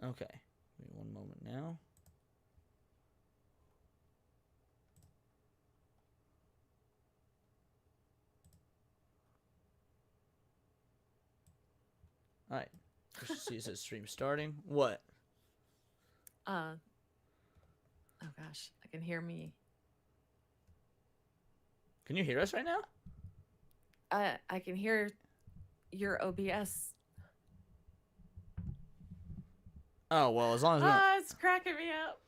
Okay. Give me one moment now. All right. You should see it says stream starting. What? Uh, oh gosh, I can hear me. Can you hear us right now? I can hear your OBS. Oh well, as long as It's cracking me up.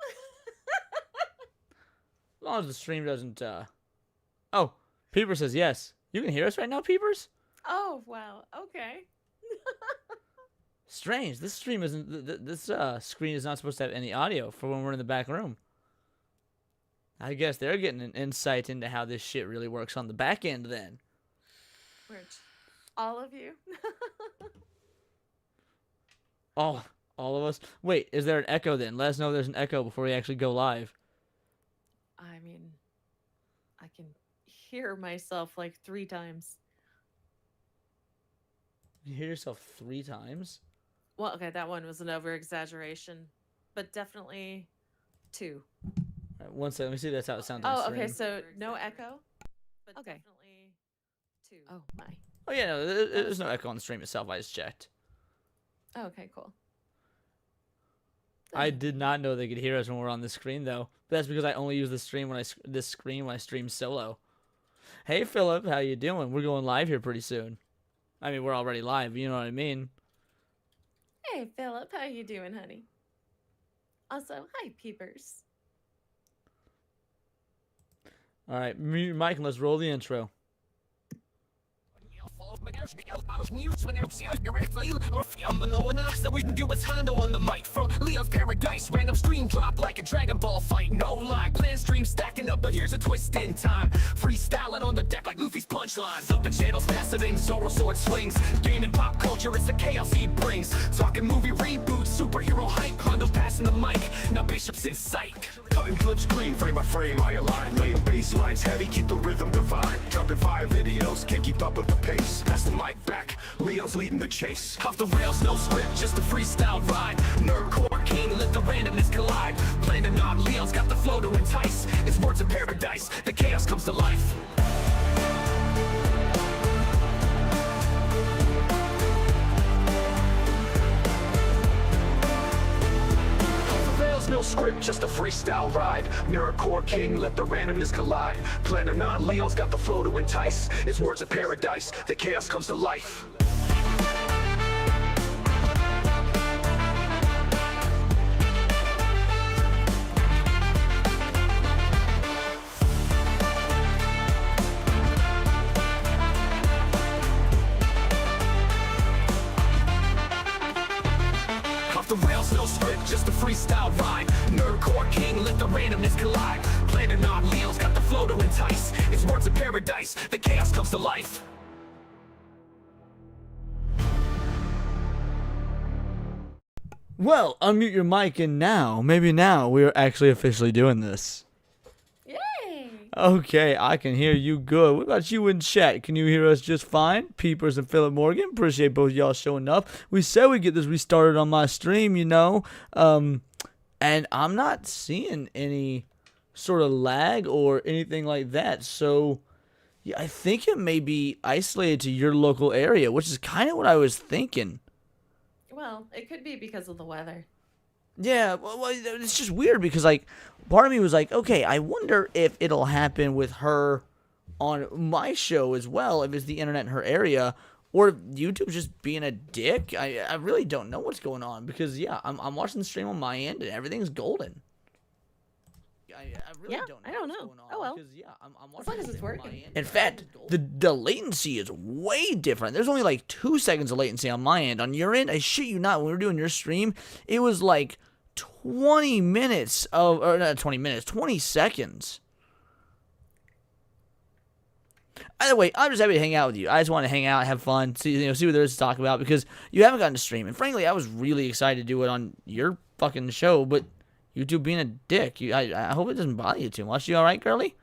as long as the stream doesn't. Oh, Peeper says yes. You can hear us right now, Peepers. Oh wow. Okay. Strange. This stream isn't. This screen is not supposed to have any audio for when we're in the back room. I guess they're getting an insight into how this shit really works on the back end then. Which, all of you. All of us. Wait, is there an echo then? Let us know if there's an echo before we actually go live. I mean, I can hear myself like 3 times. You hear yourself 3 times? Well, okay, that one was an over exaggeration, but definitely 2. All right, one second. Let me see if that's how it sounds on Oh, stream. okay, so no echo? But Okay. definitely 2. Oh my. Oh yeah, no, there's no echo on the stream itself. I just checked. Oh, okay, cool. I did not know they could hear us when we're on the screen though. But that's because I only use this screen when I stream solo. Hey Philip, how you doing? We're going live here pretty soon. I mean, we're already live. You know what I mean? Hey, Philip, how you doing, honey? Also, hi, peepers. All right, mute your mic and let's roll the intro. So we can do what's Hondo on the mic from Leo's Paradise. Random stream drop like a Dragon Ball fight. No lie, plan stream stacking up, but here's a twist in time. Freestyling on the deck like Luffy's punchlines. Up the channels, faceting, Zoro sword swings. Gaming pop culture, it's the chaos he brings. Talking movie reboots, superhero hype. Hondo passing the mic, now Bishop's in sight. Cutting flip screen, frame by frame, I align. Laying bass lines heavy, keep the rhythm divine. Dropping 5 videos, can't keep up with the pace. Pass the mic back, Leo's leading the chase. Off the rails, no script, just a freestyle ride. Nerdcore king, let the randomness collide. Playing on Leo's got the flow to entice. It's words of paradise, the chaos comes to life. No script, just a freestyle ride. Nerdcore king, let the randomness collide. Planning on Leo's got the flow to entice. It's words of paradise, the chaos comes to life. The rails, no script, just a freestyle rhyme. Nerdcore king, let the randomness collide. Planning on Leo's got the flow to entice. It's words of paradise, the chaos comes to life. Well, unmute your mic and maybe now, we're actually officially doing this. Yay! Okay, I can hear you good. What about you in chat? Can you hear us just fine? Peepers and Philip Morgan, appreciate both y'all showing up. We said we'd get this restarted on my stream, you know. And I'm not seeing any sort of lag or anything like that. So, yeah, I think it may be isolated to your local area, which is kind of what I was thinking. Well, it could be because of the weather. Yeah, well, it's just weird because, like, part of me was like, okay, I wonder if it'll happen with her on my show as well, if it's the internet in her area, or if YouTube's just being a dick. I really don't know what's going on because, yeah, I'm watching the stream on my end and everything's golden. I really don't know. I don't what's know. going on Oh well. Because, yeah, I'm As watching long as the it's stream on my working. end. In fact, the latency is way different. There's only like 2 seconds of latency on my end. On your end, I shit you not, when we were doing your stream, it was like 20 minutes of, or not 20 minutes, 20 seconds. Either way, I'm just happy to hang out with you. I just want to hang out, have fun, see what there is to talk about because you haven't gotten to stream. And frankly, I was really excited to do it on your fucking show, but YouTube being a dick, I hope it doesn't bother you too much. You all right, girly?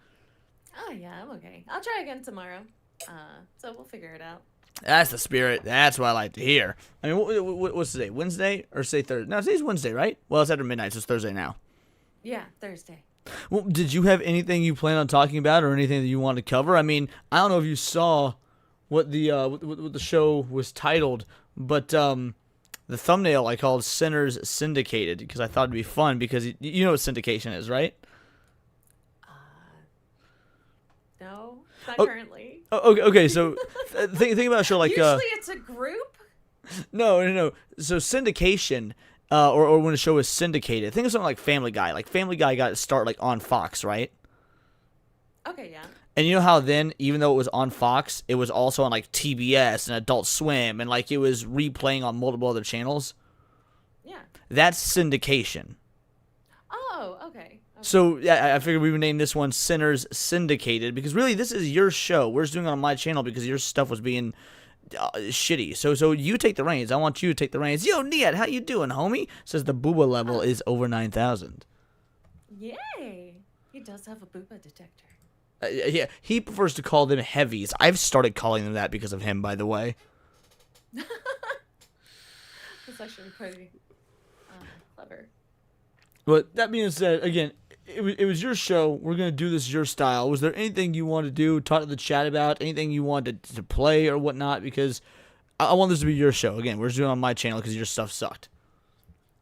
Oh yeah, I'm okay. I'll try again tomorrow. So we'll figure it out. That's the spirit. That's what I like to hear. I mean, what's today? Wednesday or say Thursday? No, today's Wednesday, right? Well, it's after midnight, so it's Thursday now. Yeah, Thursday. Well, did you have anything you plan on talking about or anything that you want to cover? I mean, I don't know if you saw what the show was titled, but the thumbnail I called Sinners Syndicated because I thought it'd be fun because you know what syndication is, right? No, not Oh, currently. Okay, so think about a show like Usually it's a group. No. So syndication, or when a show is syndicated, think of something like Family Guy. Like Family Guy got its start like on Fox, right? Okay, yeah. And you know how then, even though it was on Fox, it was also on like TBS and Adult Swim, and like it was replaying on multiple other channels. Yeah. That's syndication. Oh, okay. So yeah, I figured we would name this one Sinners Syndicated because really this is your show. We're just doing it on my channel because your stuff was being shitty. So you take the reins. I want you to take the reins. Yo, Niet, how you doing, homie? Says the booba level is over 9,000. Yay! He does have a booba detector. Yeah, he prefers to call them heavies. I've started calling them that because of him, by the way. That's actually pretty clever. But that being said, again, it was your show. We're going to do this your style. Was there anything you wanted to do, talk to the chat about, anything you wanted to play or whatnot? Because I want this to be your show. Again, we're just doing it on my channel because your stuff sucked.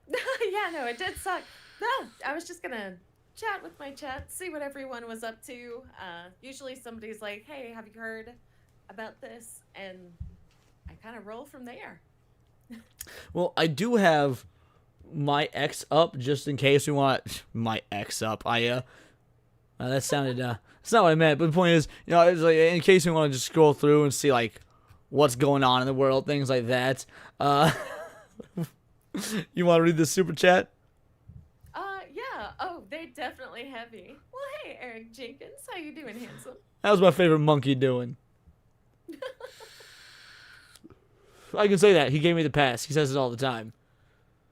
Yeah, no, it did suck. No, I was just going to chat with my chat, see what everyone was up to. Usually somebody's like, hey, have you heard about this? And I kind of roll from there. Well, I do have my X up just in case we want my X up. That sounded that's not what I meant, but the point is, it's like in case we want to just scroll through and see like what's going on in the world, things like that. You want to read the super chat? Yeah. Oh, they're definitely heavy. Well, hey, Eric Jenkins, how you doing, handsome? How's my favorite monkey doing? I can say that. He gave me the pass. He says it all the time.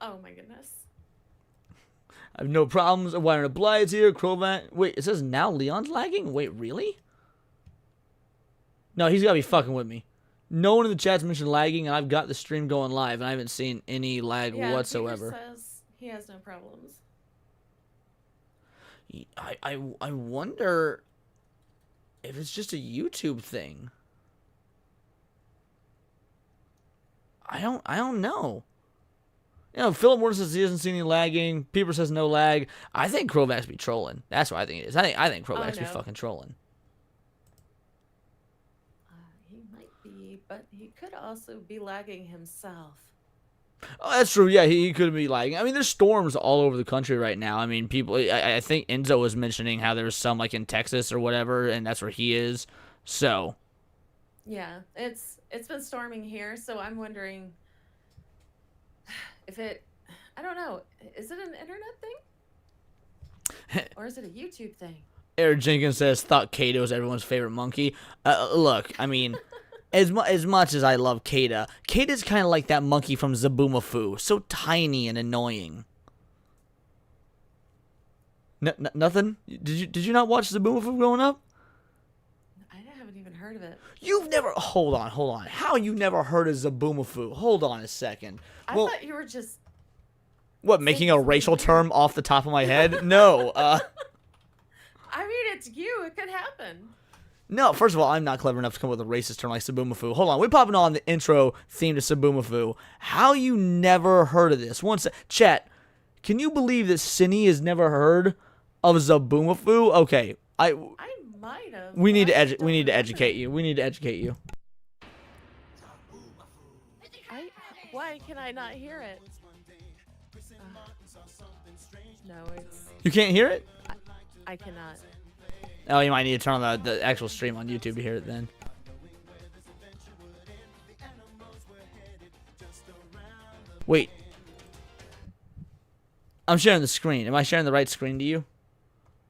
Oh my goodness. I have no problems. I'm wearing a Blythe's here. Crowbat. Wait, it says now Leon's lagging? Wait, really? No, he's got to be fucking with me. No one in the chat's mentioned lagging, and I've got the stream going live, and I haven't seen any lag whatsoever. Peter says he has no problems. I wonder if it's just a YouTube thing. I don't know. Philip Morton says he doesn't see any lagging. Peeper says no lag. I think Krovax be trolling. That's what I think it is. I think Krovax be fucking trolling. He might be, but he could also be lagging himself. Oh, that's true. Yeah, he could be lagging. I mean, there's storms all over the country right now. I mean, people. I think Enzo was mentioning how there's some like in Texas or whatever, and that's where he is. So. Yeah, it's been storming here, so I'm wondering if I don't know, is it an internet thing? Or is it a YouTube thing? Eric Jenkins says, thought Kato's everyone's favorite monkey. Look, I mean, as much as I love Kata, Kata's kind of like that monkey from Zaboomafoo. So tiny and annoying. Nothing? Did you not watch Zaboomafoo growing up? I haven't even heard of it. You've never... Hold on. How you never heard of Zaboomafoo? Hold on a second. I thought you were just... What, making a racial term off the top of my head? No, I mean, it's you. It could happen. No, first of all, I'm not clever enough to come up with a racist term like Sabumafu. Hold on, we're popping on the intro theme to Sabumafu. How you never heard of this? Chat, can you believe that Cindy has never heard of Zaboomafoo? Okay, I might have. We need to educate you. We need to educate you. Why can I not hear it? No, it's... You can't hear it? I cannot. Oh, you might need to turn on the actual stream on YouTube to hear it then. Wait. I'm sharing the screen. Am I sharing the right screen to you?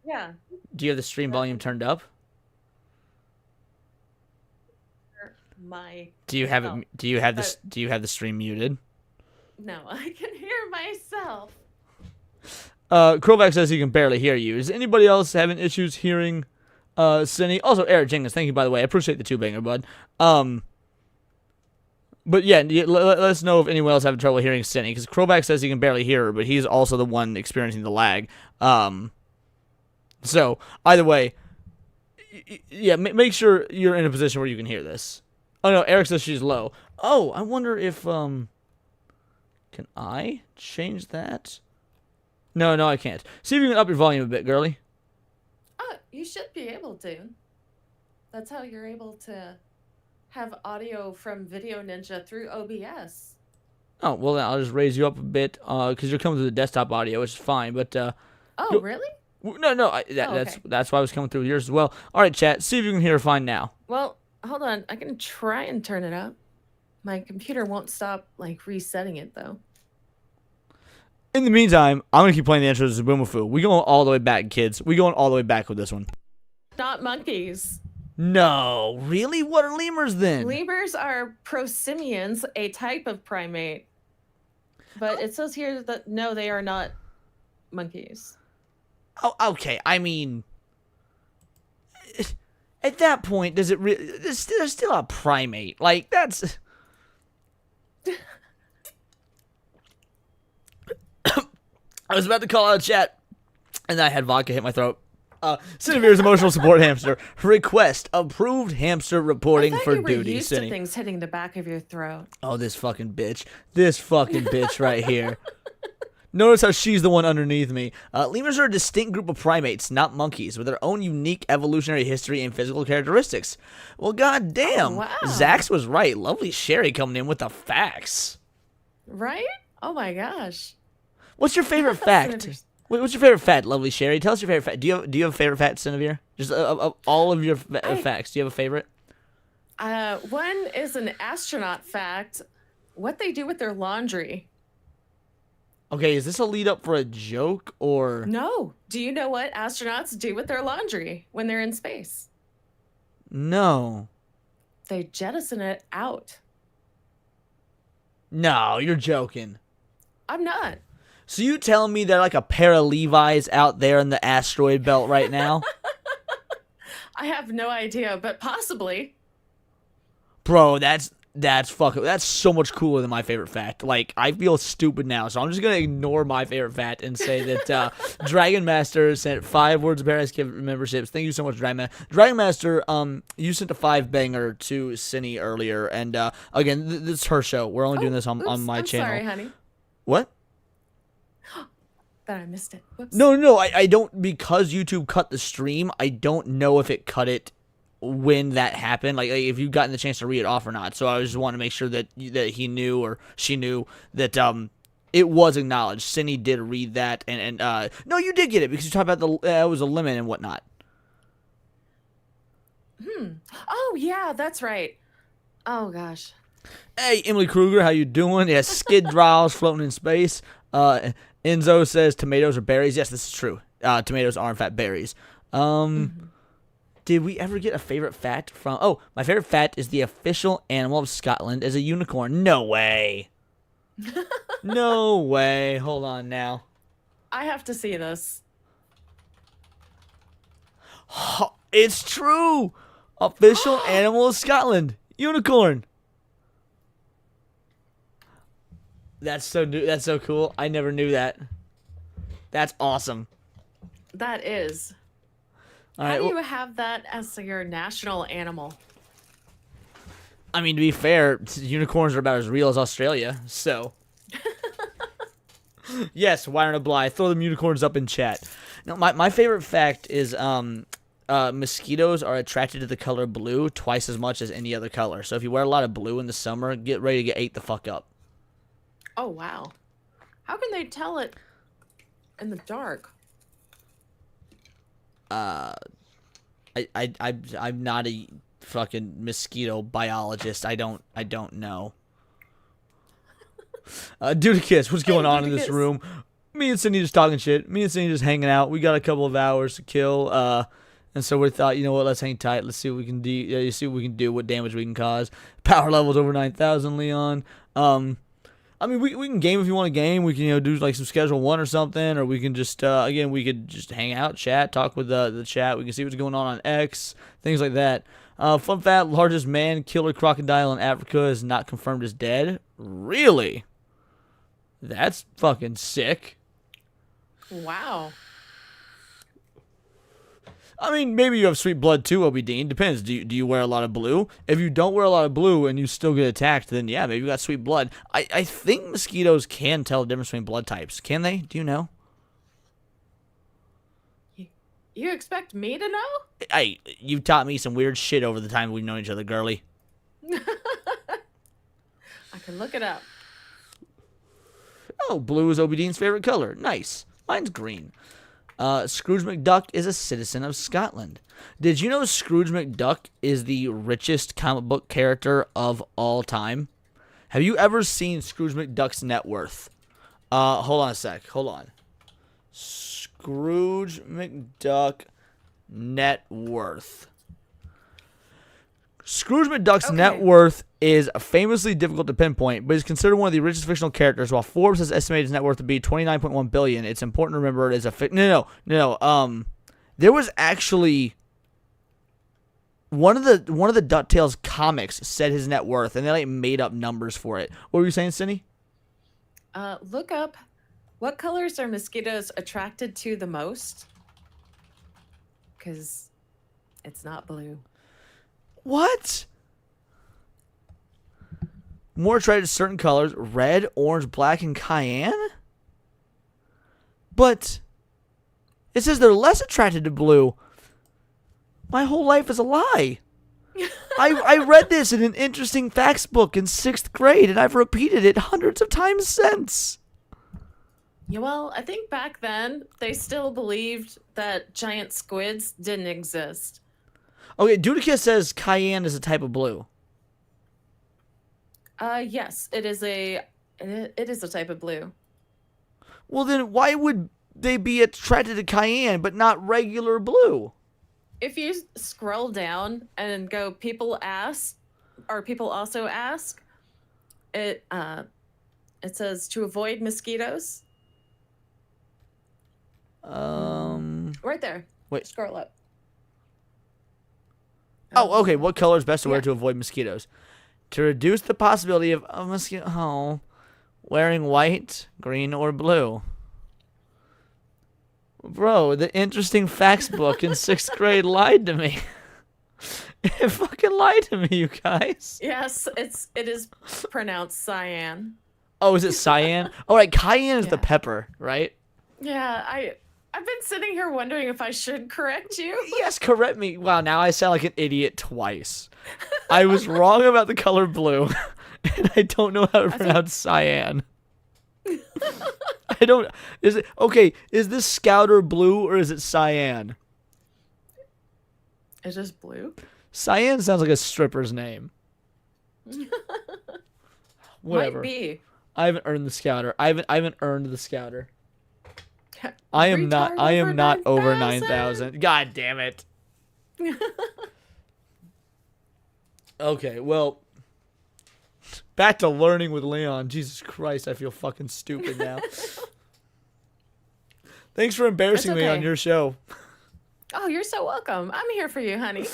Yeah. Do you have the stream volume turned up? Do you have it? Do you have this? Do you have the stream muted? No, I can hear myself. Krovac says he can barely hear you. Is anybody else having issues hearing Cindy? Also, Eric Jenkins, thank you, by the way. I appreciate the two banger, bud. But yeah, let us know if anyone else having trouble hearing Cindy, because Crowback says he can barely hear her, but he's also the one experiencing the lag. So either way, yeah, make sure you're in a position where you can hear this. Oh no, Eric says she's low. Oh, I wonder if can I change that? No, I can't. See if you can up your volume a bit, girly. Oh, you should be able to. That's how you're able to have audio from Video Ninja through OBS. Oh, well then I'll just raise you up a bit, because you're coming through the desktop audio, which is fine. But Oh, really? no, that's why I was coming through yours as well. All right, chat. See if you can hear her fine now. Well, hold on. I can try and turn it up. My computer won't stop like resetting it though. In the meantime, I'm gonna keep playing the intro to Zaboomafoo. We going all the way back, kids. We going all the way back with this one. Not monkeys. No, really? What are lemurs then? Lemurs are prosimians, a type of primate. But it says here that no, they are not monkeys. Oh, okay. I mean, at that point, does it really? There's still a primate. Like that's. I was about to call out chat, and then I had vodka hit my throat. Cinevere's emotional support hamster. Request approved hamster reporting for duty. Used to things hitting the back of your throat. Oh, this fucking bitch. This fucking bitch right here. Notice how she's the one underneath me. Lemurs are a distinct group of primates, not monkeys, with their own unique evolutionary history and physical characteristics. Well, goddamn. Oh, wow. Zax was right. Lovely Sherry coming in with the facts. Right? Oh my gosh. What's your favorite fact? What's your favorite fact, Lovely Sherry? Tell us your favorite fact. Do you have a favorite fact, Cinevere? Just all of your facts. Do you have a favorite? One is an astronaut fact. What they do with their laundry. Okay, is this a lead up for a joke or? No. Do you know what astronauts do with their laundry when they're in space? No. They jettison it out. No, you're joking. I'm not. So you telling me there are like a pair of Levi's out there in the asteroid belt right now? I have no idea, but possibly. Bro, that's so much cooler than my favorite fact. Like, I feel stupid now, so I'm just gonna ignore my favorite fact and say that Dragon Master sent 5 Words of Paradise gift memberships. Thank you so much, Dragon Master. Dragon Master, you sent a 5 banger to Cinny earlier, and again, this is her show. We're only doing this on my channel. Sorry, honey. What? That I missed it. Whoops. No, I don't, because YouTube cut the stream, I don't know if it cut it when that happened, like if you've gotten the chance to read it off or not. So I just want to make sure that he knew or she knew that it was acknowledged. Cindy did read that, and no, you did get it because you talked about it was a limit and whatnot. Oh yeah, that's right. Oh gosh. Hey, Emily Kruger, how you doing? Yeah, skid draws floating in space. Enzo says tomatoes are berries. Yes, this is true. Tomatoes are in fact berries. Did we ever get a favorite fact from... Oh, my favorite fact is the official animal of Scotland is a unicorn. No way. No way. Hold on now. I have to see this. It's true. Official animal of Scotland. Unicorn. That's so new. That's so cool. I never knew that. That's awesome. That is. All How right, do you have that as your national animal? I mean, to be fair, unicorns are about as real as Australia, so. Yes, why not Bly? Throw them unicorns up in chat. Now, my favorite fact is mosquitoes are attracted to the color blue twice as much as any other color. So if you wear a lot of blue in the summer, get ready to get ate the fuck up. Oh, wow. How can they tell it in the dark? I'm not a fucking mosquito biologist. I don't know. Dudicus, what's going on in this room? Me and Cindy just talking shit. Me and Cindy just hanging out. We got a couple of hours to kill. And so we thought, you know what? Let's hang tight. Let's see what we can do. See what we can do. What damage we can cause. Power levels over 9,000, Leon. I mean, we can game if you want to game. We can do like some schedule 1 or something, or we can just again we could just hang out, chat, talk with the chat. We can see what's going on X, things like that. Fun fact: largest man-killer crocodile in Africa is not confirmed as dead. Really? That's fucking sick. Wow. I mean, maybe you have sweet blood too, Obi Dean. Depends. Do you wear a lot of blue? If you don't wear a lot of blue and you still get attacked, then yeah, maybe you got sweet blood. I think mosquitoes can tell the difference between blood types. Can they? Do you know? You expect me to know? Hey, you've taught me some weird shit over the time we've known each other, girly. I can look it up. Oh, blue is Obi Dean's favorite color. Nice. Mine's green. Scrooge McDuck is a citizen of Scotland. Did you know Scrooge McDuck is the richest comic book character of all time? Have you ever seen Scrooge McDuck's net worth? Hold on a sec. Hold on. Scrooge McDuck net worth. Scrooge McDuck's net worth is famously difficult to pinpoint, but is considered one of the richest fictional characters. While Forbes has estimated his net worth to be $29.1 billion, it's important to remember it is a no. There was actually one of the DuckTales comics said his net worth, and they like made up numbers for it. What were you saying, Cindy? Look up what colors are mosquitoes attracted to the most? Because it's not blue. What? More attracted to certain colors: red, orange, black, and cayenne? But it says they're less attracted to blue. My whole life is a lie. I read this in an interesting facts book in 6th grade, and I've repeated it hundreds of times since. Yeah, well, I think back then they still believed that giant squids didn't exist. Okay, Dudicus says cayenne is a type of blue. Yes, it is a type of blue. Well, then why would they be attracted to cayenne but not regular blue? If you scroll down and go people ask, or people also ask, it says to avoid mosquitoes. Right there. Wait. Scroll up. Oh, okay. What color is best to wear to avoid mosquitoes? To reduce the possibility of a mosquito. Oh, wearing white, green, or blue. Bro, the interesting facts book in 6th grade lied to me. It fucking lied to me, you guys. Yes, it is pronounced cyan. Oh, is it cyan? All right, cayenne is the pepper, right? Yeah, I've been sitting here wondering if I should correct you. Yes, correct me. Wow, now I sound like an idiot twice. I was wrong about the color blue, and I don't know how to pronounce cyan. I don't. Is it okay? Is this Scouter blue or is it cyan? It's just blue. Cyan sounds like a stripper's name. Whatever. Might be. I haven't earned the Scouter. I haven't earned the Scouter. I am not over 9,000. God damn it. Okay, well, back to learning with Leon. Jesus Christ, I feel fucking stupid now. Thanks for embarrassing me on your show. Oh, you're so welcome. I'm here for you, honey.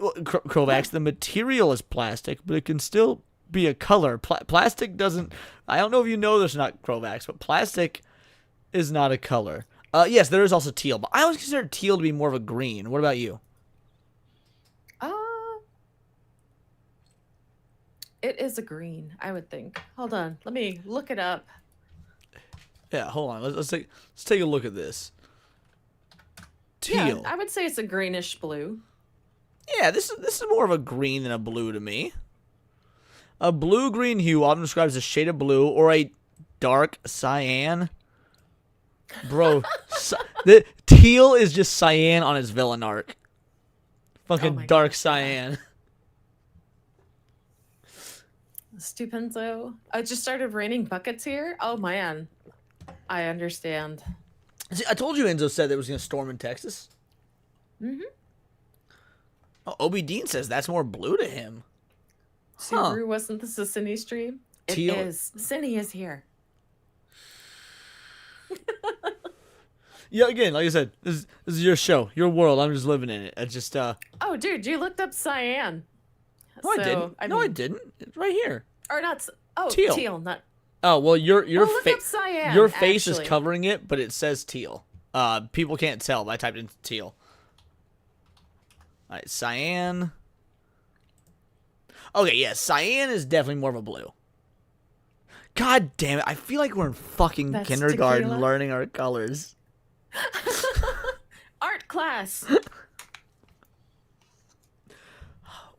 Well, Krovax, the material is plastic, but it can still be a color. Plastic doesn't. I don't know if you know this or not, Krovax, but plastic is not a color. Yes, there is also teal, but I always consider teal to be more of a green. What about you? It is a green, I would think. Hold on, let me look it up. Yeah, hold on. Let's take a look at this. Teal. Yeah, I would say it's a greenish blue. Yeah, this is more of a green than a blue to me. A blue-green hue often describes a shade of blue or a dark cyan. Bro, the teal is just cyan on his villain arc. Fucking dark cyan. Stupenzo. I just started raining buckets here. Oh man, I understand. See, I told you Enzo said that it was going to storm in Texas. Mm-hmm. Oh, Obi Dean says that's more blue to him. Subaru wasn't this a Cine stream? It is. Cine is here. Yeah, again, like I said, this is your show, your world. I'm just living in it. I just Oh, dude, you looked up cyan. No, I So, didn't. I No, I mean- didn't. It's right here. Or not. Oh, Teal. teal. Not. Oh well, your Well, look up face cyan. your face actually. is covering it, but it says teal. People can't tell, but I typed in teal. All right, cyan. Okay, yeah, cyan is definitely more of a blue. God damn it! I feel like we're in fucking That's kindergarten tequila? learning our colors. Art class.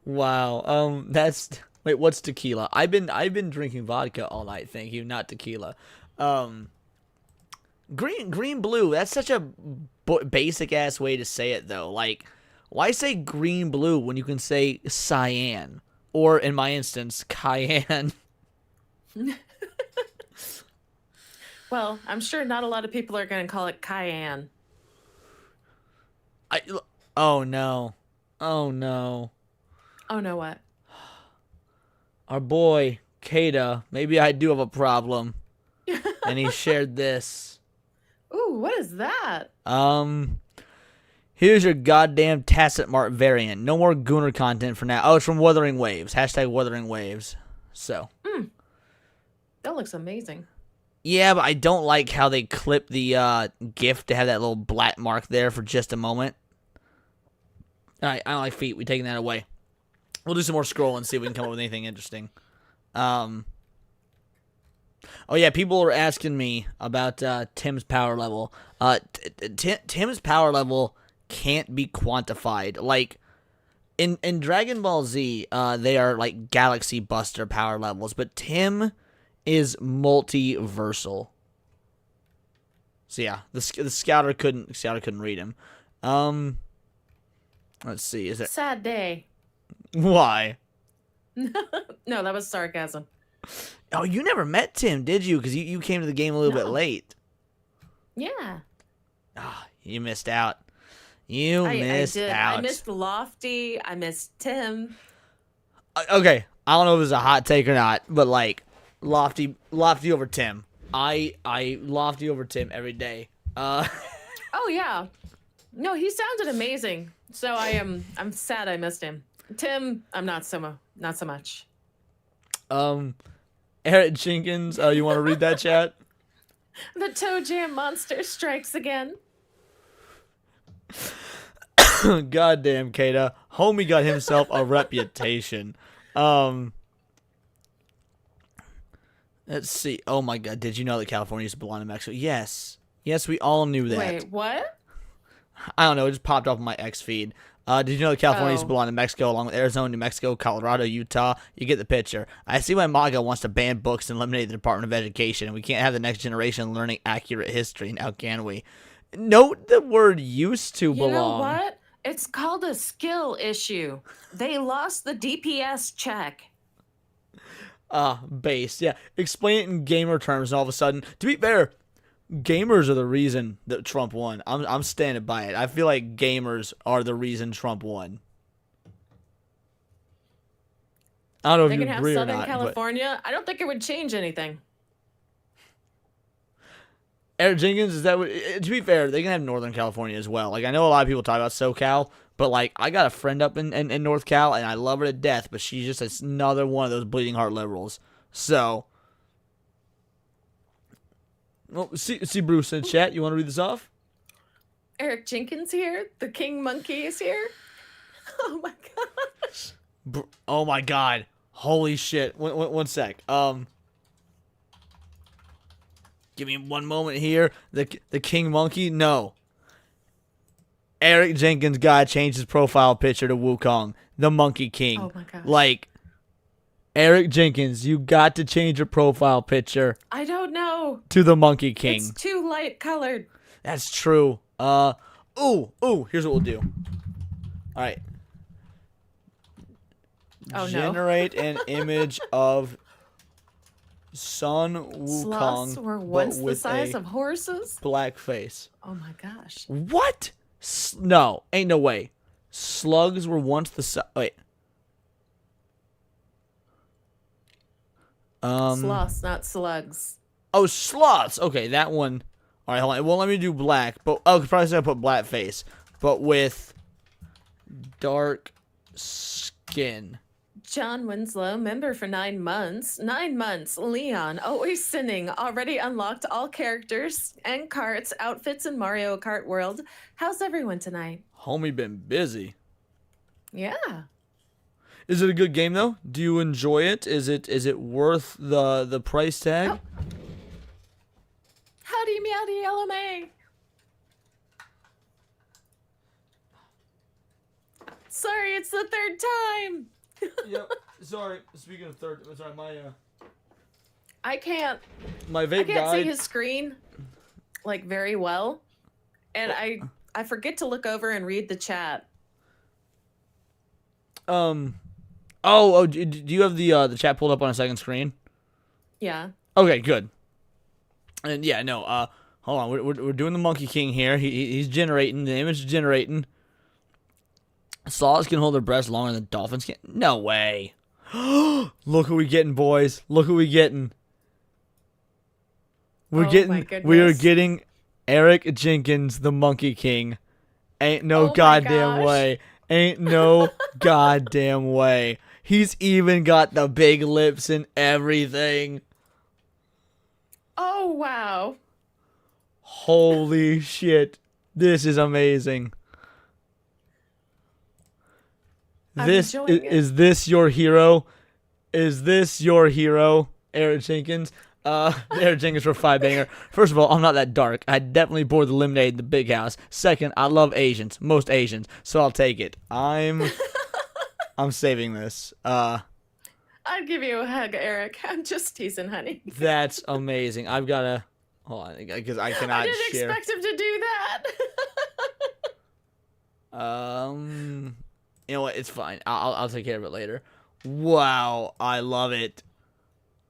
Wow. That's wait. What's tequila? I've been drinking vodka all night. Thank you, not tequila. Green blue. That's such a basic ass way to say it though. Like, why say green blue when you can say cyan or in my instance cayenne? Well, I'm sure not a lot of people are going to call it cayenne. Oh no. Oh no. Oh, no, what? Our boy Kada. Maybe I do have a problem. And he shared this. Ooh, what is that? Here's your goddamn Tacit Mart variant. No more Gooner content for now. Oh, it's from Wuthering Waves. Hashtag Wuthering Waves. So. That looks amazing. Yeah, but I don't like how they clip the GIF to have that little black mark there for just a moment. Alright, I don't like feet. We're taking that away. We'll do some more scrolling and see if we can come up with anything interesting. Oh yeah, people are asking me about Tim's power level. Tim's power level can't be quantified. Like in Dragon Ball Z, they are like Galaxy Buster power levels, but Tim is multiversal. So yeah, the scouter couldn't read him. Let's see, is it Sad day. why? No, that was sarcasm. Oh, you never met Tim, did you? Because you came to the game a little bit No. late. Yeah. Ah, you missed out. You missed I did. out. I missed Lofty. I missed Tim. Okay, I don't know if it's a hot take or not, but like Lofty over Tim. I Lofty over Tim every day. Oh yeah. No, he sounded amazing. So I'm sad I missed him. Tim, I'm not so much. Eric Jenkins, you want to read that chat? The Toe Jam monster strikes again. Goddamn, Kada. Homie got himself a reputation. Let's see. Oh my god, did you know that California used to belong to Mexico? Yes. Yes, we all knew that. Wait, what? I don't know, it just popped up on my X feed. Did you know that California used to Oh. belong to Mexico along with Arizona, New Mexico, Colorado, Utah? You get the picture. I see why MAGA wants to ban books and eliminate the Department of Education, and we can't have the next generation learning accurate history now, can we? Note the word used to belong. You know what? It's called a skill issue. They lost the DPS check. Base. Yeah. Explain it in gamer terms and all of a sudden, to be fair, gamers are the reason that Trump won. I'm standing by it. I feel like gamers are the reason Trump won. I don't know They if you can have agree or Southern not, but California. I don't think it would change anything. Eric Jenkins, is that what, to be fair, they can have Northern California as well. Like, I know a lot of people talk about SoCal, but like, I got a friend up in North Cal, and I love her to death, but she's just another one of those bleeding heart liberals. So, well, see Bruce in chat. You want to read this off? Eric Jenkins here. The King Monkey is here. Oh my gosh. Oh my god. Holy shit. One sec. Give me one moment here. The King Monkey? No. Eric Jenkins gotta change his profile picture to Wukong, the Monkey King. Oh my gosh. Like, Eric Jenkins, you got to change your profile picture I don't know. to the Monkey King. It's too light colored. That's true. Ooh, here's what we'll do. Alright. Oh, no. Generate an image of Sun Sloths Wukong were but once the with size a of horses. black face. Oh my gosh. What? No, ain't no way. Slugs were once the size. Wait. Sloths, not slugs. Oh, sloths. Okay, that one All right, hold on. It won't let me do black, but oh, probably gonna put black face, but with dark skin. John Winslow, member for 9 months. 9 months. Leon, always sinning. Already unlocked all characters and carts, outfits in Mario Kart World. How's everyone tonight? Homie been busy. Yeah. Is it a good game though? Do you enjoy it? Is it worth the price tag? Oh. Howdy, meowdy, LMA. Sorry, it's the 3rd time. Yep. Sorry. Speaking of third, sorry, I can't my vape see died. his screen like very well, and I forget to look over and read the chat. Oh, do you have the chat pulled up on a second screen? Yeah. Okay, good. And yeah, no. Hold on. We're doing the Monkey King here. He's generating. The image is generating. Sloths can hold their breaths longer than dolphins can. No way. Look who we getting, boys. Look who we getting. Oh my We are goodness. getting Eric Jenkins, the Monkey King. Ain't no Oh my goddamn gosh. way. Ain't no goddamn way. He's even got the big lips and everything. Oh wow. Holy shit. This is amazing. I'm This enjoying it. is this your hero? Is this your hero, Eric Jenkins? Eric Jenkins for 5-banger. First of all, I'm not that dark. I definitely poured the lemonade in the big house. Second, I love Asians, most Asians, so I'll take it. I'm saving this. I'd give you a hug, Eric. I'm just teasing, honey. That's amazing. I've gotta hold on because I cannot I didn't share. expect him to do that. You know what? It's fine. I'll take care of it later. Wow, I love it.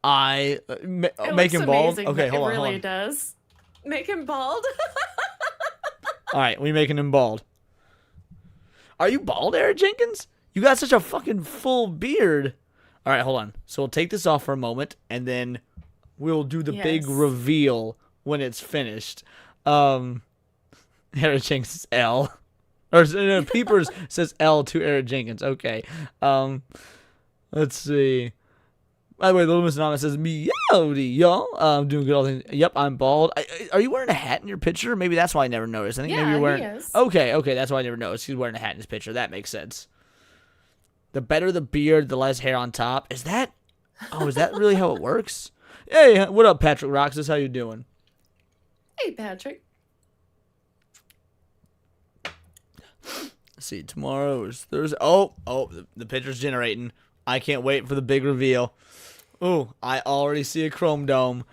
It Make looks him bald. amazing, Okay, but hold on. It Hold really on. does. Make him bald. All right, we making him bald. Are you bald, Eric Jenkins? You got such a fucking full beard. All right, hold on. So we'll take this off for a moment, and then we'll do the big Yes. reveal when it's finished. Eric Jenkins is L. Or no, Peepers says L to Eric Jenkins. Okay. Let's see. By the way, Little Miss Anonymous says, meowdy, y'all. I'm doing good all things. Yep, I'm bald. Are you wearing a hat in your picture? Maybe that's why I never noticed. I think maybe Yeah, you're wearing. he is. Okay, that's why I never noticed. He's wearing a hat in his picture. That makes sense. The better the beard, the less hair on top. Is that really how it works? Hey, what up, Patrick Roxas? How you doing? Hey, Patrick. Let's see, tomorrow is Thursday. Oh, the picture's generating. I can't wait for the big reveal. Ooh, I already see a chrome dome.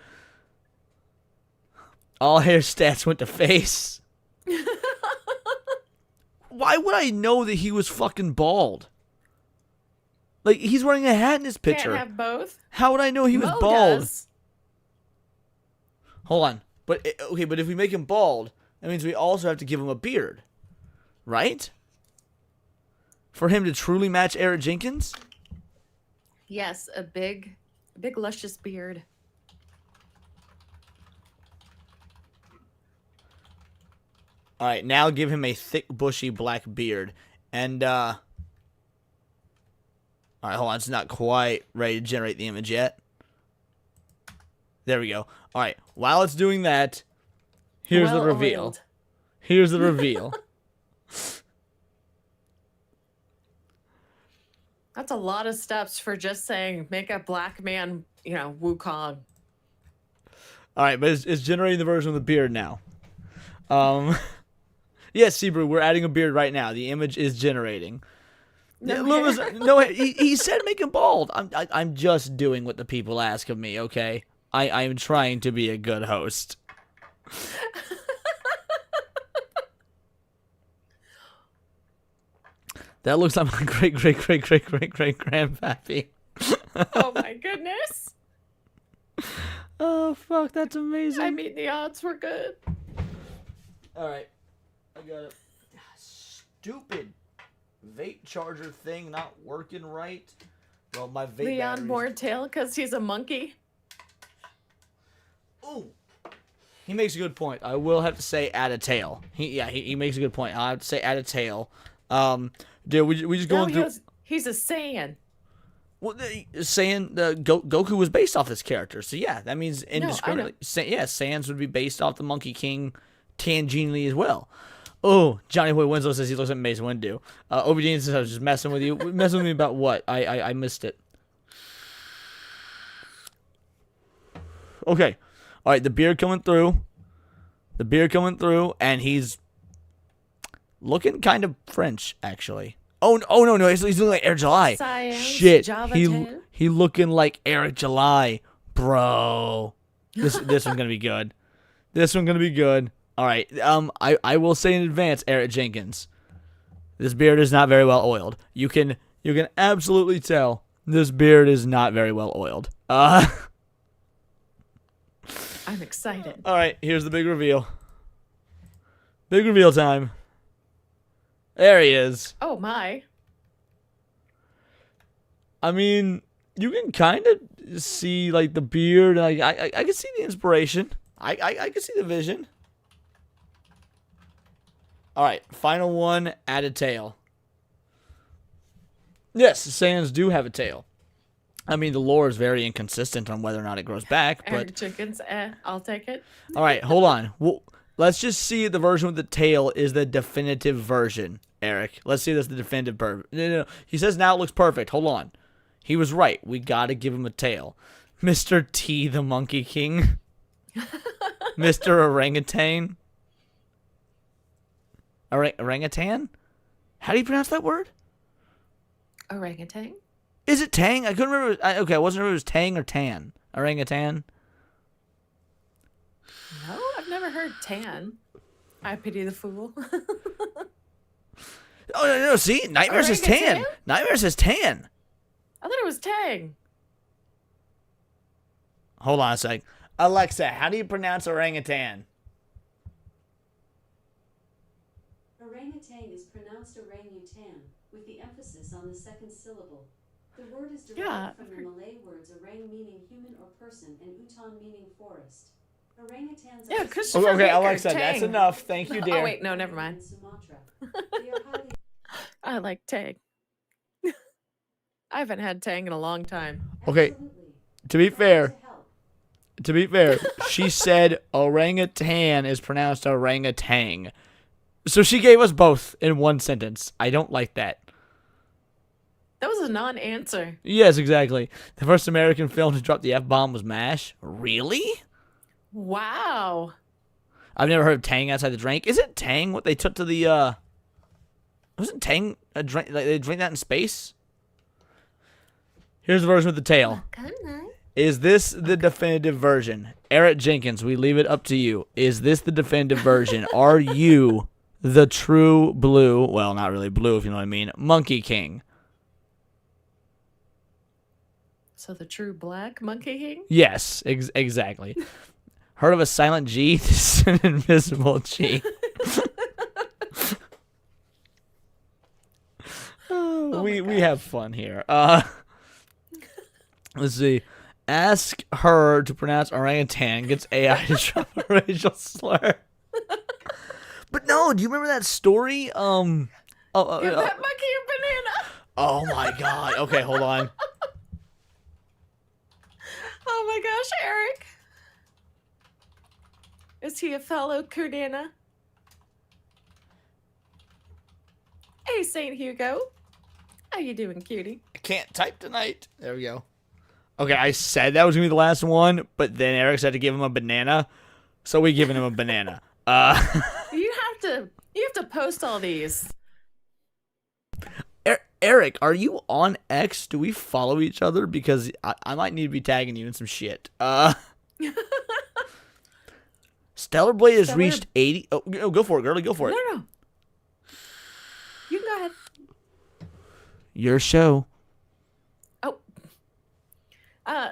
All hair stats went to face. Why would I know that he was fucking bald? Like, he's wearing a hat in his picture. Can't have both. How would I know he was Mo bald? does. Hold on. But if we make him bald, that means we also have to give him a beard. Right? For him to truly match Eric Jenkins? Yes, a big luscious beard. All right, now give him a thick, bushy black beard. And, all right, hold on. It's not quite ready to generate the image yet. There we go. All right, while it's doing that, here's the Well reveal. oiled. Here's the reveal. That's a lot of steps for just saying make a black man, Wukong. All right, but it's generating the version with the beard now. Yes, Sebrew, we're adding a beard right now. The image is generating. No, he said make him bald. I'm just doing what the people ask of me. Okay, I'm trying to be a good host. That looks like my great grandpappy. Oh my goodness. Oh fuck, that's amazing. I mean, the odds were good. All right, I got it. Stupid vape charger thing not working right. Well, my vape Leon batteries... Mortail because he's a monkey. Ooh. He makes a good point. I will have to say add a tail. He makes a good point. I have to say add a tail. Dude, we just going through. He's a Saiyan. Well, saying Goku was based off this character, so yeah, that means indiscriminately. Saiyans would be based off the Monkey King tangentially as well. Oh, Johnny Boy Winslow says he looks like Mace Windu. Obedience says I was just messing with you. Messing with me about what? I missed it. Okay. All right, the beard coming through. And he's looking kind of French, actually. Oh no, he's looking like Eric July. Science, Shit, Java he looking like Eric July, bro. This one's gonna be good. All right, I will say in advance, Eric Jenkins, this beard is not very well oiled. You can absolutely tell this beard is not very well oiled. I'm excited. All right, here's the big reveal. Big reveal time. There he is. Oh my. I mean, you can kind of see like the beard. I can see the inspiration. I can see the vision. All right, final one. Add a tail. Yes, the Saiyans do have a tail. I mean, the lore is very inconsistent on whether or not it grows back. Eric But Jenkins, I'll take it. all right, hold on. Let's just see if the version with the tail is the definitive version, Eric. Let's see if that's the definitive version. No. He says now it looks perfect. Hold on. He was right. We got to give him a tail. Mr. T, the Monkey King. Mr. Orangutan. Orangutan? How do you pronounce that word? Orangutan? Is it Tang? I couldn't remember. Okay, I wasn't sure if it was Tang or Tan. Orangutan? No, I've never heard tan. I pity the fool. Oh, no, see? Nightmare says Tan. Nightmare says Tan. I thought it was tang. Hold on a sec. Alexa, how do you pronounce orangutan? Orangutan is pronounced orangutan, with the emphasis on the second syllable. The word is derived from the Malay words orang meaning human or person and utan meaning forest. Orangutans Yeah, are Christopher Okay, Baker, Alexa, Tang. that's enough. Thank you, dear. Oh wait, no, never mind. in Sumatra. They are highly I like tang. I haven't had tang in a long time. Okay, absolutely to be fair, to help. she said orangutan is pronounced orangutan. So she gave us both in one sentence. I don't like that. That was a non-answer. Yes, exactly. The first American film to drop the F-bomb was MASH. Really? Wow. I've never heard of Tang outside the drink. Is it Tang what they took to the, wasn't Tang a drink, like they drink that in space? Here's the version with the tail. Is this the definitive version? Eric Jenkins, we leave it up to you. Is this the definitive version? Are you the true blue, well, not really blue if you know what I mean, Monkey King? So the true black Monkey King? Yes, exactly. Heard of a silent G? This is an invisible G. We have fun here. Let's see. Ask her to pronounce orangutan. Gets AI to drop a racial slur. But no, do you remember that story? Give that monkey a banana. Oh my god. Okay, hold on. Oh my gosh, Eric. Is he a fellow Kurdana? Hey, St. Hugo. How you doing, cutie? I can't type tonight. There we go. Okay, I said that was gonna be the last one, but then Eric said to give him a banana, so we giving him a banana. You have to post all these. Eric, are you on X? Do we follow each other? Because I might need to be tagging you in some shit. Stellar Blade has reached 80. Oh, go for it, girlie. Go for it. No. You can go ahead. Your show. Oh.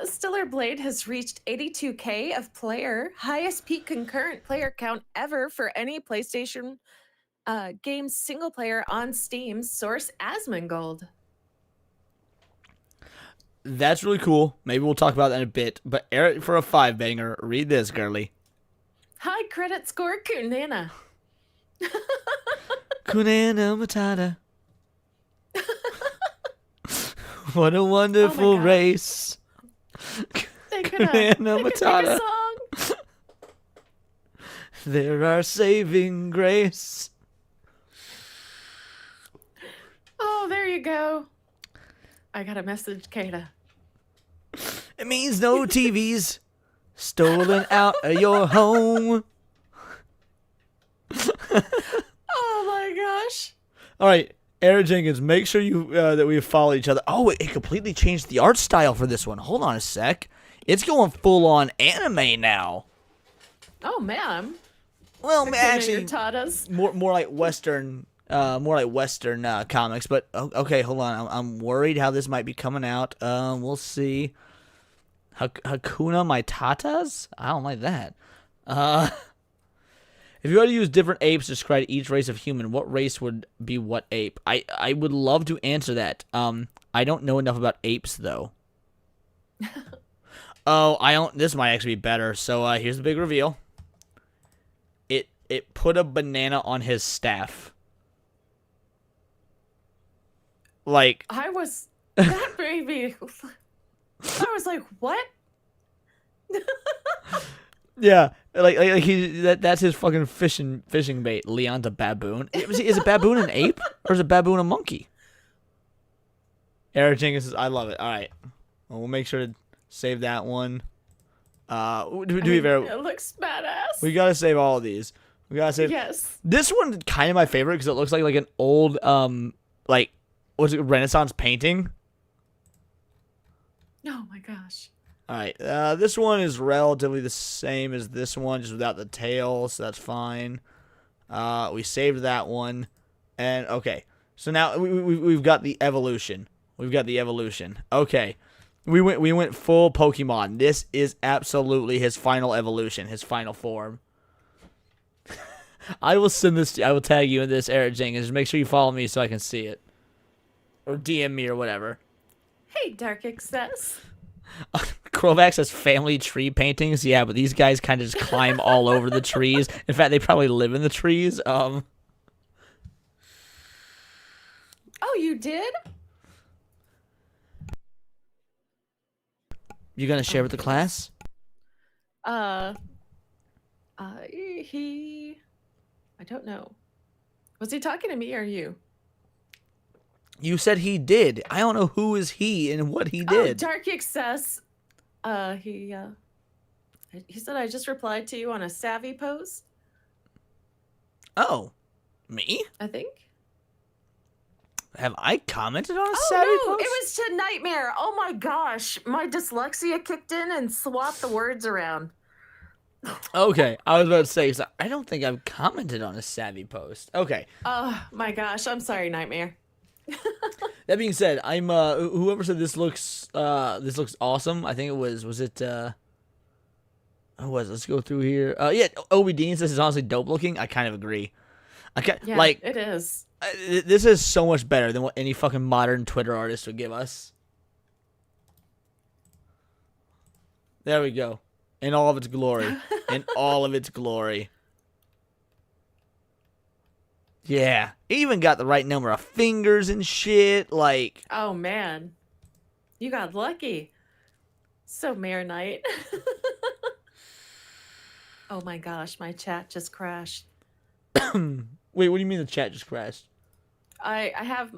Stellar Blade has reached 82K of player, highest peak concurrent player count ever for any PlayStation game single player on Steam. Source Asmongold. That's really cool. Maybe we'll talk about that in a bit. But Eric, for a 5 banger, read this, girlie. High credit score, Kunana. Kunana Matata. What a wonderful God. race. They could Kunana make a Matata. song. They're our saving grace. Oh, there you go. I got a message, Kata. It means no TVs stolen out of your home. Oh my gosh. All right, Eric Jenkins, make sure you that we follow each other. Oh, it completely changed the art style for this one. Hold on a sec. It's going full on anime now. Oh man. Well, actually, Tatas. more like Western, comics. But okay, hold on. I'm worried how this might be coming out. We'll see. Hakuna Matatas? I don't like that. If you had to use different apes to describe each race of human, what race would be what ape? I would love to answer that. I don't know enough about apes though. Oh, I don't. This might actually be better. So here's the big reveal. It put a banana on his staff. Like I was that baby. I was like, what? yeah, like that's his fucking fishing bait. Leon's a baboon. Is a baboon an ape or is a baboon a monkey? Eric Jenkins says, I love it. All right, well, we'll make sure to save that one. It looks badass. We gotta save all of these. We gotta save. Yes. This one kind of my favorite because it looks like an old like what's it, Renaissance painting. Oh my gosh. All right, this one is relatively the same as this one, just without the tail, so that's fine. We saved that one, and okay, so now we've got the evolution. We've got the evolution. Okay, we went full Pokemon. This is absolutely his final evolution, his final form. I will send this. I will tag you in this, Eric Jenkins. Just make sure you follow me so I can see it, or DM me or whatever. Hey, Dark Excess. Krovax has family tree paintings. Yeah, but these guys kind of just climb all over the trees. In fact, they probably live in the trees. Oh, you did? You gonna share with the class? I don't know. Was he talking to me or you? You said he did. I don't know who is he and what he Oh, did. Dark Excess. He said I just replied to you on a savvy post. Oh, me? I think. Have I commented on a Oh savvy no, post? it was to Nightmare. Oh my gosh, my dyslexia kicked in and swapped the words around. Okay, I was about to say, 'cause I don't think I've commented on a savvy post. Okay. Oh my gosh, I'm sorry, Nightmare. That being said, I'm whoever said this looks awesome. I think it was it who was it? Let's go through here. Yeah, Obi Dean says it's honestly dope looking. I kind of agree. Yeah, like it is. this is so much better than what any fucking modern Twitter artist would give us. There we go. In all of its glory. In all of its glory. Yeah. It even got the right number of fingers and shit. Like. Oh man, you got lucky. So Mayor Knight. Oh my gosh, my chat just crashed. Wait, what do you mean the chat just crashed? I have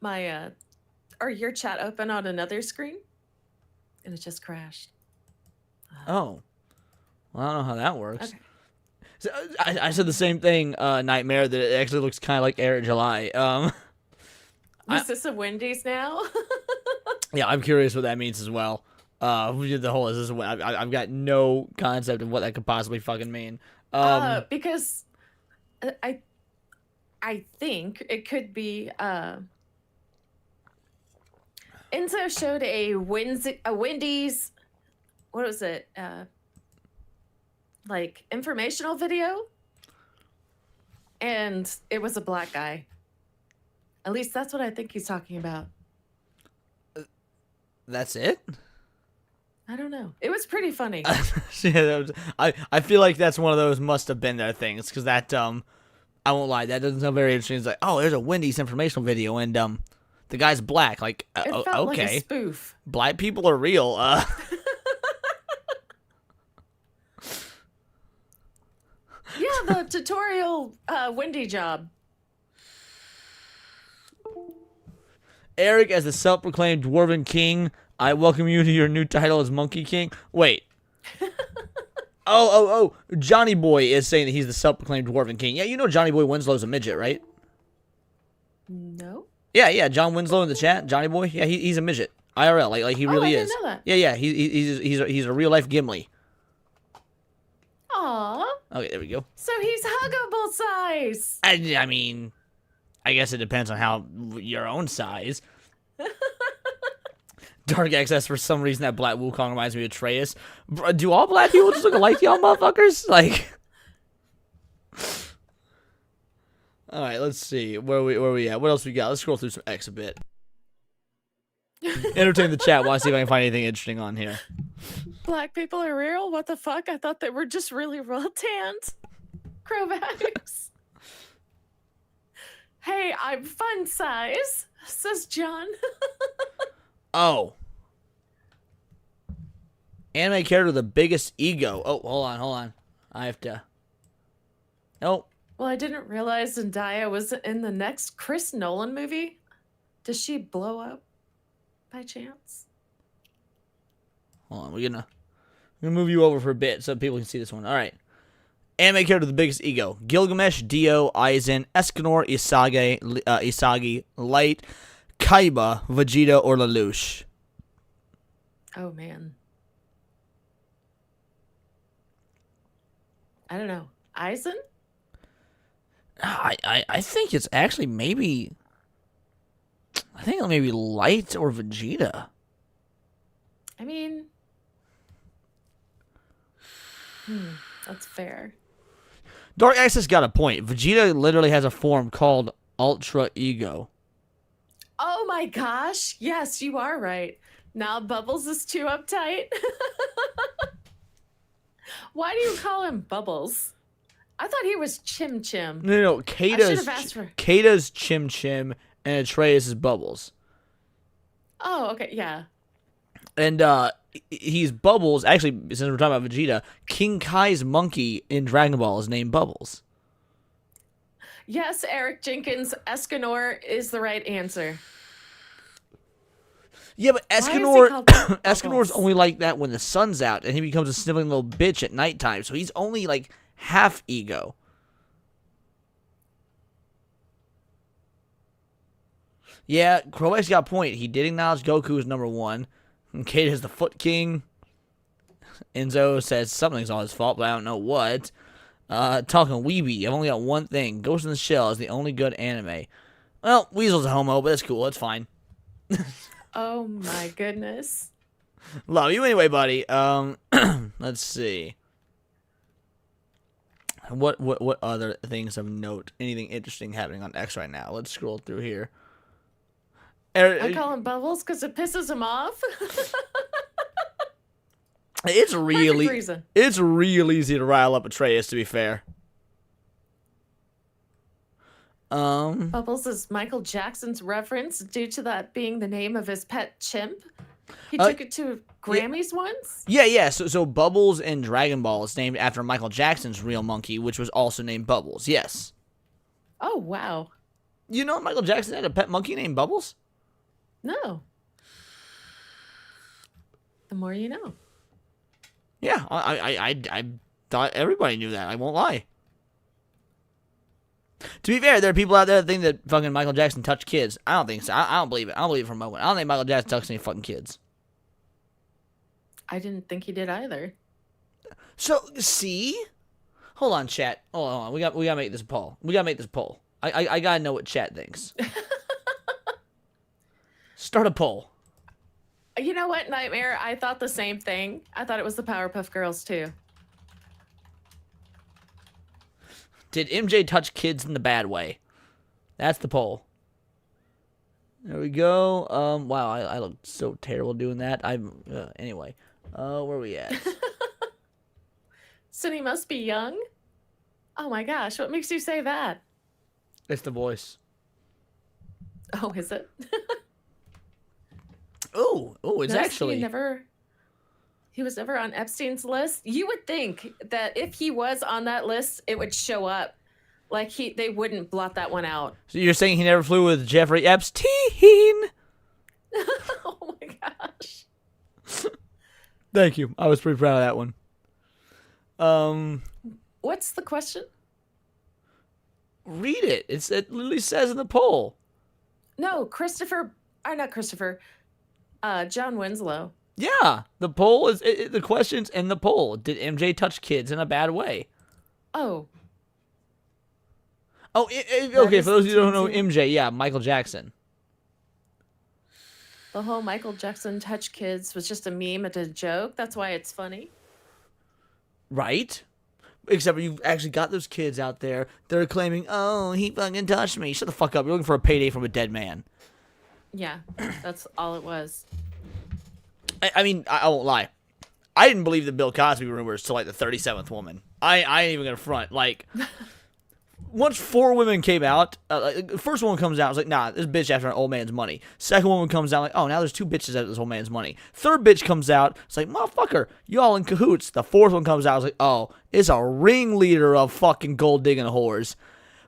my or your chat open on another screen, and it just crashed. Oh. Well, I don't know how that works. Okay. So, I said the same thing, Nightmare, that it actually looks kind of like Eric July. Is this a Wendy's now? Yeah, I'm curious what that means as well. The whole is this? I've got no concept of what that could possibly fucking mean. Because I think it could be Enzo showed a Wendy's, what was it? Like informational video, and it was a black guy. At least that's what I think he's talking about. That's it? I don't know. It was pretty funny. Yeah, I feel like that's one of those must have been there things, because that I won't lie, that doesn't sound very interesting. It's like, oh, there's a Wendy's informational video, and the guy's black. Like, It felt like okay, a spoof. black people are real. Yeah, the tutorial Wendy job. Eric, as the self-proclaimed Dwarven King, I welcome you to your new title as Monkey King. Wait. Oh, Johnny Boy is saying that he's the self-proclaimed Dwarven King. Yeah, you know Johnny Boy Winslow's a midget, right? No. Yeah, John Winslow in the chat, Johnny Boy. Yeah, he's a midget. IRL, like he really I is. didn't know that. Yeah, he's a real-life Gimli. Aw. Okay, there we go. So he's huggable size. I mean, I guess it depends on how your own size. Dark Access, for some reason, that Black Wukong reminds me of Atreus. Do all black people just look alike, y'all motherfuckers? Like, all right, let's see where we at. What else we got? Let's scroll through some X a bit. Entertain the chat while I see if I can find anything interesting on here. Black people are real? What the fuck? I thought they were just really well tanned. Crowbacks. Hey, I'm fun size, says John. Oh. Anime character with the biggest ego. Oh, hold on. I have to. Nope. Well, I didn't realize Zendaya was in the next Chris Nolan movie. Does she blow up by chance? Hold on, we're gonna move you over for a bit so people can see this one. All right. Anime character with the biggest ego: Gilgamesh, Dio, Aizen, Escanor, Isagi, Light, Kaiba, Vegeta, or Lelouch. Oh man. I don't know. Aizen? I think it's actually maybe. I think maybe Light or Vegeta. I mean, that's fair. Dark Access got a point. Vegeta literally has a form called Ultra Ego. Oh my gosh. Yes, you are right. Now Bubbles is too uptight. Why do you call him Bubbles? I thought he was Chim Chim. No. I should have asked for. Kata's Chim Chim and Atreus is Bubbles. Oh, okay, yeah. And he's Bubbles. Actually, since we're talking about Vegeta, King Kai's monkey in Dragon Ball is named Bubbles. Yes, Eric Jenkins, Escanor is the right answer. Yeah, but Why is he Escanor, called Bubbles? Escanor's only like that when the sun's out, and he becomes a sniveling little bitch at nighttime. So he's only like half ego. Yeah, Croax got a point. He did acknowledge Goku is number one. Kate is the Foot King. Enzo says something's all his fault, but I don't know what. Talking Weeby, I've only got one thing. Ghost in the Shell is the only good anime. Well, Weasel's a homo, but that's cool. That's fine. Oh my goodness. Love you anyway, buddy. Let's see. What other things of note? Anything interesting happening on X right now? Let's scroll through here. I call him Bubbles because it pisses him off. It's Perfect real easy to rile up Atreus, to be fair. Bubbles is Michael Jackson's reference due to that being the name of his pet chimp. He took it to Grammys once? Yeah. So Bubbles in Dragon Ball is named after Michael Jackson's real monkey, which was also named Bubbles. Yes. Oh, wow. You know Michael Jackson had a pet monkey named Bubbles? No. The more you know. Yeah, I thought everybody knew that. I won't lie. To be fair, there are people out there that think that fucking Michael Jackson touched kids. I don't think so. I don't believe it. I don't believe it for a moment. I don't think Michael Jackson touched any fucking kids. I didn't think he did either. So, see? Hold on, chat. Hold on. We gotta make this poll. I gotta know what chat thinks. Start a poll. You know what, Nightmare? I thought the same thing. I thought it was the Powerpuff Girls, too. Did MJ touch kids in the bad way? That's the poll. There we go. Wow, I look so terrible doing that. Anyway. Where we at? So he must be young? Oh my gosh, what makes you say that? It's the voice. Oh, is it? Oh, it's Notice actually. He was never on Epstein's list. You would think that if he was on that list, it would show up. Like they wouldn't blot that one out. So you're saying he never flew with Jeffrey Epstein? Oh my gosh. Thank you. I was pretty proud of that one. What's the question? Read it. It literally says in the poll. No, not Christopher. John Winslow. Yeah, the poll is the questions in the poll. Did MJ touch kids in a bad way? Oh. Oh, okay. For those of you who don't know MJ, yeah, Michael Jackson. The whole Michael Jackson touch kids was just a meme and a joke. That's why it's funny. Right? Except for you actually got those kids out there. They're claiming, oh, he fucking touched me. Shut the fuck up. You're looking for a payday from a dead man. Yeah, that's all it was. I mean, I won't lie. I didn't believe the Bill Cosby rumors till like the 37th woman. I ain't even gonna front. Like, once 4 women came out, the first one comes out, I was like, nah, this bitch after an old man's money. Second one comes out, like, oh, now there's 2 bitches after this old man's money. Third bitch comes out, it's like, motherfucker, y'all in cahoots. The fourth one comes out, I was like, oh, it's a ringleader of fucking gold digging whores.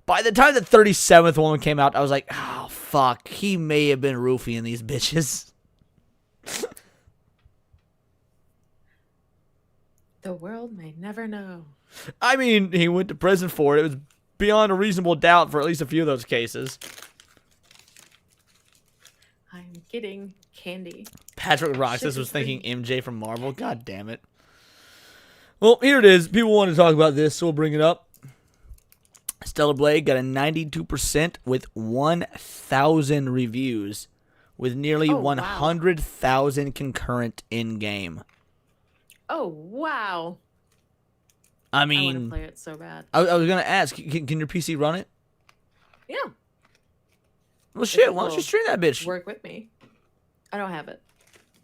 By the time the 37th woman came out, I was like, oh, fuck, he may have been roofing these bitches. The world may never know. I mean, he went to prison for it. It was beyond a reasonable doubt for at least a few of those cases. I'm getting candy. Patrick Roxas was thinking MJ from Marvel. God damn it. Well, here it is. People want to talk about this, so we'll bring it up. Stellar Blade got a 92% with 1,000 reviews, with nearly 100,000 concurrent in-game. Oh, wow. I I want to mean, play it so bad. I was going to ask, can your PC run it? Yeah. Well, shit, why don't you stream that bitch? Work with me. I don't have it.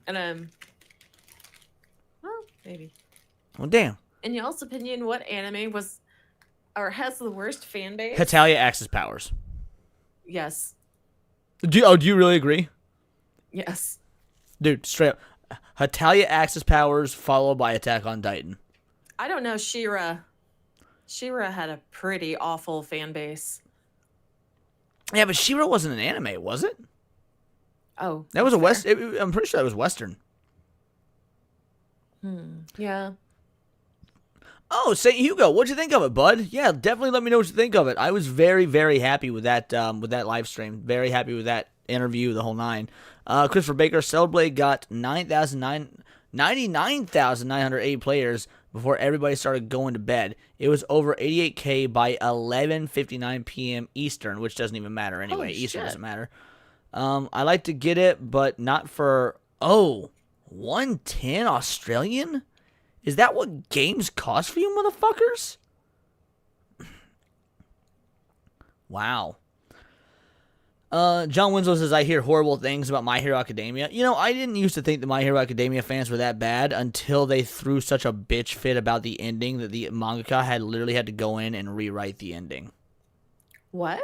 And, well, maybe. Well, damn. In y'all's opinion, what anime was, or has the worst fan base? Hatalia Axis Powers. Yes. Do you really agree? Yes. Dude, straight up. Hatalia Axis Powers followed by Attack on Titan. I don't know, She-Ra. She-Ra had a pretty awful fan base. Yeah, but She-Ra wasn't an anime, was it? Oh. That was a that's West. I'm pretty sure that was Western. fair. Yeah. Oh, St. Hugo, what'd you think of it, bud? Yeah, definitely let me know what you think of it. I was very, very happy with that live stream. Very happy with that interview, the whole 9. Christopher Baker, Cellblade got 99,980 players before everybody started going to bed. It was over 88K by 11:59 p.m. Eastern, which doesn't even matter anyway. Holy Eastern shit. doesn't matter. I like to get it, but not for 110 Australian? Is that what games cost for you motherfuckers? Wow. John Winslow says, I hear horrible things about My Hero Academia. You know, I didn't used to think the My Hero Academia fans were that bad until they threw such a bitch fit about the ending that the mangaka had literally had to go in and rewrite the ending. What?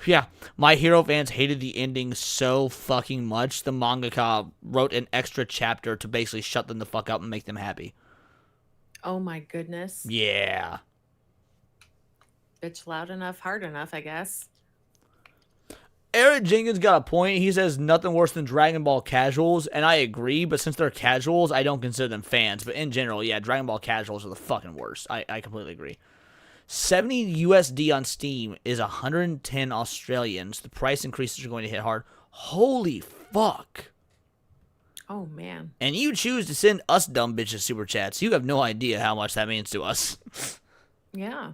Yeah, My Hero fans hated the ending so fucking much, the mangaka wrote an extra chapter to basically shut them the fuck up and make them happy. Oh my goodness. Yeah. Bitch loud enough, hard enough, I guess. Eric Jenkins got a point. He says nothing worse than Dragon Ball casuals, and I agree, but since they're casuals, I don't consider them fans. But in general, yeah, Dragon Ball casuals are the fucking worst. I completely agree. 70 USD on Steam is 110 Australians. The price increases are going to hit hard. Holy fuck. Oh, man. And you choose to send us dumb bitches super chats. You have no idea how much that means to us. Yeah.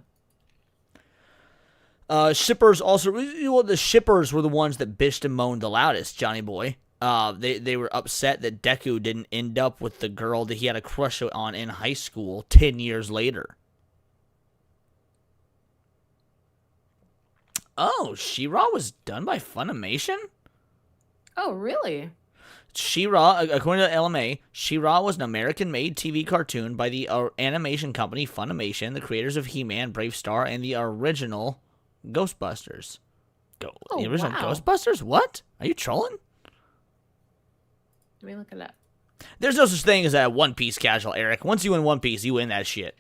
Shippers also, the shippers were the ones that bitched and moaned the loudest, Johnny boy. They were upset that Deku didn't end up with the girl that he had a crush on in high school 10 years later. Oh, She-Ra was done by Funimation? Oh, really? She-Ra, according to LMA, She-Ra was an American-made TV cartoon by the animation company Funimation, the creators of He-Man, Brave Star, and the original Ghostbusters. The original wow. Ghostbusters? What? Are you trolling? Let me look it up. There's no such thing as a One Piece casual, Eric. Once you win One Piece, you win that shit.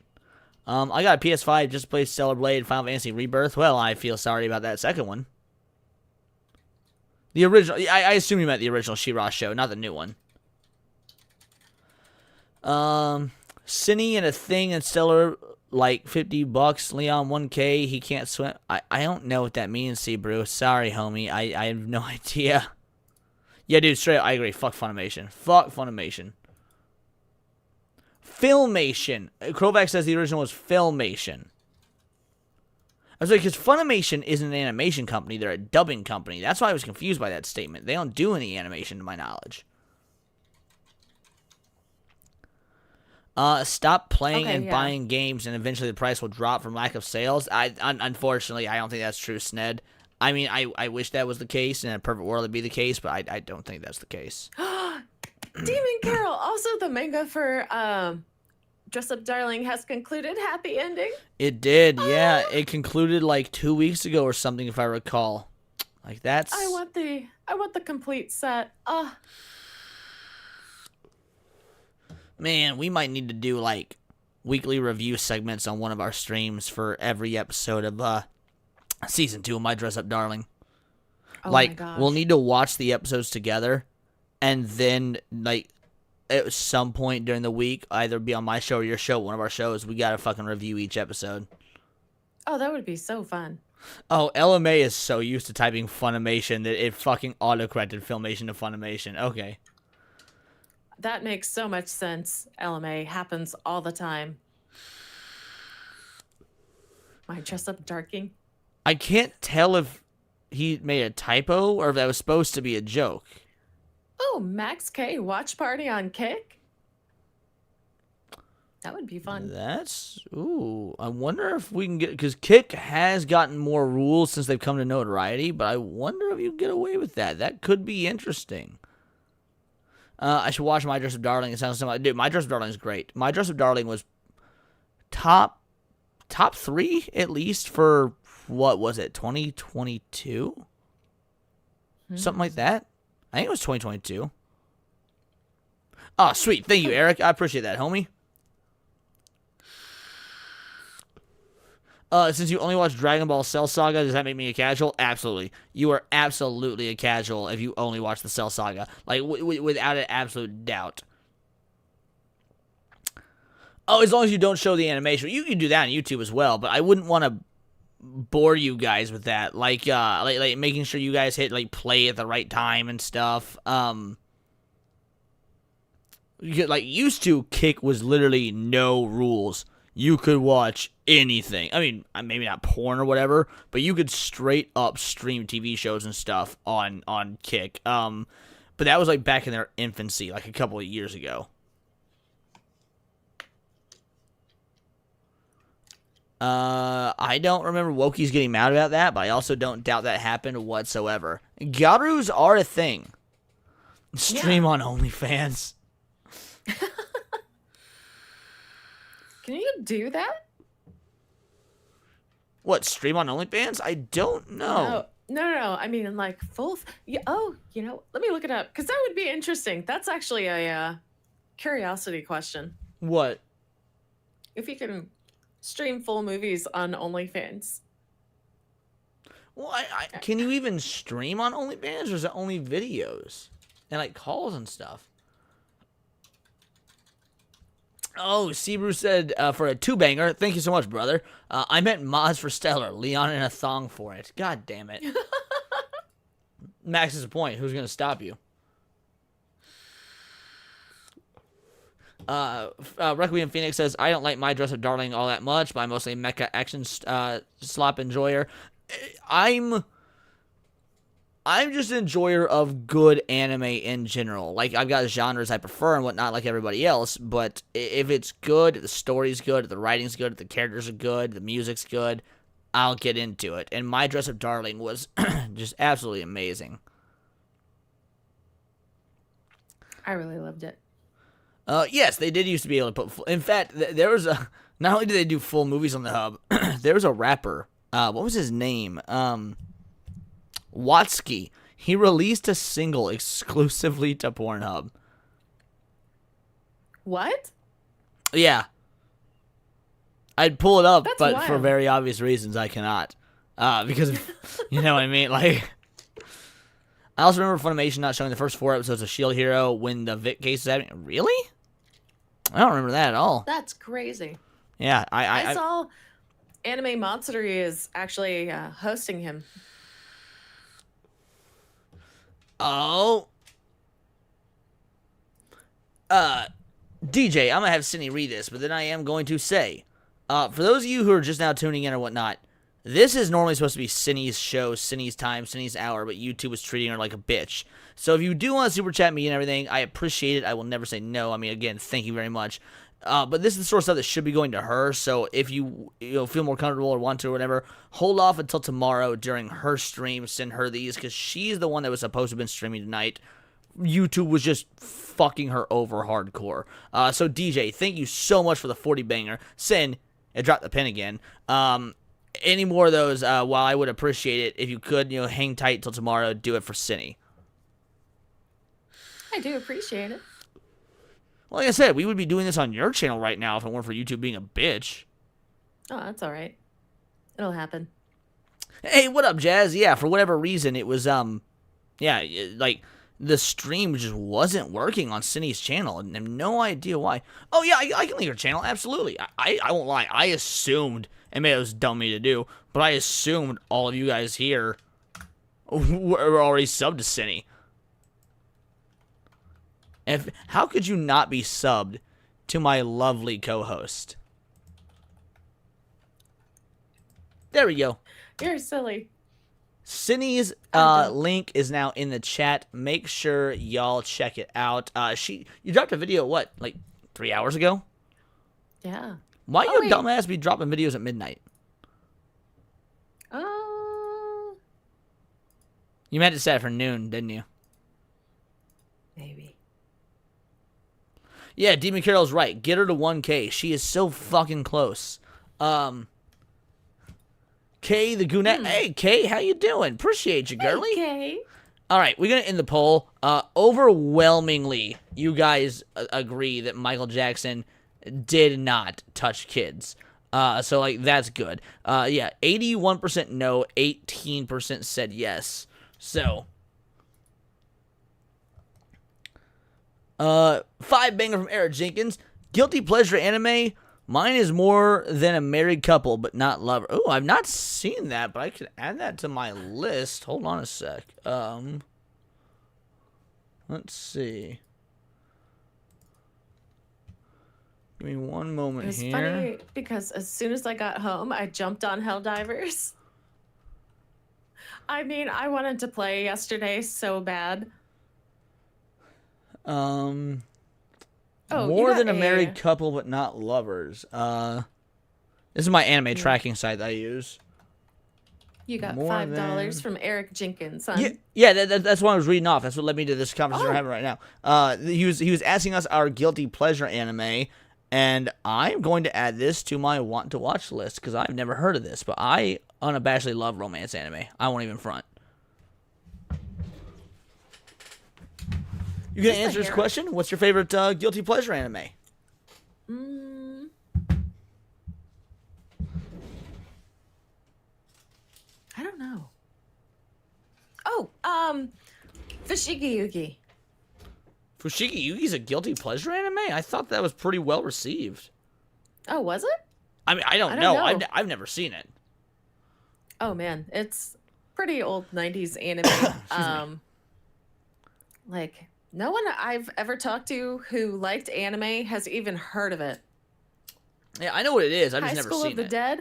I got a PS5, just played Stellar Blade, Final Fantasy Rebirth. Well, I feel sorry about that second one. The original, I assume you meant the original She-Ra show, not the new one. Cinny and a thing and Stellar, like $50. Leon 1K, he can't swim. I don't know what that means, Bruce. Sorry, homie. I have no idea. Yeah, dude, straight up, I agree. Fuck Funimation. Fuck Funimation. Filmation. Krovac says the original was Filmation. I was like, because Funimation isn't an animation company. They're a dubbing company. That's why I was confused by that statement. They don't do any animation, to my knowledge. Stop playing and buying games, and eventually the price will drop from lack of sales. Unfortunately, I don't think that's true, Sned. I mean, I wish that was the case, and in a perfect world it'd be the case, but I don't think that's the case. Demon Carol, also the manga for Dress Up Darling has concluded. Happy ending. It did, yeah. It concluded like 2 weeks ago or something, if I recall. Like that's. I want the complete set. Man, we might need to do like weekly review segments on one of our streams for every episode of season 2 of My Dress Up Darling. Oh like, my gosh. we'll need to watch the episodes together, and then like at some point during the week, either be on my show or your show, one of our shows, we gotta fucking review each episode. Oh, that would be so fun. Oh, LMA is so used to typing Funimation that it fucking autocorrected Filmation to Funimation. Okay. That makes so much sense. LMA happens all the time. My Dress Up Darking. I can't tell if he made a typo or if that was supposed to be a joke. Oh, Max K watch party on Kick. That would be fun. Ooh, I wonder if we can get, because Kick has gotten more rules since they've come to notoriety, but I wonder if you can get away with that. That could be interesting. I should watch My Dress Up Darling. It sounds similar. Dude, My Dress Up Darling is great. My Dress Up Darling was top 3 at least for, what was it, 2022? Something like that. I think it was 2022. Oh, sweet. Thank you, Eric. I appreciate that, homie. Since you only watch Dragon Ball Cell Saga, does that make me a casual? Absolutely. You are absolutely a casual if you only watch the Cell Saga. Like, without an absolute doubt. Oh, as long as you don't show the animation. You can do that on YouTube as well, but I wouldn't want to bore you guys with that. Like making sure you guys hit, like, play at the right time and stuff. Used to, Kick was literally no rules. You could watch anything. I mean, maybe not porn or whatever, but you could straight up stream TV shows and stuff on Kick. But that was like back in their infancy, like a couple of years ago. I don't remember Wokies getting mad about that, but I also don't doubt that happened whatsoever. Garus are a thing. Stream on OnlyFans. Can you do that? What, stream on OnlyFans? I don't know. No. I mean, like, full... let me look it up, because that would be interesting. That's actually a curiosity question. What? If you can stream full movies on OnlyFans. Well, can you even stream on OnlyFans, or is it only videos? And, like, calls and stuff? Oh, Sebrew said, for a 2-banger, thank you so much, brother. I meant mods for Stellar, Leon in a thong for it. God damn it. Max is a point. Who's going to stop you? Requiem Phoenix says, I don't like My Dress Up Darling all that much, but I'm mostly a mecha action slop enjoyer. I'm just an enjoyer of good anime in general. Like, I've got genres I prefer and whatnot like everybody else, but if it's good, if the story's good, if the writing's good, if the characters are good, the music's good, I'll get into it. And My Dress Up Darling was just absolutely amazing. I really loved it. Yes, they did used to be able to put. In fact, there was a. Not only did they do full movies on the hub, there was a rapper. What was his name? Watsky. He released a single exclusively to Pornhub. What? Yeah. I'd pull it up, That's but wild. for very obvious reasons, I cannot. Because, you know what I mean? Like, I also remember Funimation not showing the first 4 episodes of Shield Hero when the Vic case was happening. Really? I don't remember that at all. That's crazy. Yeah, I saw Anime Matsuri is actually hosting him. Oh. DJ, I'm going to have Cindy read this, but then I am going to say, for those of you who are just now tuning in or whatnot, this is normally supposed to be Cindy's show, Cindy's time, Cindy's hour, but YouTube is treating her like a bitch. So if you do want to super chat me and everything, I appreciate it. I will never say no. I mean, again, thank you very much. But this is the sort of stuff that should be going to her. So if you feel more comfortable or want to or whatever, hold off until tomorrow during her stream. Send her these because she's the one that was supposed to have been streaming tonight. YouTube was just fucking her over hardcore. So DJ, thank you so much for the 40 banger. Sin, it dropped the pin again. Any more of those, while I would appreciate it, if you could, hang tight till tomorrow, do it for Cindy. I do appreciate it. Well, like I said, we would be doing this on your channel right now if it weren't for YouTube being a bitch. Oh, that's all right. It'll happen. Hey, what up, Jazz? Yeah, for whatever reason, it was, like, the stream just wasn't working on Cindy's channel, and I have no idea why. Oh, yeah, I can link her channel, absolutely. I won't lie, I assumed, and maybe it was dumb of me to do, but I assumed all of you guys here were already subbed to Cindy. How could you not be subbed to my lovely co-host? There we go. You're silly. Cindy's link is now in the chat. Make sure y'all check it out. You dropped a video, what, like 3 hours ago? Yeah. Why you dumbass be dropping videos at midnight? You meant to set it for noon, didn't you? Maybe. Yeah, Demon Carol's right. Get her to 1K. She is so fucking close. Kay the Goonette. Hey, Kay, how you doing? Appreciate you, girly. Okay. All right, we're going to end the poll. Overwhelmingly, you guys agree that Michael Jackson did not touch kids. So, like, that's good. Yeah, 81% no, 18% said yes. So, 5 banger from Eric Jenkins. Guilty pleasure anime. Mine is More Than a Married Couple, but not Lover. Oh, I've not seen that, but I could add that to my list. Hold on a sec. Let's see. Give me one moment It was here. funny because as soon as I got home, I jumped on Helldivers. I mean, I wanted to play yesterday so bad. More you Than got a Married Couple, but not Lovers. This is my anime tracking site that I use. You got More $5 than- from Eric Jenkins, son. Yeah, that's what I was reading off. That's what led me to this conversation we're having right now. He was asking us our guilty pleasure anime, and I'm going to add this to my want to watch list because I've never heard of this, but I unabashedly love romance anime. I won't even front. You gonna answer this question? What's your favorite guilty pleasure anime? I don't know. Oh, Fushigi Yugi. Fushigi Yugi's a guilty pleasure anime? I thought that was pretty well received. Oh, was it? I mean, I don't know. I've never seen it. Oh man, it's pretty old 90s anime. Like no one I've ever talked to who liked anime has even heard of it. Yeah, I know what it is. I've just High never School seen of the it. Dead.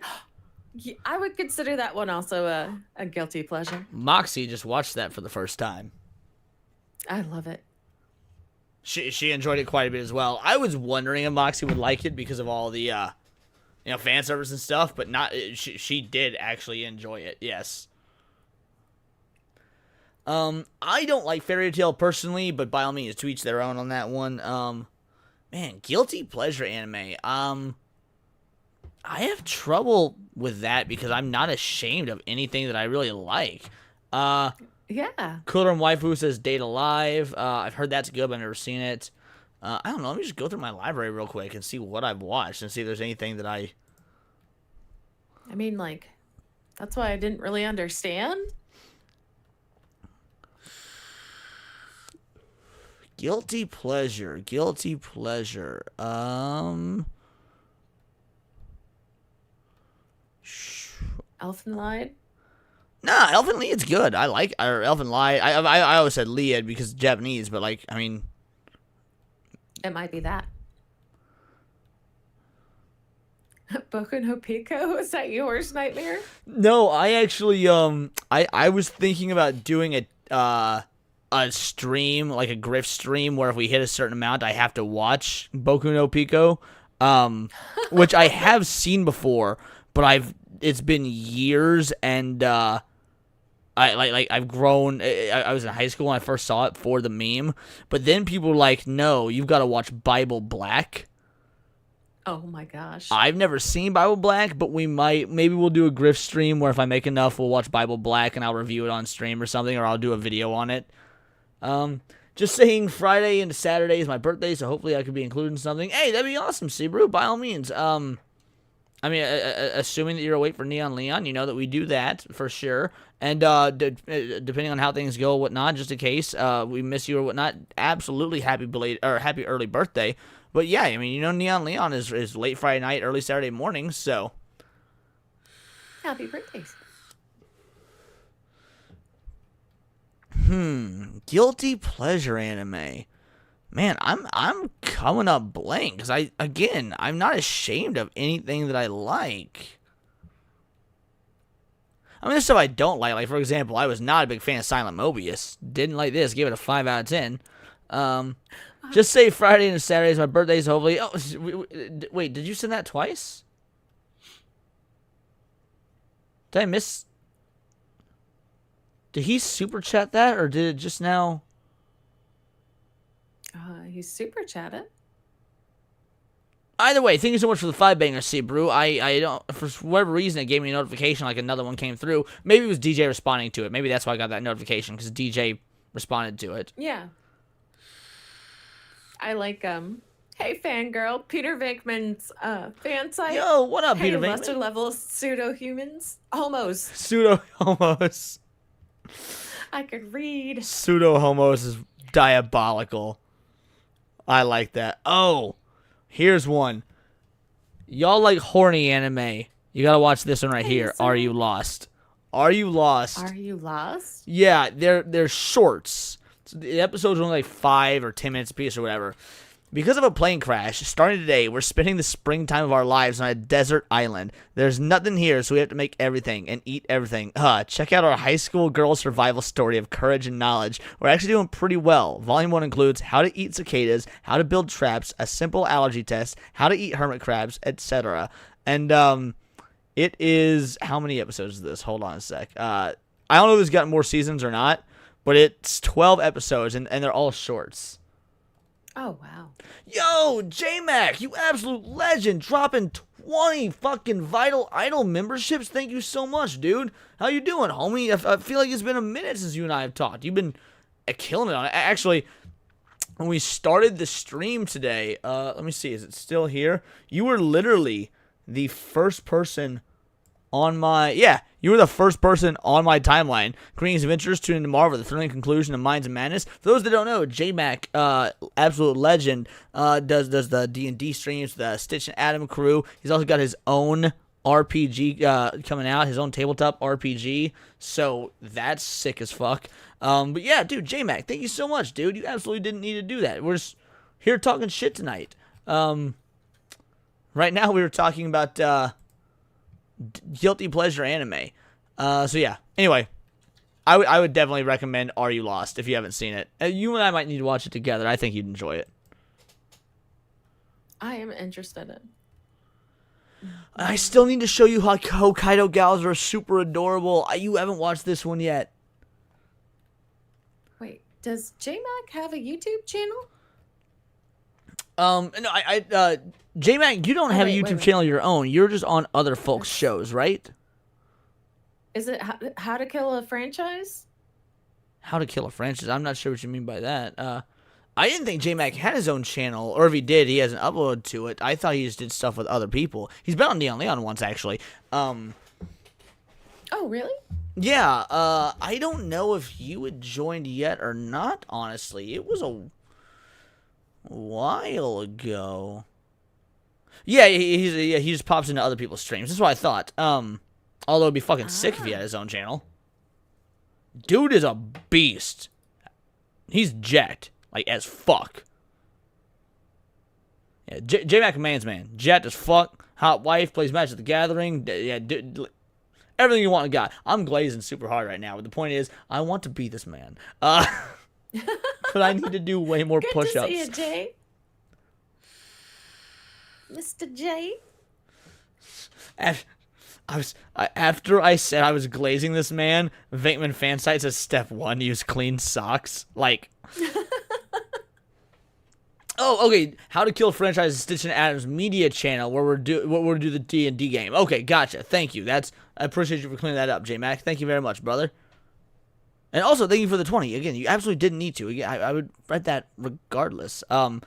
Yeah, I would consider that one also a guilty pleasure. Moxie just watched that for the first time. I love it. She enjoyed it quite a bit as well. I was wondering if Moxie would like it because of all the fan service and stuff, but not. She did actually enjoy it. Yes. I don't like Fairy Tail personally, but by all means, to each their own on that one. Man, guilty pleasure anime. I have trouble with that because I'm not ashamed of anything that I really like. Yeah. Cooler and Waifu says Date Alive. I've heard that's good, but I've never seen it. I don't know. Let me just go through my library real quick and see what I've watched and see if there's anything that I mean, like, that's why I didn't really understand. Guilty pleasure. Elfen Lied? Nah, Elfen Lied's good. I like Elfen Lied. I always said Lied because it's Japanese, but like, I mean, It might be that. Boku no Pico? Is that yours, Nightmare? no, I actually I was thinking about doing a stream, like a Griff stream, where if we hit a certain amount, I have to watch Boku no Pico, which I have seen before, but it's been years, and I've grown. I was in high school when I first saw it for the meme, but then people were like, "No, you've got to watch Bible Black." Oh my gosh. I've never seen Bible Black, but maybe we'll do a Griff stream where if I make enough, we'll watch Bible Black and I'll review it on stream or something, or I'll do a video on it. Just saying, Friday into Saturday is my birthday, so hopefully I could be included in something. Hey, that'd be awesome, Sebrew, by all means. I mean, assuming that you're awake for Neon Leon, you know that we do that for sure. And depending on how things go, whatnot, just in case we miss you or whatnot, absolutely happy early birthday. But yeah, I mean, you know, Neon Leon is late Friday night, early Saturday morning, so Happy birthdays. Guilty pleasure anime. Man, I'm coming up blank because I'm not ashamed of anything that I like. I mean, there's stuff I don't like. Like, for example, I was not a big fan of Silent Mobius. Didn't like this. Gave it a 5 out of 10. Just say Friday and Saturday is my birthday, so hopefully... Oh, wait, did you send that twice? Did I miss... Did he super chat that, or did it just now... He super chatted. Either way, thank you so much for the 5 banger, Sebrew. I don't, for whatever reason, it gave me a notification like another one came through. Maybe it was DJ responding to it. Maybe that's why I got that notification, because DJ responded to it. Yeah. I like, hey, fangirl, Peter Venkman's, fan site. Yo, what up, Hey, Peter Venkman? muster level pseudo-humans. Homos. Pseudo-homos. I could read. Pseudo-homos is diabolical. I like that. Oh, here's one. Y'all like horny anime. You gotta watch this one right here. Are You Lost? Are You Lost? Are you lost? Yeah, they're shorts. So the episodes are only like 5 or 10 minutes a piece or whatever. Because of a plane crash, starting today, we're spending the springtime of our lives on a desert island. There's nothing here, so we have to make everything and eat everything. Check out our high school girl survival story of courage and knowledge. We're actually doing pretty well. Volume 1 includes how to eat cicadas, how to build traps, a simple allergy test, how to eat hermit crabs, etc. And it is... How many episodes is this? Hold on a sec. I don't know if it's got more seasons or not, but it's 12 episodes, and they're all shorts. Oh, wow. Yo, J-Mac, you absolute legend, dropping 20 fucking Vital Idol memberships. Thank you so much, dude. How you doing, homie? I feel like it's been a minute since you and I have talked. You've been killing it on it. Actually, when we started the stream today, let me see, is it still here? You were literally the first person on my... Yeah, you were the first person on my timeline. Greetings, adventurers. Tune in tomorrow for the thrilling conclusion of Minds and Madness. For those that don't know, J-Mac, absolute legend, does the D&D streams, the Stitch and Adam crew. He's also got his own RPG coming out, his own tabletop RPG. So that's sick as fuck. But yeah, dude, J-Mac, thank you so much, dude. You absolutely didn't need to do that. We're just here talking shit tonight. Right now we were talking about... guilty pleasure anime. So yeah. Anyway, I would definitely recommend Are You Lost if you haven't seen it. You and I might need to watch it together. I think you'd enjoy it. I am interested in. I still need to show you how Hokkaido gals are super adorable. You haven't watched this one yet. Does J-Mac have a YouTube channel? No, J-Mac, you don't have a YouTube channel of your own. You're just on other folks' shows, right? Is it How to Kill a Franchise? How to Kill a Franchise? I'm not sure what you mean by that. I didn't think J-Mac had his own channel, or if he did, he hasn't uploaded to it. I thought he just did stuff with other people. He's been on Neon Leon once, actually. Oh, really? Yeah, I don't know if you had joined yet or not, honestly. It was a while ago. Yeah, he just pops into other people's streams. That's what I thought. Although it'd be fucking sick if he had his own channel. Dude is a beast. He's jacked, like, as fuck. Yeah, J-Mac man's man. Jacked as fuck. Hot wife, plays Magic the Gathering. Yeah, everything you want in a guy. I'm glazing super hard right now, but the point is, I want to be this man. But I need to do way more push-ups. Good to see you, Jay. Mr. J. After I said I was glazing this man, Venkman Fansite says step 1, use clean socks. Like, oh, okay. How to Kill a Franchise is Stitch and Adams media channel where we're do the D&D game. Okay, gotcha. Thank you. I appreciate you for cleaning that up, J Mac. Thank you very much, brother. And also, thank you for the 20. Again, you absolutely didn't need to. Again, I would write that regardless. But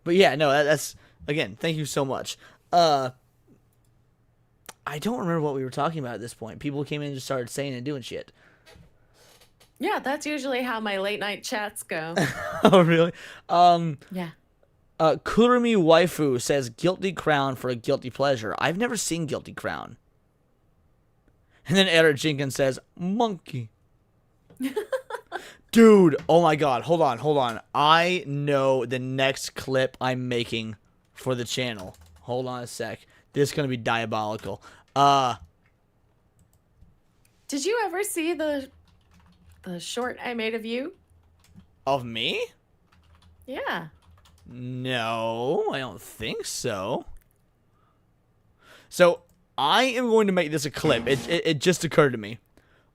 yeah, no, that's again. Thank you so much. I don't remember what we were talking about at this point. People came in and just started saying and doing shit. Yeah, that's usually how my late night chats go. Oh, really? Yeah. Kurumi Waifu says Guilty Crown for a guilty pleasure. I've never seen Guilty Crown. And then Eric Jenkins says monkey. Dude, oh my god, hold on. I know the next clip I'm making for the channel. Hold on a sec. This is going to be diabolical. Did you ever see the short I made of you? Of me? Yeah. No, I don't think so. So, I am going to make this a clip. It just occurred to me.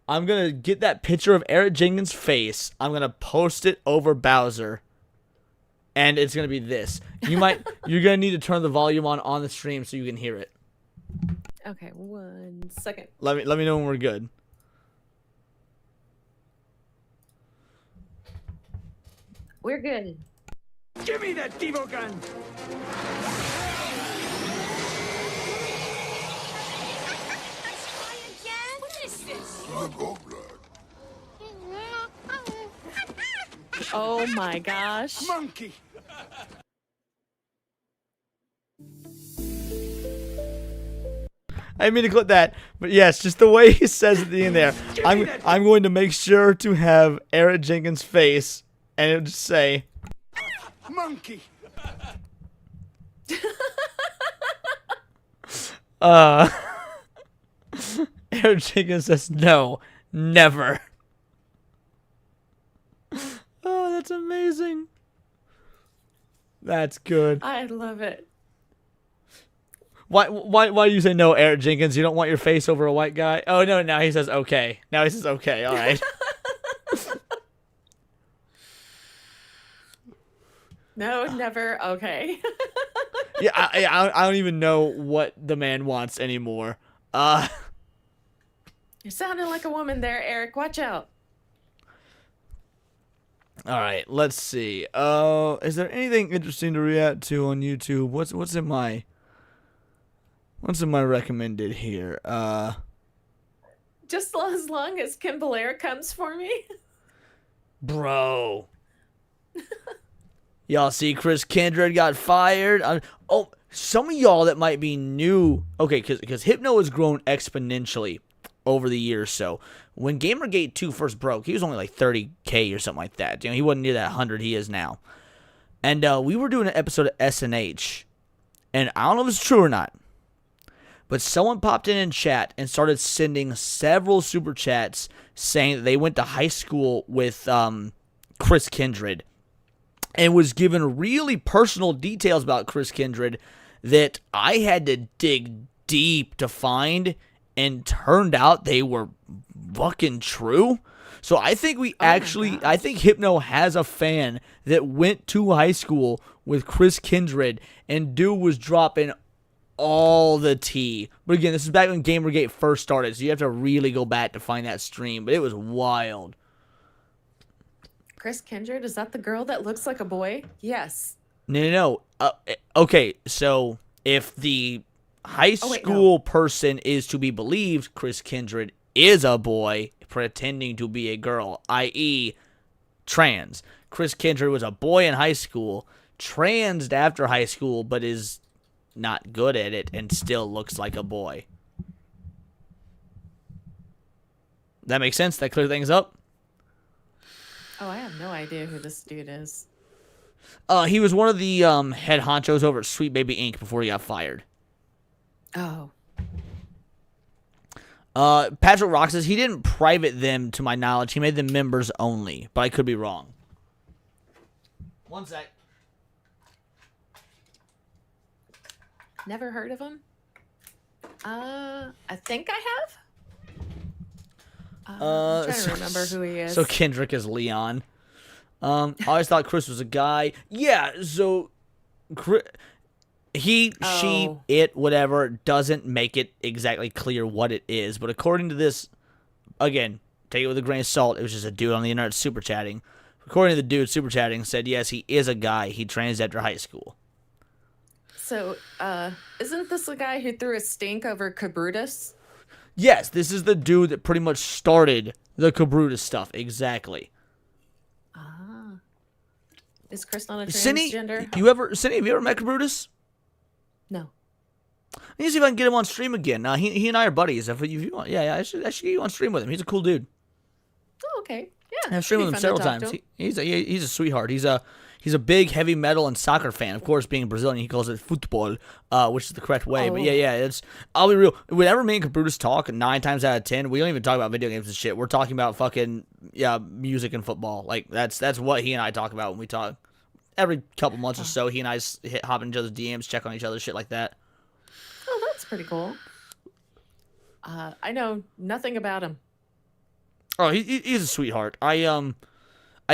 I'm going to get that picture of Eric Jenkins' face. I'm going to post it over Bowser. And it's going to be this. You're going to need to turn the volume on the stream so you can hear it. Okay, 1 second. Let me know when we're good. We're good. Give me that Devo gun! What is this? Oh my gosh. Monkey! I didn't mean to clip that, but yes, just the way he says at the end there. I'm going to make sure to have Eric Jenkins' face, and it'll just say, Monkey! Eric Jenkins says, no, never. Oh, that's amazing. That's good. I love it. Why do you say no, Eric Jenkins? You don't want your face over a white guy? Oh, no, now he says okay. Now he says okay, all right. No, never. Okay. Yeah, I don't even know what the man wants anymore. You're sounding like a woman there, Eric. Watch out. All right, let's see. Is there anything interesting to react to on YouTube? What's in my recommended here? Just as long as Kim Belair comes for me. Bro. Y'all see Chris Kindred got fired? Some of y'all that might be new. Okay, because Hypno has grown exponentially over the years. So when Gamergate 2 first broke, he was only like 30K or something like that. You know, he wasn't near that 100 he is now. And we were doing an episode of SNH. And I don't know if it's true or not, but someone popped in chat and started sending several super chats saying that they went to high school with Chris Kindred and was given really personal details about Chris Kindred that I had to dig deep to find, and turned out they were fucking true. So I think my I think Hypno has a fan that went to high school with Chris Kindred, and dude was dropping all the tea. But again, this is back when Gamergate first started, so you have to really go back to find that stream. But it was wild. Chris Kindred, is that the girl that looks like a boy? Yes. No. Okay, so if the high school person is to be believed, Chris Kindred is a boy pretending to be a girl, i.e., trans. Chris Kindred was a boy in high school, transed after high school, but is not good at it and still looks like a boy. That makes sense? That clear things up? Oh, I have no idea who this dude is. He was one of the head honchos over at Sweet Baby Inc. before he got fired. Oh. Patrick Rock says he didn't private them, to my knowledge. He made them members only, but I could be wrong. One sec. Never heard of him? I think I have. I'm trying to remember who he is. So Kendrick is Leon. I always thought Chris was a guy. Yeah, so she, it, whatever, doesn't make it exactly clear what it is. But according to this, again, take it with a grain of salt, it was just a dude on the internet super chatting. According to the dude super chatting, said, yes, he is a guy. He trains after high school. So, isn't this the guy who threw a stink over Cabrutus? Yes, this is the dude that pretty much started the Cabrutus stuff. Exactly. Ah. Is Chris not a Cindy, transgender? Cindy, have you ever met Cabrutus? No. I need to see if I can get him on stream again. He and I are buddies. If you want, I should get you on stream with him. He's a cool dude. Oh, okay. Yeah. I've streamed with him several times. He's a sweetheart. He's a big heavy metal and soccer fan. Of course, being Brazilian, he calls it football, which is the correct way. But yeah, I'll be real. Whenever me and Cabrutus talk, 9 times out of 10, we don't even talk about video games and shit. We're talking about fucking music and football. Like that's what he and I talk about when we talk. Every couple months or so, he and I hop in each other's DMs, check on each other, shit like that. Oh, that's pretty cool. I know nothing about him. Oh, he's a sweetheart. I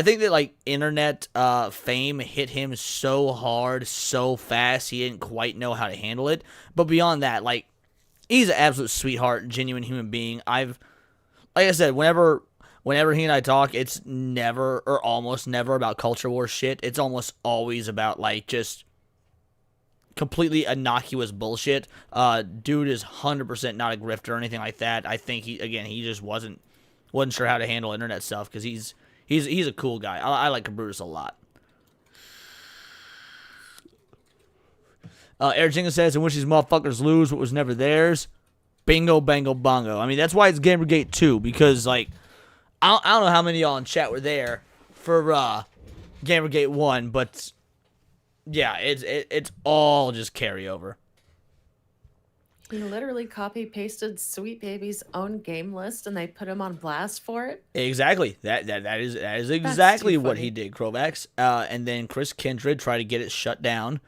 think that like internet fame hit him so hard, so fast, he didn't quite know how to handle it. But beyond that, like he's an absolute sweetheart, genuine human being. Like I said, whenever he and I talk, it's never or almost never about culture war shit. It's almost always about like just completely innocuous bullshit. Dude is 100% not a grifter or anything like that. I think he just wasn't sure how to handle internet stuff because he's a cool guy. I like Cabrutus a lot. Eric Jenkins says, in which these motherfuckers lose what was never theirs. Bingo, bango, bongo. I mean, that's why it's Gamergate 2, because, like, I don't know how many of y'all in chat were there for Gamergate 1, but, yeah, it's all just carryover. He literally copy-pasted Sweet Baby's own game list, and they put him on blast for it? Exactly. That is exactly what he did, Krovax. And then Chris Kindred tried to get it shut down.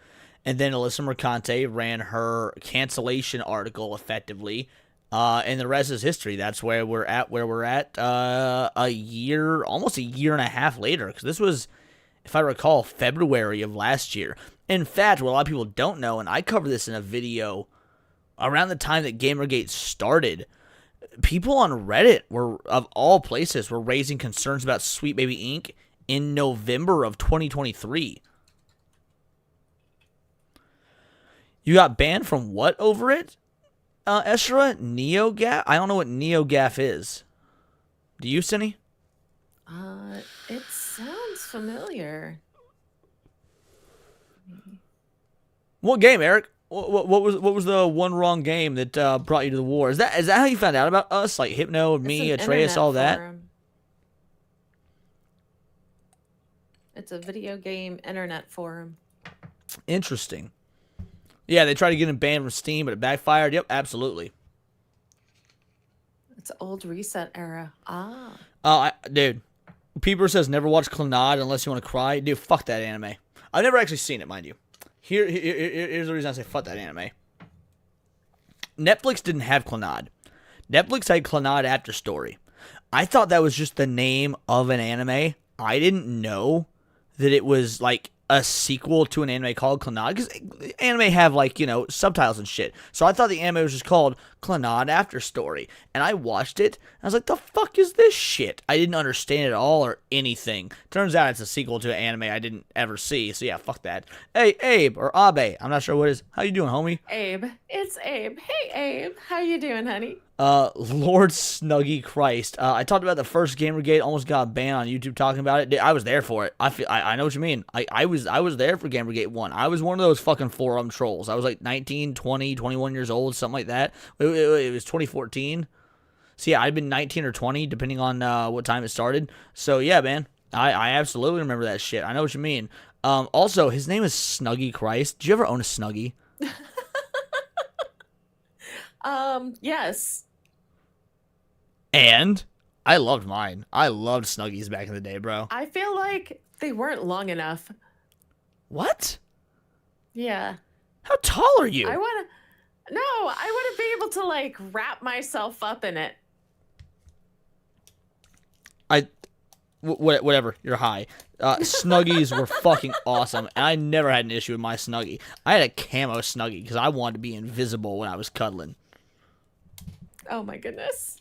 And then Alyssa Mercante ran her cancellation article effectively. And the rest is history. That's where we're at almost a year and a half later. Because this was, if I recall, February of last year. In fact, what a lot of people don't know, and I covered this in a video around the time that Gamergate started, people on Reddit of all places, were raising concerns about Sweet Baby Inc. in November of 2023. You got banned from what over it, Esra? NeoGAF? I don't know what NeoGAF is. Do you, Cindy? It sounds familiar. What game, Eric? What was the one wrong game that brought you to the war? Is that how you found out about us? Like Hypno, me, Atreus, all that? Forum. It's a video game internet forum. Interesting. Yeah, they tried to get him banned from Steam, but it backfired. Yep, absolutely. It's old reset era. Ah. Dude, Peeper says never watch Clannad unless you want to cry. Dude, fuck that anime. I've never actually seen it, mind you. Here's the reason I say fuck that anime. Netflix didn't have Clannad. Netflix had Clannad After Story. I thought that was just the name of an anime. I didn't know that it was like a sequel to an anime called Clannad, because anime have like, you know, subtitles and shit. So I thought the anime was just called Clannad After Story, and I watched it. And I was like, the fuck is this shit? I didn't understand it at all or anything. Turns out it's a sequel to an anime I didn't ever see. So yeah, fuck that. Hey, Abe or Abe, I'm not sure what it is. How you doing, homie? Abe. It's Abe. Hey, Abe. How you doing, honey? Lord Snuggy Christ. I talked about the first Gamergate, almost got banned on YouTube talking about it. I was there for it. I know what you mean. I was there for Gamergate 1. I was one of those fucking forum trolls. I was like 19, 20, 21 years old, something like that. It was 2014. So yeah, I'd been 19 or 20, depending on what time it started. So yeah, man, I absolutely remember that shit. I know what you mean. Also, his name is Snuggy Christ. Did you ever own a Snuggie? Yes. And I loved mine. I loved Snuggies back in the day, bro. I feel like they weren't long enough. What? Yeah. How tall are you? I want to be able to like wrap myself up in it. Whatever. You're high. Snuggies were fucking awesome, and I never had an issue with my Snuggie. I had a camo Snuggie because I wanted to be invisible when I was cuddling. Oh my goodness.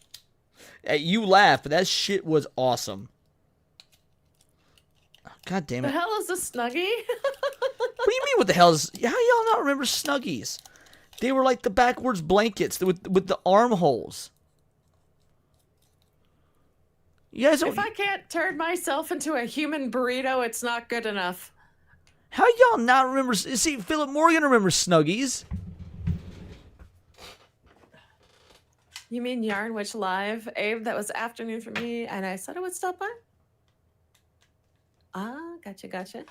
You laugh, but that shit was awesome. God damn The it. hell is a Snuggie? What do you mean, what the hell is... How y'all not remember Snuggies? They were like the backwards blankets with the armholes. You guys don't... If I can't turn myself into a human burrito, it's not good enough. How y'all not remember... See, Philip Morgan remembers Snuggies. You mean Yarn Witch Live, Abe? That was afternoon for me, and I said I would stop by. Ah, gotcha.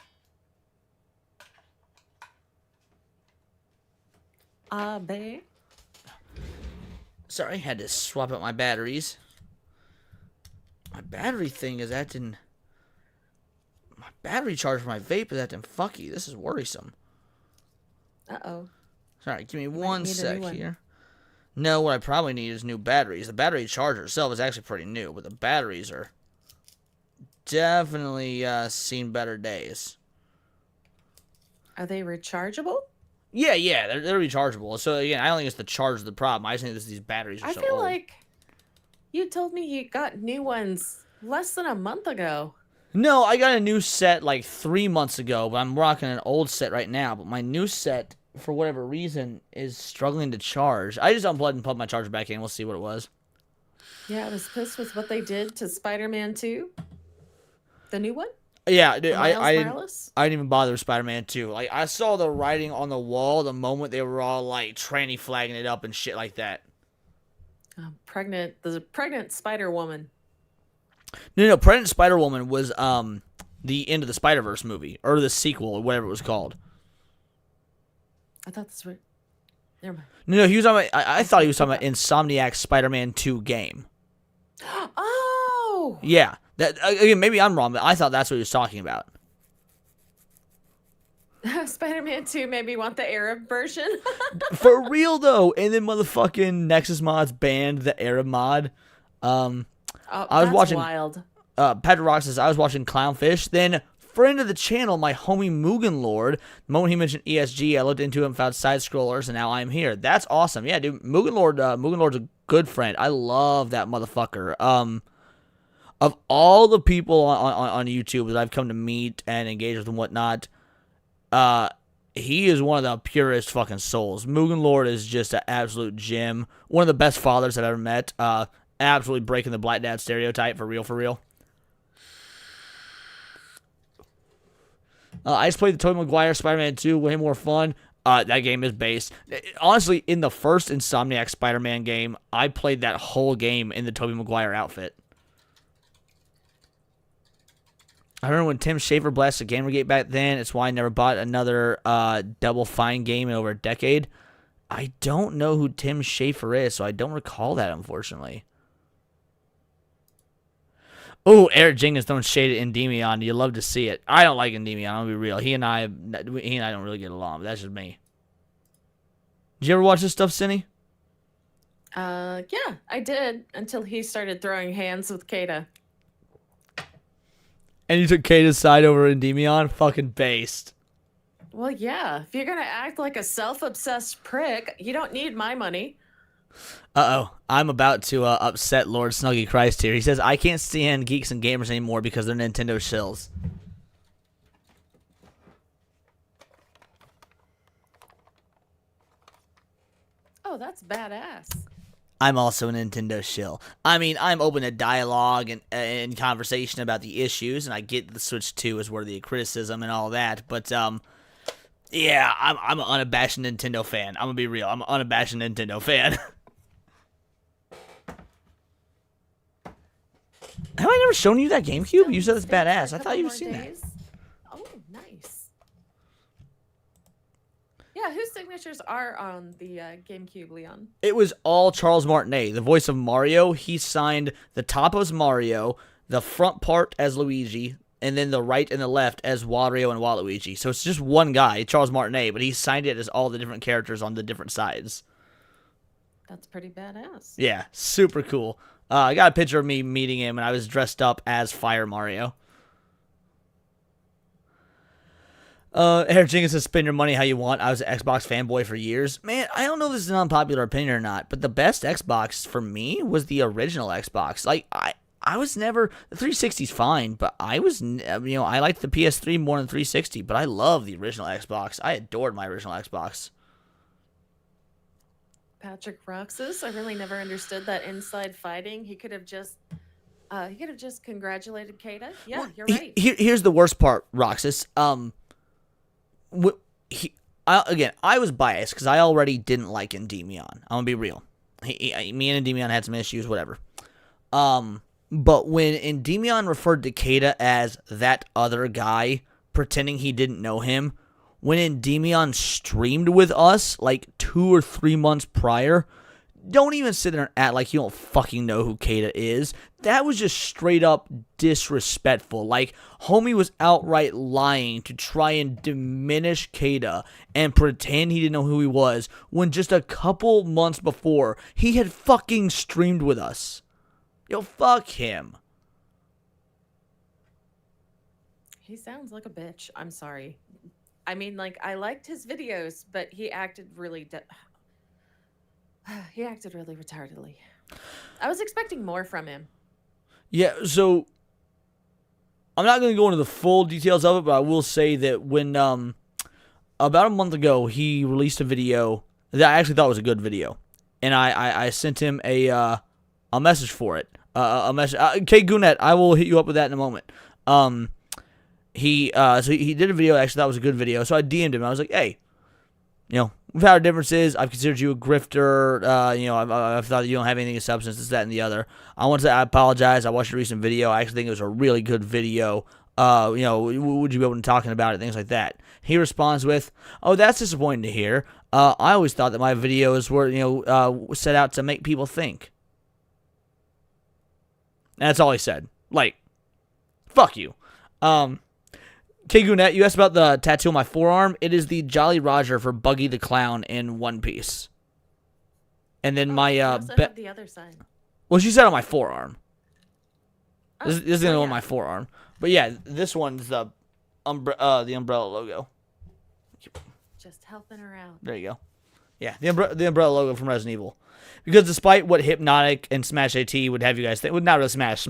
Babe. Sorry, I had to swap out my batteries. My battery thing is acting... My battery charge for my vape is acting fucky. This is worrisome. Uh-oh. Sorry, give me Might one need a sec new one. here. No, what I probably need is new batteries. The battery charger itself is actually pretty new, but the batteries are definitely seen better days. Are they rechargeable? Yeah, they're rechargeable. So again, I don't think it's the charge of the problem. I just think these batteries are I so feel old. like you told me you got new ones less than a month ago. No, I got a new set like 3 months ago, but I'm rocking an old set right now. But my new set, for whatever reason, is struggling to charge. I just unplugged and plugged my charger back in. We'll see what it was. Yeah, I was pissed with what they did to Spider-Man 2. The new one? Yeah, dude, Miles I didn't. Morales? I didn't even bother with Spider-Man 2. Like, I saw the writing on the wall the moment they were all, like, tranny flagging it up and shit like that. Pregnant. There's a pregnant Spider-Woman. No, Pregnant Spider-Woman was, the End of the Spider-Verse movie. Or the sequel, or whatever it was called. I thought this was... Never mind. No, he was talking about... I thought he was talking about Insomniac's Spider-Man 2 game. Oh! Yeah. That, again, maybe I'm wrong, but I thought that's what he was talking about. Spider-Man 2 made me want the Arab version. For real, though. And then motherfucking Nexus Mods banned the Arab mod. Oh, I was that's watching... wild. Patrick Rock says, I was watching Clownfish. Then, friend of the channel, my homie Mugen Lord, the moment he mentioned ESG, I looked into him, found side-scrollers, and now I'm here. That's awesome. Yeah, dude, Mugen Lord's a good friend. I love that motherfucker. Of all the people on YouTube that I've come to meet and engage with and whatnot, he is one of the purest fucking souls. Mugen Lord is just an absolute gem. One of the best fathers I've ever met. Absolutely breaking the black dad stereotype, for real. I just played the Tobey Maguire Spider-Man 2, way more fun. That game is based. Honestly, in the first Insomniac Spider-Man game, I played that whole game in the Tobey Maguire outfit. I remember when Tim Schafer blasted Gamergate back then. It's why I never bought another Double Fine game in over a decade. I don't know who Tim Schafer is, so I don't recall that, unfortunately. Oh, Eric Jenkins throwing shade at Endymion. You love to see it. I don't like Endymion. I'll be real. He and I don't really get along, but that's just me. Did you ever watch this stuff, Cindy? Yeah, I did until he started throwing hands with Kata. And you took Kata's side over Endymion? Fucking based. Well, yeah, if you're gonna act like a self-obsessed prick, you don't need my money. Uh-oh. I'm about to upset Lord Snuggy Christ here. He says, I can't stand geeks and gamers anymore because they're Nintendo shills. Oh, that's badass. I'm also a Nintendo shill. I mean, I'm open to dialogue and conversation about the issues, and I get the Switch 2 is worthy of criticism and all that, but, yeah, I'm an unabashed Nintendo fan. I'm gonna be real. I'm an unabashed Nintendo fan. Have I never shown you that GameCube? You said it's badass. I thought you've seen that. Oh, nice. Yeah, whose signatures are on the GameCube, Leon? It was all Charles Martinet, the voice of Mario. He signed the top as Mario, the front part as Luigi, and then the right and the left as Wario and Waluigi. So it's just one guy, Charles Martinet, but he signed it as all the different characters on the different sides. That's pretty badass. Yeah, super cool. I got a picture of me meeting him, and I was dressed up as Fire Mario. Eric Jenkins says, spend your money how you want. I was an Xbox fanboy for years. Man, I don't know if this is an unpopular opinion or not, but the best Xbox for me was the original Xbox. Like, I was never... The 360's fine, but I was... I liked the PS3 more than 360, but I love the original Xbox. I adored my original Xbox. Patrick Roxas, I really never understood that inside fighting. He could have just congratulated Kata. Yeah, well, you're right. Here's the worst part, Roxas. I was biased because I already didn't like Endymion. I'm gonna be real. Me and Endymion had some issues, whatever. But when Endymion referred to Kata as that other guy, pretending he didn't know him, when Endymion streamed with us like 2 or 3 months prior, don't even sit there and act like you don't fucking know who Kata is. That was just straight up disrespectful. Like, homie was outright lying to try and diminish Kata and pretend he didn't know who he was when just a couple months before, he had fucking streamed with us. Yo, fuck him. He sounds like a bitch. I'm sorry. I mean, like, I liked his videos, but he acted really... he acted really retardedly. I was expecting more from him. Yeah, so... I'm not going to go into the full details of it, but I will say that when... about a month ago, he released a video that I actually thought was a good video. And I sent him a message for it. A message... Kate Gounet, I will hit you up with that in a moment. He did a video I actually thought was a good video, so I DM'd him. I was like, hey, we've had our differences. I've considered you a grifter. I've thought that you don't have anything of substance, this, that, and the other. I apologize. I watched your recent video. I actually think it was a really good video. Would you be open to talking about it, things like that? He responds with, oh, that's disappointing to hear. I always thought that my videos were, set out to make people think. And that's all he said. Like, fuck you. K Gounet, you asked about the tattoo on my forearm. It is the Jolly Roger for Buggy the Clown in One Piece. And then my have the other side. Well, she said on my forearm. Oh, this is the only one on my forearm. But yeah, this one's the umbrella logo. Just helping her out. There you go. Yeah, the umbrella logo from Resident Evil. Because despite what Hypnotic and Smash AT would have you guys think, well, not really Smash,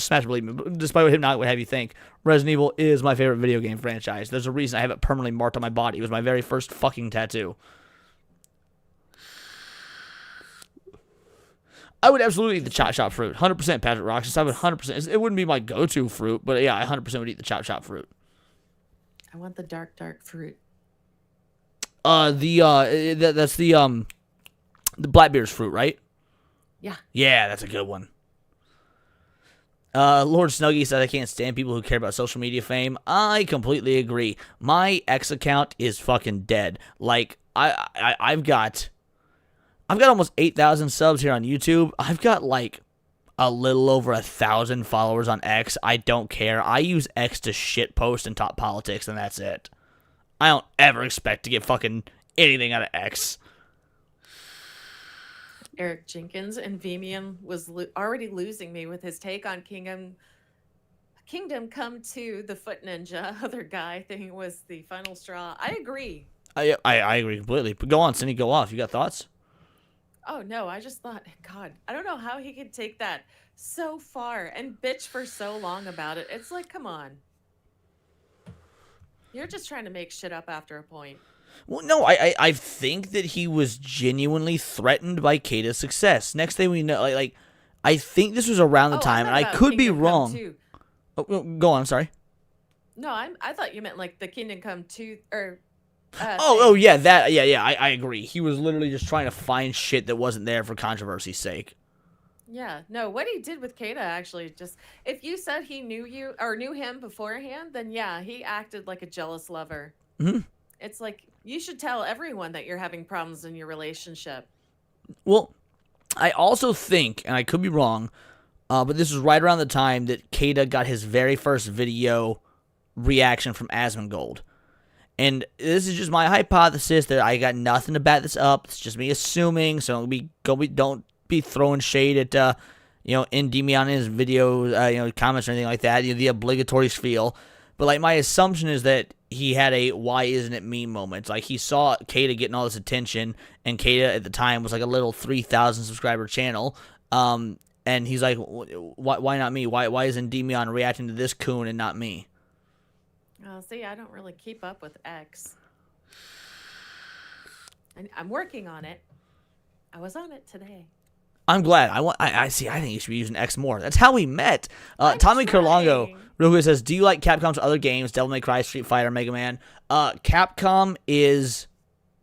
believe me, but despite what Hypnotic would have you think, Resident Evil is my favorite video game franchise. There's a reason I have it permanently marked on my body. It was my very first fucking tattoo. I would absolutely eat the Chop Chop fruit. 100% Patrick Roxas. I would 100%. It wouldn't be my go-to fruit, but yeah, I 100% would eat the Chop Chop fruit. I want the dark fruit. That's the Blackbeard's fruit, right? Yeah. Yeah, that's a good one. Lord Snuggy said I can't stand people who care about social media fame. I completely agree. My X account is fucking dead. Like, I've got almost 8,000 subs here on YouTube. I've got like a little over 1,000 followers on X. I don't care. I use X to shitpost and talk politics, and that's it. I don't ever expect to get fucking anything out of X. Eric Jenkins, and Vimian was already losing me with his take on Kingdom Come to the Foot Ninja. Other guy thing was the final straw. I agree. I agree completely. But go on, Cindy, go off. You got thoughts? Oh no, I just thought, God, I don't know how he could take that so far and bitch for so long about it. It's like, come on. You're just trying to make shit up after a point. Well, no, I think that he was genuinely threatened by Kata's success. Next thing we know, I think this was around the time, and I could be wrong. Oh, go on, sorry. No, I thought you meant like the Kingdom Come 2 or. Yeah, that, yeah. I agree. He was literally just trying to find shit that wasn't there for controversy's sake. Yeah, no, what he did with Kata actually just, if you said he knew you or knew him beforehand, then yeah, he acted like a jealous lover. Mm-hmm. It's like, you should tell everyone that you're having problems in your relationship. Well, I also think, and I could be wrong, but this was right around the time that Kata got his very first video reaction from Asmongold. And this is just my hypothesis that I got nothing to back this up. It's just me assuming, so don't be throwing shade at, Endymion in his videos, comments or anything like that, the obligatory spiel. But, like, my assumption is that he had a why isn't it me moment. Like, he saw Kata getting all this attention, and Kata at the time was like a little 3,000 subscriber channel. And he's like, why not me? Why is Endymion reacting to this coon and not me? Oh, see, I don't really keep up with X. I'm working on it. I was on it today. I'm glad. I see. I think you should be using X more. That's how we met. Tommy Curlongo real quick says, "Do you like Capcom's other games? Devil May Cry, Street Fighter, Mega Man." Capcom is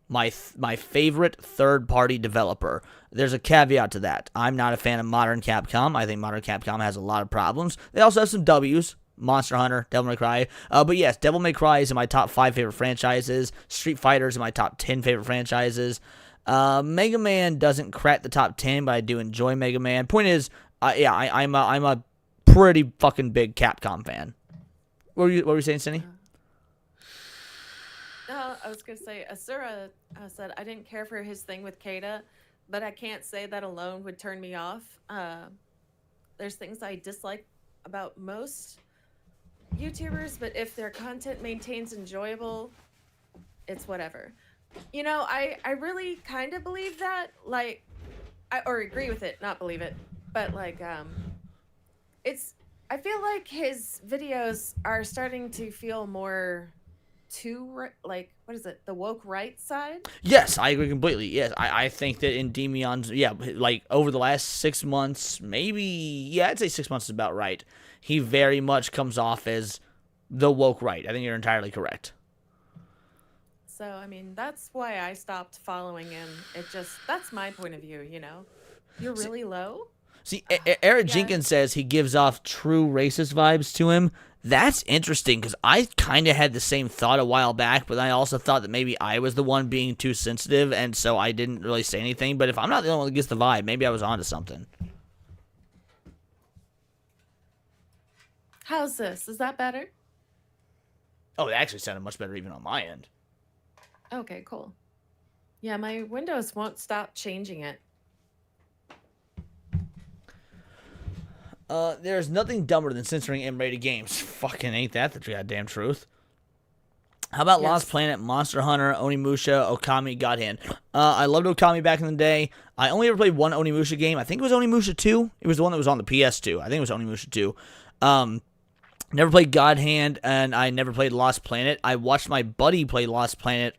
my favorite third-party developer. There's a caveat to that. I'm not a fan of modern Capcom. I think modern Capcom has a lot of problems. They also have some W's. Monster Hunter, Devil May Cry. But yes, Devil May Cry is in my top 5 favorite franchises. Street Fighter is in my top 10 favorite franchises. Mega Man doesn't crack the top 10, but I do enjoy Mega Man. Point is, I'm a pretty fucking big Capcom fan. What were you saying, Cindy? No, I was going to say, Asura said, I didn't care for his thing with Kata, but I can't say that alone would turn me off. There's things I dislike about most YouTubers, but if their content maintains enjoyable, it's whatever. I really kind of believe that, or agree with it, not believe it, but I feel like his videos are starting to feel more what is it, the woke right side? Yes, I agree completely. Yes, I think that Endymion's, over the last 6 months, I'd say 6 months is about right. He very much comes off as the woke right. I think you're entirely correct. So, I mean, that's why I stopped following him. That's my point of view, You're really low? See, Eric Jenkins says he gives off true racist vibes to him. That's interesting, because I kind of had the same thought a while back, but I also thought that maybe I was the one being too sensitive, and so I didn't really say anything. But if I'm not the only one that gets the vibe, maybe I was onto something. How's this? Is that better? Oh, it actually sounded much better even on my end. Okay, cool. Yeah, my Windows won't stop changing it. There's nothing dumber than censoring M-rated games. Fucking ain't that the goddamn truth. How about Lost Planet, Monster Hunter, Onimusha, Okami, God Hand? I loved Okami back in the day. I only ever played one Onimusha game. I think it was Onimusha 2. It was the one that was on the PS2. I think it was Onimusha 2. Never played God Hand, and I never played Lost Planet. I watched my buddy play Lost Planet,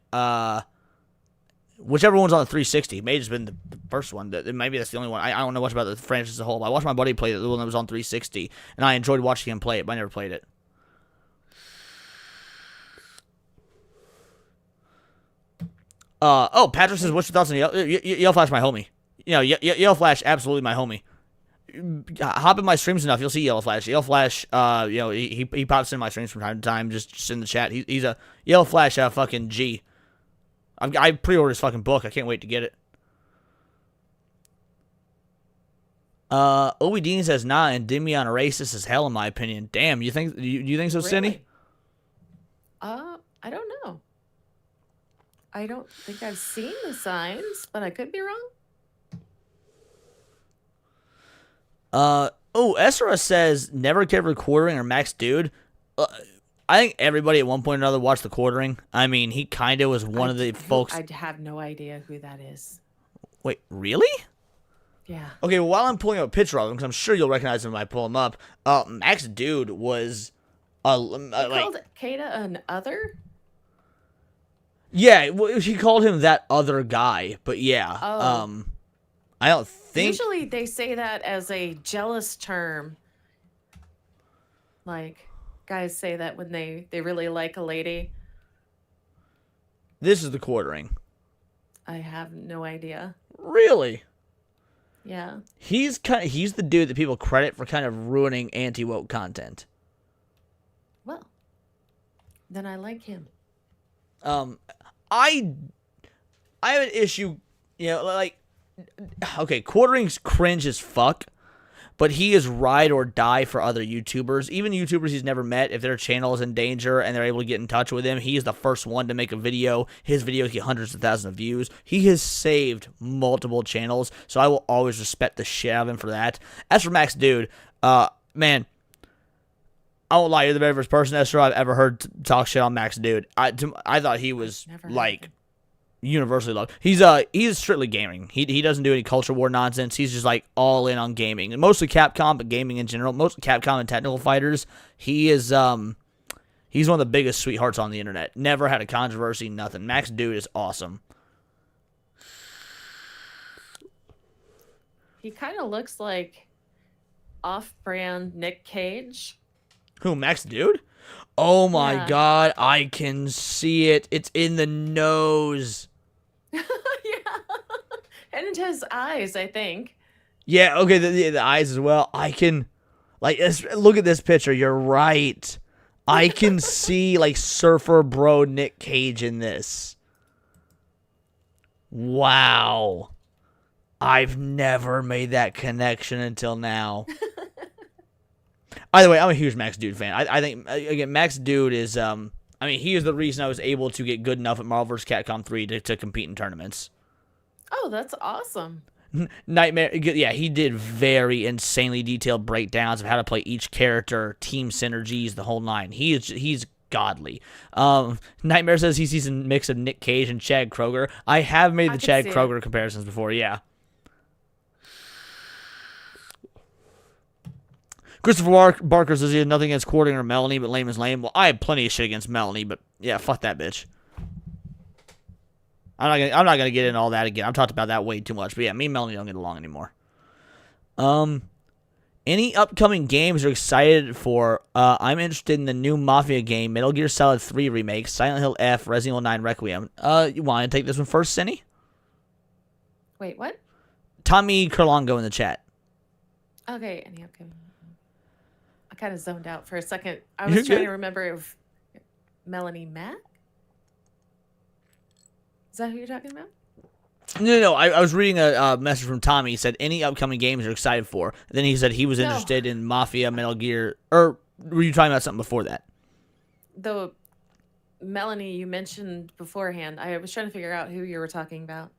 whichever one's on the 360. It may have just been the first one. Maybe that's the only one. I don't know much about the franchise as a whole, but I watched my buddy play the one that was on 360, and I enjoyed watching him play it, but I never played it. Patrick says, what's your thoughts on Yell Flash, my homie? Yell Flash, absolutely my homie. Hop in my streams enough, you'll see Yellow Flash. Yellow Flash, he pops in my streams from time to time, just in the chat. He's a Yellow Flash, fucking G. I pre-ordered his fucking book. I can't wait to get it. Obi Dean says, nah, and Endymion a racist as hell, in my opinion. Damn, you think so, Really? Cindy? I don't know. I don't think I've seen the signs, but I could be wrong. Oh, SRS says never cared for quartering or Max Dude. I think everybody at one point or another watched the quartering. I mean, he kind of was one of the folks. I have no idea who that is. Wait, really? Yeah. Okay, well, while I'm pulling up a picture of him, because I'm sure you'll recognize him when I pull him up, Max Dude was like, called Kata an other? yeah, well, he called him that other guy, but yeah, Oh. I don't think. Usually they say that as a jealous term. Like, guys say that when they really like a lady. This is the quartering. I have no idea. Really? Yeah. he's He's the dude that people credit for kind of ruining anti-woke content. Well, then I like him. I have an issue, like, okay, quartering's cringe as fuck, but he is ride or die for other YouTubers. Even YouTubers he's never met, if their channel is in danger and they're able to get in touch with him, he is the first one to make a video. His videos get hundreds of thousands of views. He has saved multiple channels, so I will always respect the shit out of him for that. As for Max Dude, man, I won't lie, you're the very first person, Esther, I've ever heard talk shit on Max Dude. I thought he was, like, universally loved. He's strictly gaming. He doesn't do any culture war nonsense. He's just, like, all in on gaming. And mostly Capcom, but gaming in general. Mostly Capcom and technical fighters. He is, he's one of the biggest sweethearts on the internet. Never had a controversy, nothing. Max Dude is awesome. He kind of looks like off-brand Nick Cage. Who, Max Dude? Oh my Yeah. god, I can see it. It's in the nose. Yeah. And his eyes, I think. Yeah, okay, the eyes as well. I can, like, look at this picture. You're right. I can see, like, surfer bro Nick Cage in this. Wow. I've never made that connection until now. Either way, I'm a huge Max Dude fan. I think, again, Max Dude is, he is the reason I was able to get good enough at Marvel vs. Capcom 3 to compete in tournaments. Oh, that's awesome. Nightmare, yeah, he did very insanely detailed breakdowns of how to play each character, team synergies, the whole nine. He's godly. Nightmare says he sees a mix of Nick Cage and Chad Kroger. I have made the Chad Kroger comparisons before, yeah. Christopher Barker says he has nothing against Quartering or Melanie, but lame is lame. Well, I have plenty of shit against Melanie, but yeah, fuck that bitch. I'm not gonna get into all that again. I've talked about that way too much. But yeah, me and Melanie don't get along anymore. Any upcoming games you're excited for? I'm interested in the new Mafia game, Metal Gear Solid 3 remake, Silent Hill F, Resident Evil 9 Requiem. You want to take this one first, Cindy? Wait, what? Tommy Kurlongo in the chat. Okay, any upcoming? I kind of zoned out for a second. I was trying to remember if Melanie Mack? Is that who you're talking about? No. I was reading a message from Tommy. He said, any upcoming games you're excited for? And then he said he was interested in Mafia, Metal Gear. Or were you talking about something before that? The Melanie you mentioned beforehand. I was trying to figure out who you were talking about.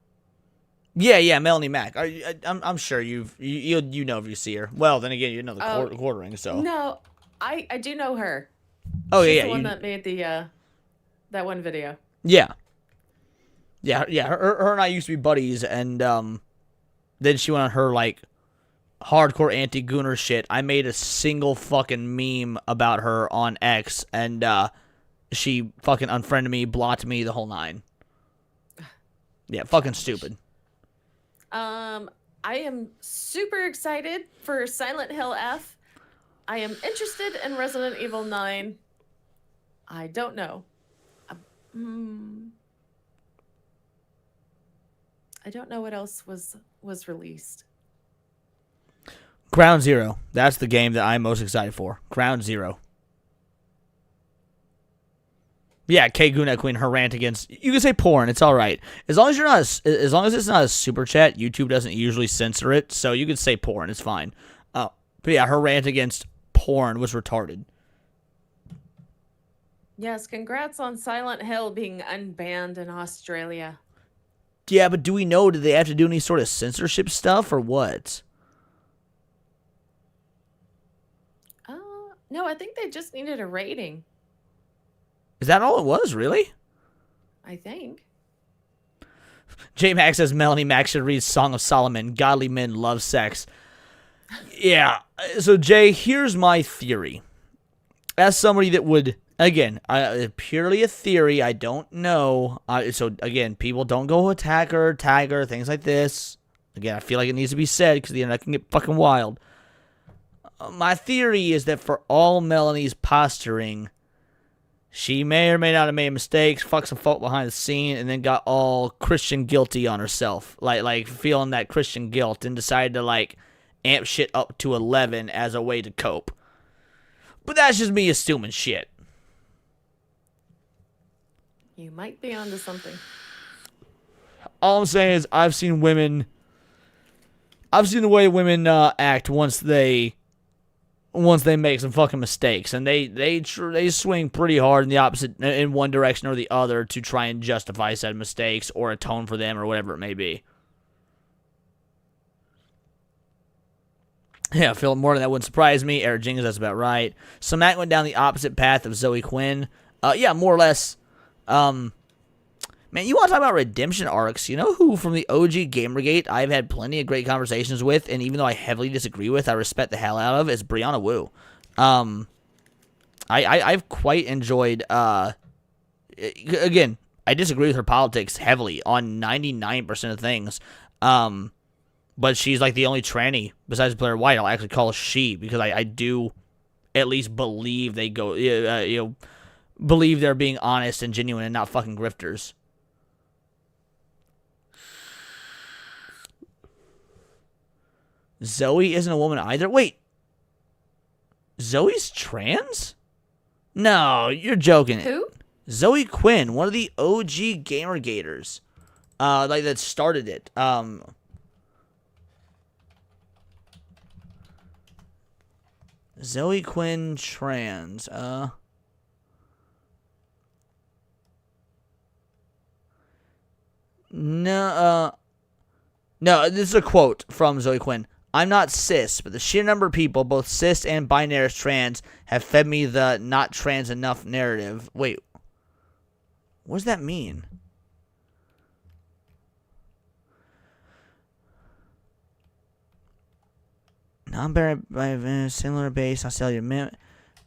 Yeah, Melanie Mack. I'm sure you know if you see her. Well, then again, you know the quartering. So no, I do know her. Oh She's yeah, the one that made the that one video. Yeah. Her and I used to be buddies, and then she went on her like hardcore anti-Gooner shit. I made a single fucking meme about her on X, and she fucking unfriended me, blocked me, the whole nine. Yeah, fucking stupid. I am super excited for Silent Hill F. I am interested in Resident Evil 9. I don't know. I don't know what else was released. Ground Zero. That's the game that I'm most excited for. Ground Zero. Yeah, K Goonet Queen, her rant against, you can say porn, it's all right. As long as it's not a super chat, YouTube doesn't usually censor it, so you can say porn, it's fine. But yeah, her rant against porn was retarded. Yes, congrats on Silent Hill being unbanned in Australia. Yeah, but do we know, did they have to do any sort of censorship stuff or what? No, I think they just needed a rating. Is that all it was, really? I think. J Max says Melanie Max should read Song of Solomon. Godly men love sex. Yeah. So Jay, here's my theory. As somebody that would, again, purely a theory, I don't know. So again, people don't go attack her, tag her, things like this. Again, I feel like it needs to be said because the internet can get fucking wild. My theory is that for all Melanie's posturing, she may or may not have made mistakes, fucked some folk behind the scene, and then got all Christian guilty on herself. Like feeling that Christian guilt and decided to, like, amp shit up to 11 as a way to cope. But that's just me assuming shit. You might be onto something. All I'm saying is I've seen the way women act once they make some fucking mistakes, and they swing pretty hard in the opposite, in one direction or the other, to try and justify said mistakes or atone for them or whatever it may be. Yeah, Philip Morton, that wouldn't surprise me. Eric Jenkins, that's about right. So Matt went down the opposite path of Zoe Quinn. Yeah, more or less. Man, you want to talk about redemption arcs? You know who from the OG Gamergate I've had plenty of great conversations with, and even though I heavily disagree with, I respect the hell out of, is Brianna Wu. I've quite enjoyed. Again, I disagree with her politics heavily on 99% of things. But she's like the only tranny besides Blair White I'll actually call she, because I do at least believe they go, believe they're being honest and genuine and not fucking grifters. Zoe isn't a woman either. Wait, Zoe's trans? No, you're joking. Who? Zoe Quinn, one of the OG Gamergaters, like that started it. Zoe Quinn trans. No, this is a quote from Zoe Quinn. I'm not cis, but the sheer number of people, both cis and binary trans, have fed me the not trans enough narrative. Wait, what does that mean? Non-binary by similar base, Australia.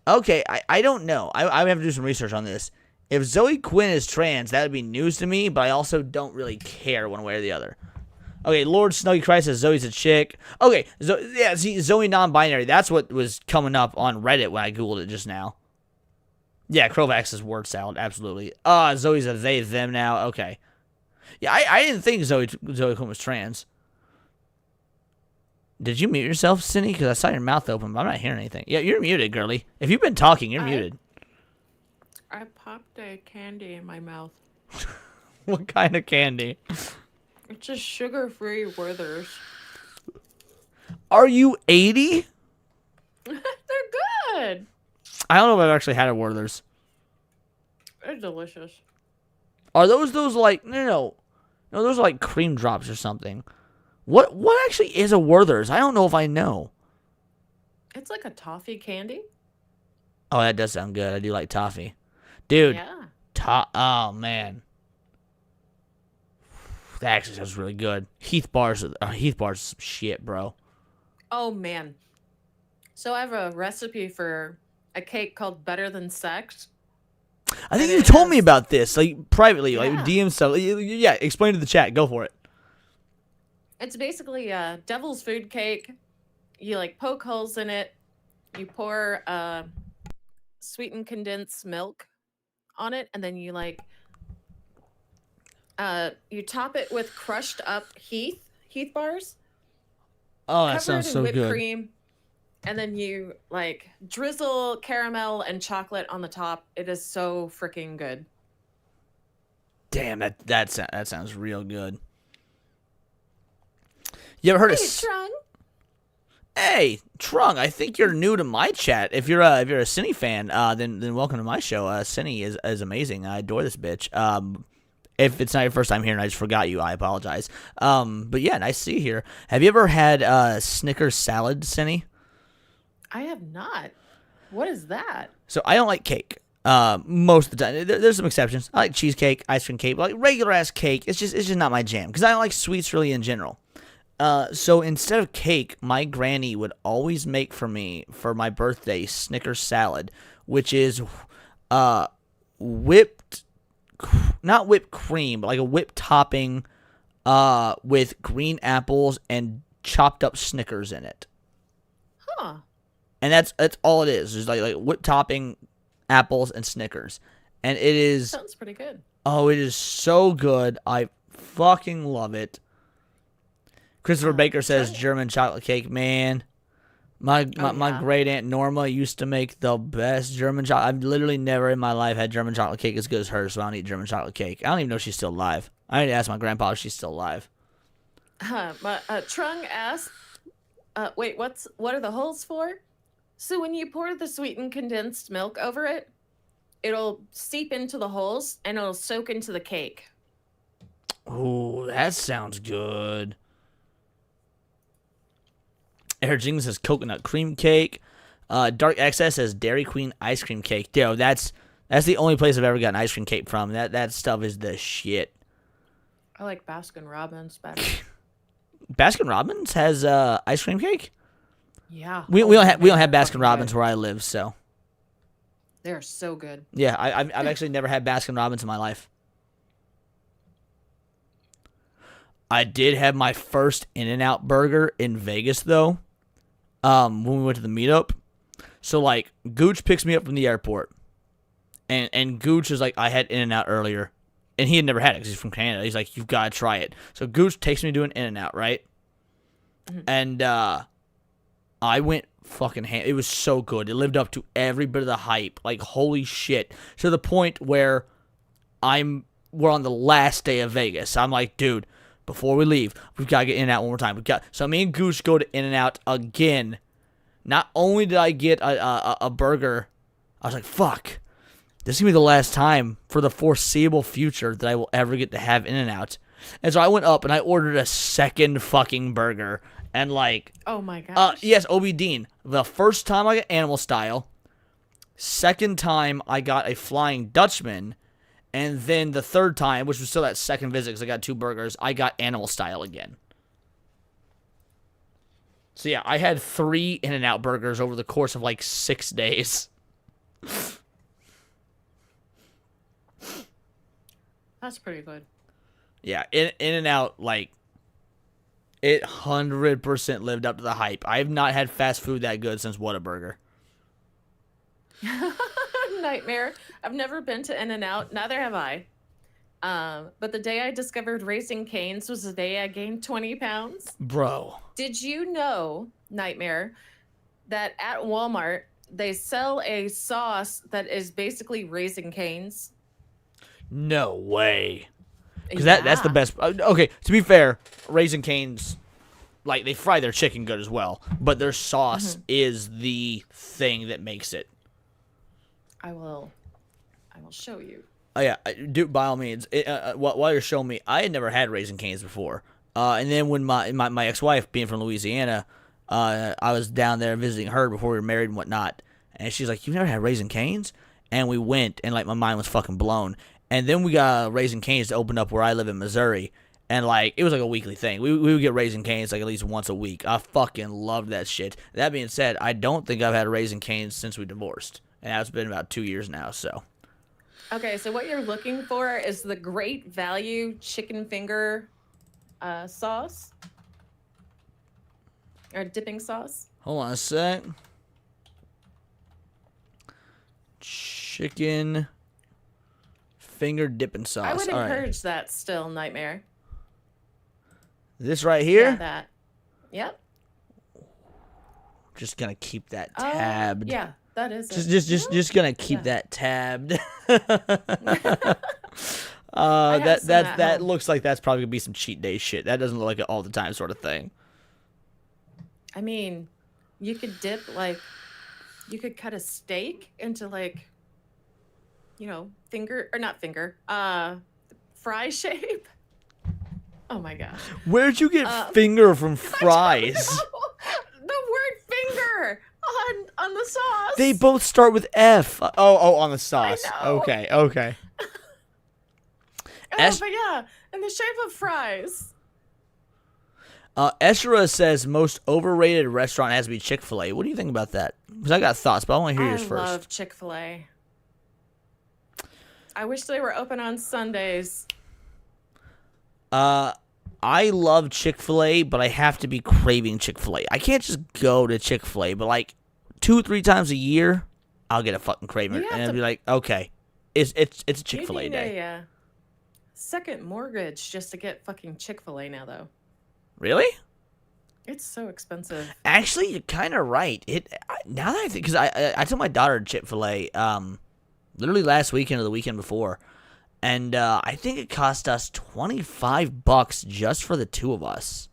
Okay, I don't know. I have to do some research on this. If Zoe Quinn is trans, that would be news to me, but I also don't really care one way or the other. Okay, Lord Snuggy Christ says Zoe's a chick. Okay, see, Zoe non-binary. That's what was coming up on Reddit when I Googled it just now. Yeah, Crovax is word salad, absolutely. Zoe's a they, them now. Okay. Yeah, I didn't think Zoe Quinn was trans. Did you mute yourself, Cindy? Because I saw your mouth open, but I'm not hearing anything. Yeah, you're muted, girly. If you've been talking, you're muted. I popped a candy in my mouth. What kind of candy? It's just sugar-free Werther's. Are you 80? They're good. I don't know if I've actually had a Werther's. They're delicious. Are those like no, those are like cream drops or something. What actually is a Werther's? I don't know if I know. It's like a toffee candy. Oh, that does sound good. I do like toffee. Dude. Yeah. Oh, man. That actually sounds really good. Heath bars is some shit, bro. Oh, man. So I have a recipe for a cake called Better Than Sex. I think you told me about this, like, privately, like, Yeah. DM stuff. Yeah, explain to the chat. Go for it. It's basically a devil's food cake. You, like, poke holes in it. You pour sweetened condensed milk on it, and then you, like, you top it with crushed up Heath bars. Oh, that Cover sounds it in so whipped good. cream, and then you, like, drizzle caramel and chocolate on the top. It is so freaking good. Damn, that sounds real good. You ever heard Hey, of Trung. Hey, Trung, I think you're new to my chat. If you're a Cine fan, then welcome to my show. Cine is amazing. I adore this bitch. If it's not your first time here and I just forgot you, I apologize. But yeah, nice to see you here. Have you ever had Snickers salad, Cine? I have not. What is that? So I don't like cake. Most of the time, there's some exceptions. I like cheesecake, ice cream cake, but like regular ass cake, it's just not my jam because I don't like sweets really in general. So instead of cake, my granny would always make for me for my birthday Snickers salad, which is whipped, not whipped cream, but like a whipped topping, with green apples and chopped up Snickers in it. Huh. And that's all it is. It's like whipped topping, apples, and Snickers. And it is... Sounds pretty good. Oh, it is so good. I fucking love it. Christopher Baker says German chocolate cake. Man, my great aunt Norma used to make the best German chocolate. I've literally never in my life had German chocolate cake as good as hers, so I don't eat German chocolate cake. I don't even know if she's still alive. I need to ask my grandpa if she's still alive. Trung asked, wait, what are the holes for? So when you pour the sweetened condensed milk over it, it'll seep into the holes and it'll soak into the cake. Ooh, that sounds good. Eric Jenkins says coconut cream cake. Dark XS says Dairy Queen ice cream cake. Yo, that's the only place I've ever gotten ice cream cake from. That stuff is the shit. I like Baskin Robbins better. Baskin Robbins has ice cream cake? Yeah. We don't have Baskin Robbins where I live, so. They're so good. Yeah, I've actually never had Baskin Robbins in my life. I did have my first In-N-Out burger in Vegas though. When we went to the meetup. So like Gooch picks me up from the airport. And Gooch is like, I had In-N-Out earlier. And he had never had it because he's from Canada. He's like, you've got to try it. So Gooch takes me to an In-N-Out, right? Mm-hmm. And I went fucking ham. It was so good. It lived up to every bit of the hype. Like, holy shit. To the point where we're on the last day of Vegas. I'm like, dude, before we leave, we've got to get In-N-Out one more time. So me and Gooch go to In-N-Out again. Not only did I get a burger, I was like, fuck. This is going to be the last time for the foreseeable future that I will ever get to have In-N-Out. And so I went up and I ordered a second fucking burger. And like... Oh my gosh. Yes, OB Dean. The first time I got animal style. Second time I got a Flying Dutchman. And then the third time, which was still that second visit because I got 2 burgers, I got animal style again. So yeah, I had 3 In-N-Out burgers over the course of like 6 days. That's pretty good. Yeah, In-N-Out, like, it 100% lived up to the hype. I have not had fast food that good since Whataburger. Nightmare. I've never been to In-N-Out. Neither have I. But the day I discovered Raising Cane's was the day I gained 20 pounds. Bro. Did you know, Nightmare, that at Walmart, they sell a sauce that is basically Raising Cane's? No way. Because that's the best. Okay, to be fair, Raising Cane's, like, they fry their chicken good as well. But their sauce is the thing that makes it. I will show you. Oh, yeah, do by all means. While you're showing me, I had never had Raising Cane's before. And then when my ex-wife, being from Louisiana, I was down there visiting her before we were married and whatnot. And she's like, you've never had Raising Cane's? And we went, and, like, my mind was fucking blown. And then we got Raising Cane's to open up where I live in Missouri. And, like, it was like a weekly thing. We would get Raising Cane's, like, at least once a week. I fucking loved that shit. That being said, I don't think I've had Raising Cane's since we divorced. And that's been about 2 years now, so. Okay, so what you're looking for is the Great Value chicken finger sauce. Or dipping sauce. Hold on a sec. Chicken finger dipping sauce. I would All encourage that still, Nightmare. This right here? Yeah, that. Yep. Just gonna keep that tabbed. Yeah, that is Just gonna keep that tabbed. That looks like that's probably gonna be some cheat day shit. That doesn't look like an all the time sort of thing. I mean, you could dip, like, you could cut a steak into, like, you know, fry shape. Oh my gosh. Where'd you get finger from fries? The word finger on the sauce. They both start with F. Oh, on the sauce. know. Okay. Oh, Es- but yeah, in the shape of fries. Eshra says most overrated restaurant has to be Chick-fil-A. What do you think about that? Because I got thoughts, but I want to hear yours first. I love Chick-fil-A. I wish they were open on Sundays. I love Chick-fil-A, but I have to be craving Chick-fil-A. I can't just go to Chick-fil-A, but like 2-3 times a year, I'll get a fucking craving, and I'll be like, okay, it's a Chick-fil-A day. A second mortgage just to get fucking Chick-fil-A now, though. Really? It's so expensive. Actually, you're kind of right. Now that I think, because I took my daughter to Chick-fil-A literally last weekend or the weekend before, and I think it cost us $25 just for the two of us.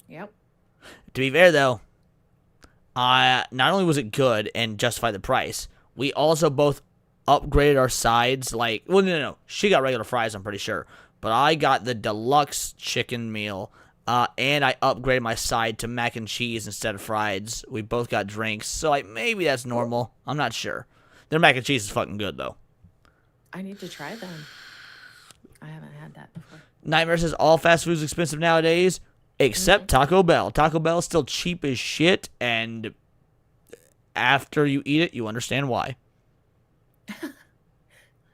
Yep. To be fair, though, not only was it good and justified the price, we also both upgraded our sides. Like, well, no. She got regular fries, I'm pretty sure. But I got the deluxe chicken meal, and I upgraded my side to mac and cheese instead of fries. We both got drinks, so like maybe that's normal. I'm not sure. Their mac and cheese is fucking good, though. I need to try them. I haven't had that before. Nightmare says all fast food is expensive nowadays, except Taco Bell. Taco Bell is still cheap as shit, and after you eat it, you understand why.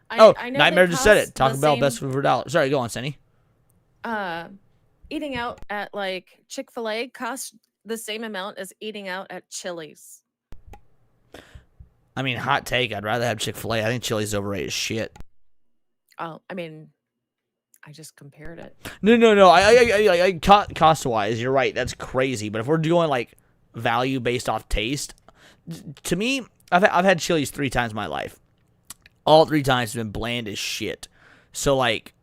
I know Nightmare just said it. Taco Bell, best food for $1. Sorry, go on, Senny. Eating out at like Chick-fil-A costs the same amount as eating out at Chili's. I mean, hot take. I'd rather have Chick-fil-A. I think Chili's overrated as shit. Oh, I mean, I just compared it. No. I cost-wise, you're right. That's crazy. But if we're doing like value based off taste, to me, I've had Chili's 3 times in my life. All 3 times have been bland as shit. So like,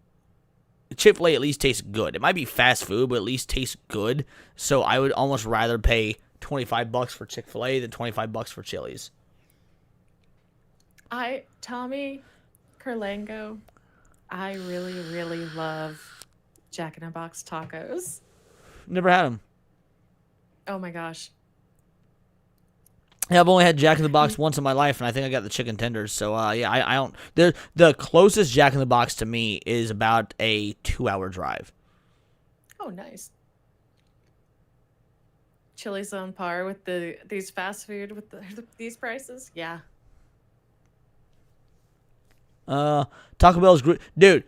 Chick-fil-A at least tastes good. It might be fast food, but at least tastes good. So I would almost rather pay $25 for Chick-fil-A than $25 for Chili's. Tommy Kurlango, I really, really love Jack in the Box tacos. Never had them. Oh my gosh. Yeah, I've only had Jack in the Box once in my life, and I think I got the chicken tenders. So, yeah, I don't. The closest Jack in the Box to me is about a 2-hour drive. Oh, nice. Chili's on par with these fast food with these prices. Yeah. Taco Bell's great, dude.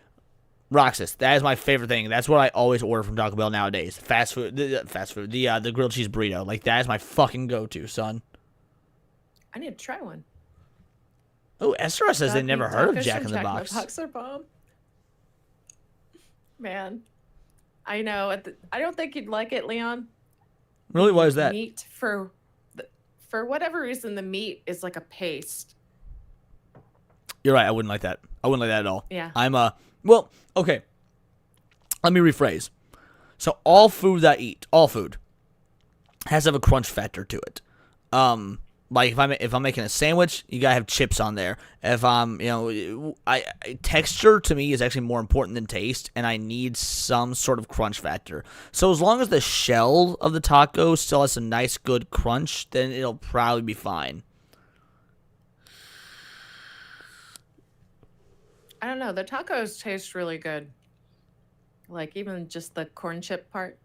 Roxas, that is my favorite thing. That's what I always order from Taco Bell nowadays. Fast food, the grilled cheese burrito. Like that is my fucking go-to, son. I need to try one. Oh, Esther says they never heard of Jack in the Box. Box are bomb. Man, I know. I don't think you'd like it, Leon. Really? Why is that? Meat for whatever reason, the meat is like a paste. You're right. I wouldn't like that. I wouldn't like that at all. Yeah. Well, okay. Let me rephrase. So all food that I eat, all food, has to have a crunch factor to it. Like if I'm making a sandwich, you gotta have chips on there. If I'm, texture to me is actually more important than taste, and I need some sort of crunch factor. So as long as the shell of the taco still has a nice, good crunch, then it'll probably be fine. I don't know. The tacos taste really good. Like even just the corn chip part.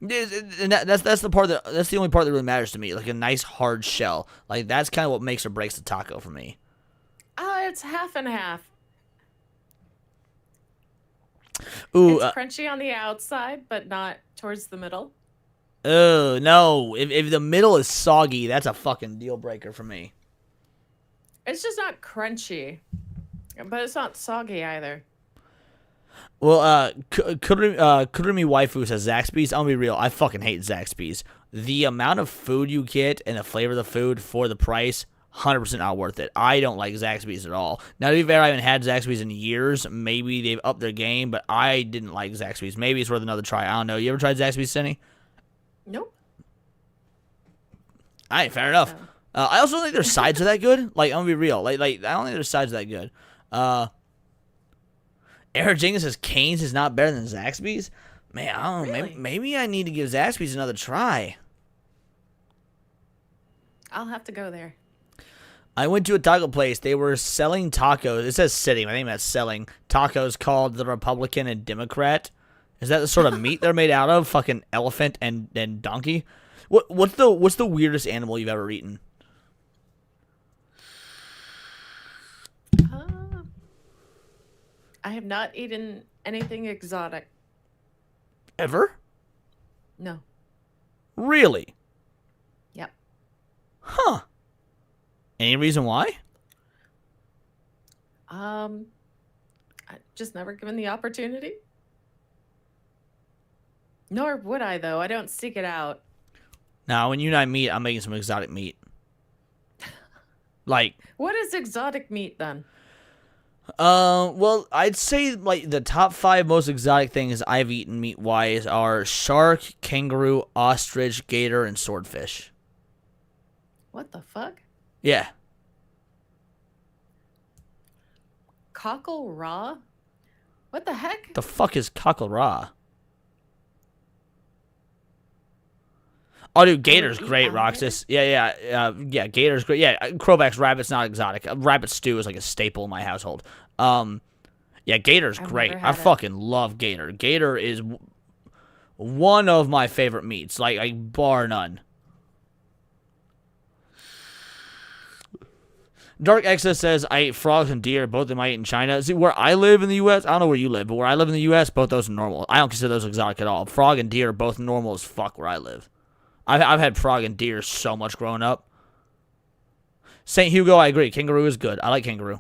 And that's the part that's the only part that really matters to me. Like a nice hard shell. Like that's kind of what makes or breaks the taco for me. It's half and half. Ooh, it's crunchy on the outside, but not towards the middle. Oh no! If the middle is soggy, that's a fucking deal breaker for me. It's just not crunchy. But it's not soggy either. Well, Kurumi Waifu says Zaxby's. I'm gonna be real. I fucking hate Zaxby's. The amount of food you get and the flavor of the food for the price, 100% not worth it. I don't like Zaxby's at all. Now, to be fair, I haven't had Zaxby's in years. Maybe they've upped their game, but I didn't like Zaxby's. Maybe it's worth another try. I don't know. You ever tried Zaxby's, Cindy? Nope. All right, fair enough. I also don't think their sides are that good. Like, I'm gonna be real. Like I don't think their sides are that good. Eric Jenkins says Cane's is not better than Zaxby's. Man, I don't know. Really? Maybe I need to give Zaxby's another try. I'll have to go there. I went to a taco place. They were selling tacos. It says sitting. I think that's selling tacos called the Republican and Democrat. Is that the sort of meat they're made out of? Fucking elephant and donkey. What's the weirdest animal you've ever eaten? I have not eaten anything exotic. Ever? No. Really? Yep. Huh. Any reason why? I just never given the opportunity. Nor would I, though. I don't seek it out. Now, when you and I meet, I'm making some exotic meat. Like, What is exotic meat then? well, I'd say like the top 5 most exotic things I've eaten meat-wise are shark, kangaroo, ostrich, gator, and swordfish. What the fuck? Yeah. Cockle raw? What the heck? The fuck is cockle raw? Oh, dude, gator's eat great, alligator? Roxas. Yeah, gator's great. Yeah, Crowback's rabbit's not exotic. Rabbit stew is like a staple in my household. Yeah, gator's I've great. never I had it. fucking love gator. Gator is one of my favorite meats, like bar none. Dark Excess says, I ate frogs and deer, both of them I ate in China. See, where I live in the U.S., I don't know where you live, but where I live in the U.S., both those are normal. I don't consider those exotic at all. Frog and deer are both normal as fuck where I live. I've had frog and deer so much growing up. St. Hugo, I agree. Kangaroo is good. I like kangaroo.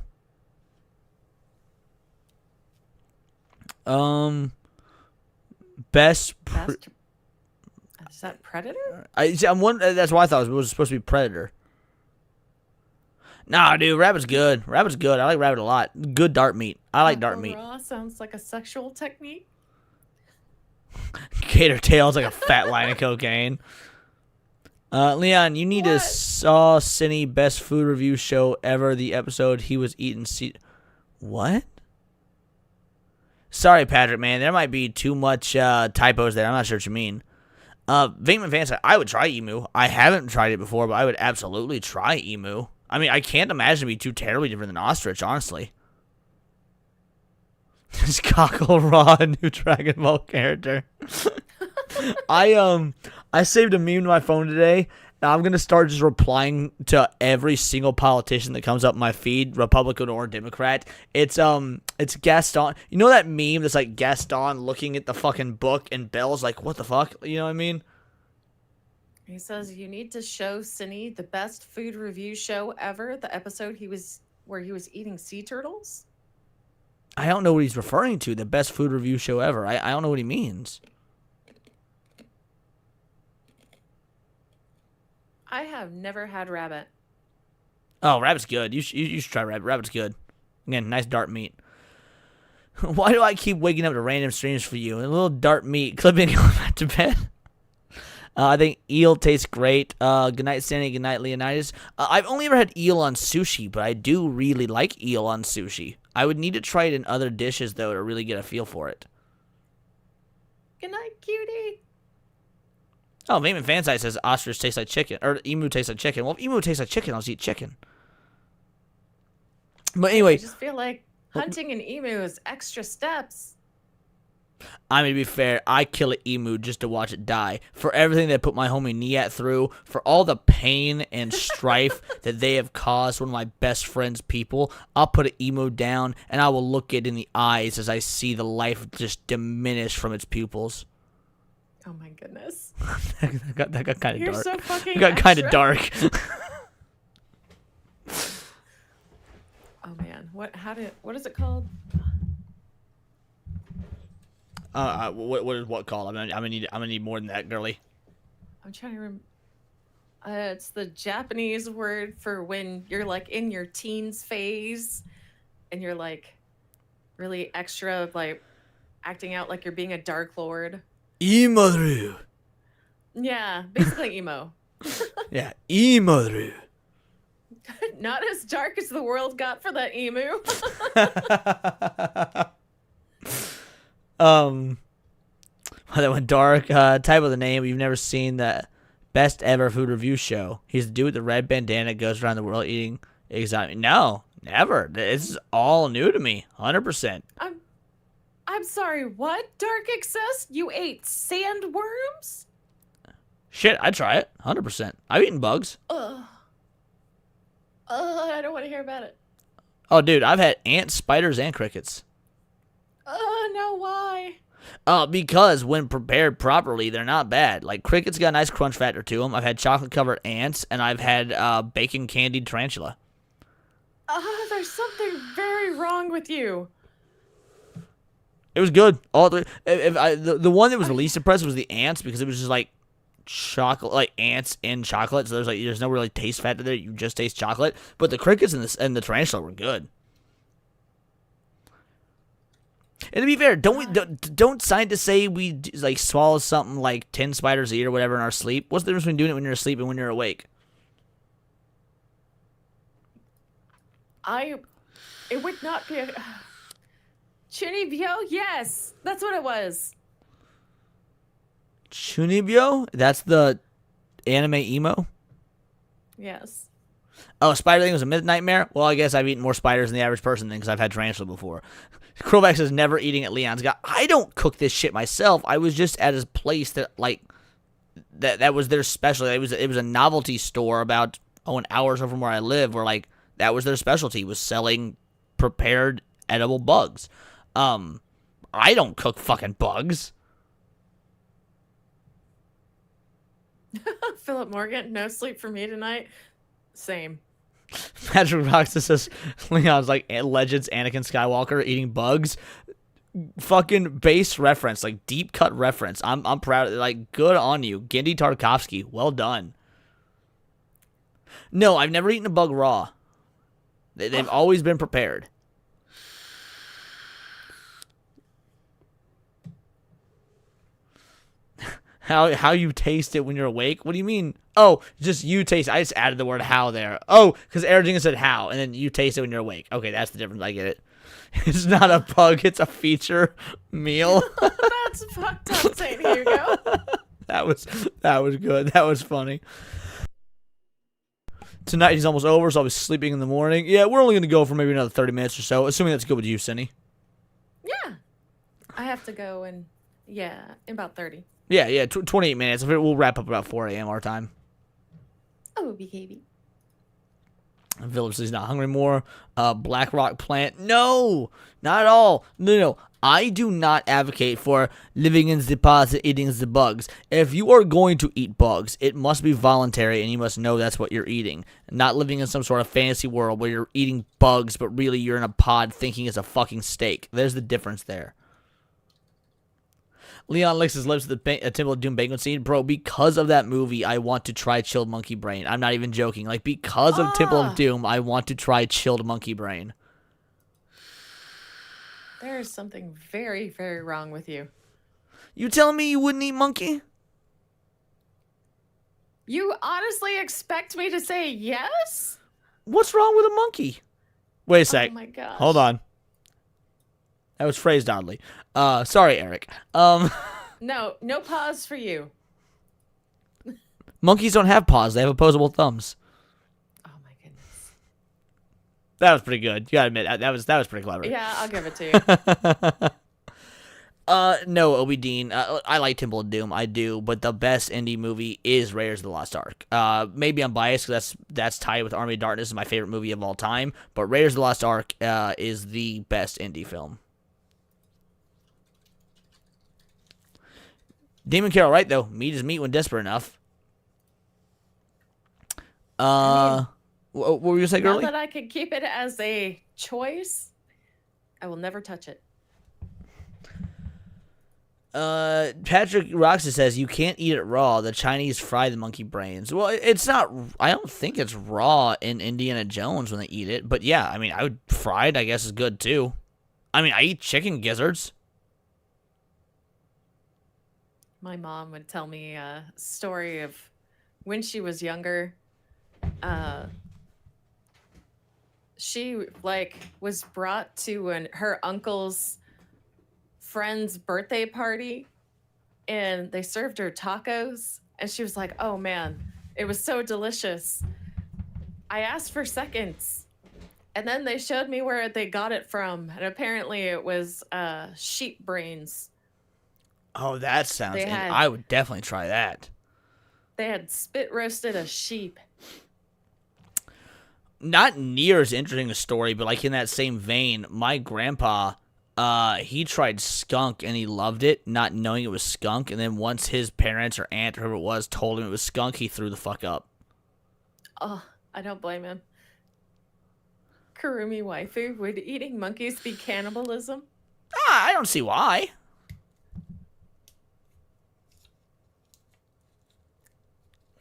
Best... Is that predator? That's why I thought it was supposed to be predator. Nah, dude, rabbit's good. Rabbit's good. I like rabbit a lot. Good dark meat. I like dark Cockle meat. raw sounds like a sexual technique. Gator tail's like a fat line of cocaine. Leon, you need to What? saw Cinny best food review show ever. The episode he was eating. What? Sorry, Patrick, man. There might be too much typos there. I'm not sure what you mean. Vateman Fan said, I would try emu. I haven't tried it before, but I would absolutely try emu. I mean, I can't imagine it be too terribly different than ostrich, honestly. This cockle raw, new Dragon Ball character. I saved a meme to my phone today, and I'm gonna start just replying to every single politician that comes up in my feed, Republican or Democrat. It's Gaston. You know that meme that's like Gaston looking at the fucking book and Belle's like, what the fuck? You know what I mean? He says you need to show Cinny the best food review show ever. The episode where he was eating sea turtles. I don't know what he's referring to. The best food review show ever. I don't know what he means. I have never had rabbit. Oh, rabbit's good. You should try rabbit. Rabbit's good. Again, nice dark meat. Why do I keep waking up to random streams for you? And a little dark meat clipping going back to bed. I think eel tastes great. Good night, Sandy. Good night, Leonidas. I've only ever had eel on sushi, but I do really like eel on sushi. I would need to try it in other dishes, though, to really get a feel for it. Good night, cutie. Oh, Vateman Fansite says ostrich tastes like chicken. Or emu tastes like chicken. Well, if emu tastes like chicken, I'll just eat chicken. But anyway. I just feel like hunting an emu is extra steps. I mean, to be fair, I kill an emu just to watch it die. For everything they put my homie Niat through, for all the pain and strife that they have caused one of my best friend's people, I'll put an emu down, and I will look it in the eyes as I see the life just diminish from its pupils. Oh my goodness. that got kind of You're dark. so fucking It got kind of extra. dark. Oh man, what is it called? What called? I'm gonna need more than that, girly. I'm trying to remember. It's the Japanese word for when you're like in your teens phase, and you're like really extra, like acting out like you're being a dark lord. Imaru. Yeah, basically emo. Yeah, Imaru. Not as dark as the world got for that emu. That went dark. Type of the name. You've never seen that best ever food review show. He's the dude with the red bandana goes around the world eating exotic. No, never. This is all new to me. 100%. I'm sorry, what? Dark exists? You ate sandworms? Shit, I'd try it. 100%. I've eaten bugs. Ugh. I don't want to hear about it. Oh, dude, I've had ants, spiders, and crickets. No, why? Because when prepared properly, they're not bad. Like, crickets got a nice crunch factor to them. I've had chocolate-covered ants, and I've had bacon-candied tarantula. There's something very wrong with you. It was good. All three. The one that was the least impressive was the ants, because it was just like chocolate, like ants in chocolate. So there's no really taste factor there. You just taste chocolate. But the crickets and the tarantula were good. And to be fair, don't scientists say we like swallow something like 10 spiders a year or whatever in our sleep? What's the difference between doing it when you're asleep and when you're awake? It would not be a... Chunibyo? Yes, that's what it was. Chunibyo? That's the anime emo? Yes. Oh, spider thing was a myth nightmare? Well, I guess I've eaten more spiders than the average person then because I've had tarantula before. Krillback says never eating at Leon's. I don't cook this shit myself. I was just at a place that, like, that was their specialty. It was a novelty store about, an hour or so from where I live where, like, that was their specialty, was selling prepared edible bugs. I don't cook fucking bugs. Philip Morgan, no sleep for me tonight. Same. Patrick Roxas says Leon's like Legends Anakin Skywalker eating bugs. Fucking base reference, like deep cut reference. I'm proud of it. Like, good on you. Gendy Tarkovsky, well done. No, I've never eaten a bug raw. They've always been prepared. How you taste it when you're awake? What do you mean? Oh, just you taste. I just added the word how there. Oh, because Eric said how, and then you taste it when you're awake. Okay, that's the difference. I get it. It's not a bug. It's a feature meal. That's fucked up, St. Hugo. That was good. That was funny. Tonight he's almost over, so I'll be sleeping in the morning. Yeah, we're only gonna go for maybe another 30 minutes or so, assuming that's good with you, Cindy. Yeah. I have to go in about 30. Yeah, 28 minutes. We'll wrap up about 4 a.m. our time. Oh, BKB. And Philip says he's not hungry more. Black Rock plant. No, not at all. No. I do not advocate for living in the pods and eating the bugs. If you are going to eat bugs, it must be voluntary and you must know that's what you're eating. Not living in some sort of fantasy world where you're eating bugs, but really you're in a pod thinking it's a fucking steak. There's the difference there. Leon licks his lips at the Temple of Doom banquet scene. Bro, because of that movie, I want to try chilled monkey brain. I'm not even joking. Like, because of Temple of Doom, I want to try chilled monkey brain. There is something very, very wrong with you. You telling me you wouldn't eat monkey? You honestly expect me to say yes? What's wrong with a monkey? Wait a sec. Oh my gosh. Hold on. That was phrased oddly. Sorry, Eric. No pause for you. Monkeys don't have paws. They have opposable thumbs. Oh my goodness. That was pretty good. You gotta admit, that was pretty clever. Yeah, I'll give it to you. No, Obi Dean. I like Temple of Doom. I do, but the best indie movie is Raiders of the Lost Ark. Maybe I'm biased because that's tied with Army of Darkness, is my favorite movie of all time. But Raiders of the Lost Ark is the best indie film. Demon Carol, right though. Meat is meat when desperate enough. What were you gonna say, girlie? Now that I can keep it as a choice, I will never touch it. Patrick Roxas says you can't eat it raw. The Chinese fry the monkey brains. Well, it's not. I don't think it's raw in Indiana Jones when they eat it. But yeah, I mean, fried. I guess is good too. I mean, I eat chicken gizzards. My mom would tell me a story of when she was younger. She was brought to her uncle's friend's birthday party, and they served her tacos, And she was like, oh man, it was so delicious. I asked for seconds. And then they showed me where they got it from. And apparently it was sheep brains. Oh, that sounds... They had- I would definitely try that. They had spit roasted a sheep. Not near as interesting a story, but like in that same vein, my grandpa, he tried skunk and he loved it, not knowing it was skunk. And then once his parents or aunt or whoever it was told him it was skunk, he threw the fuck up. Oh, I don't blame him. Kurumi waifu, would eating monkeys be cannibalism? I don't see why.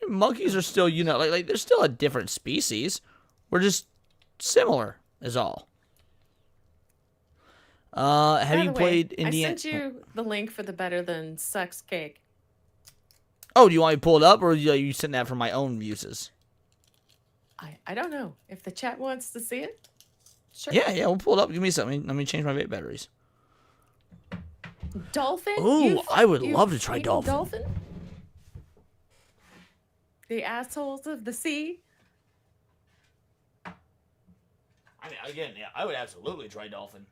Monkeys are still, like they're still a different species. We're just similar, is all. Have By you the played way, Indiana? I sent you the link for the Better Than Sex cake. Oh, do you want me to pull it up, or you send that for my own uses? I don't know. If the chat wants to see it, sure. Yeah, we'll pull it up. Give me something. Let me change my vape batteries. Dolphin? Ooh, I would You've love to try eaten dolphin. The assholes of the sea? I mean, again, yeah, I would absolutely try dolphin.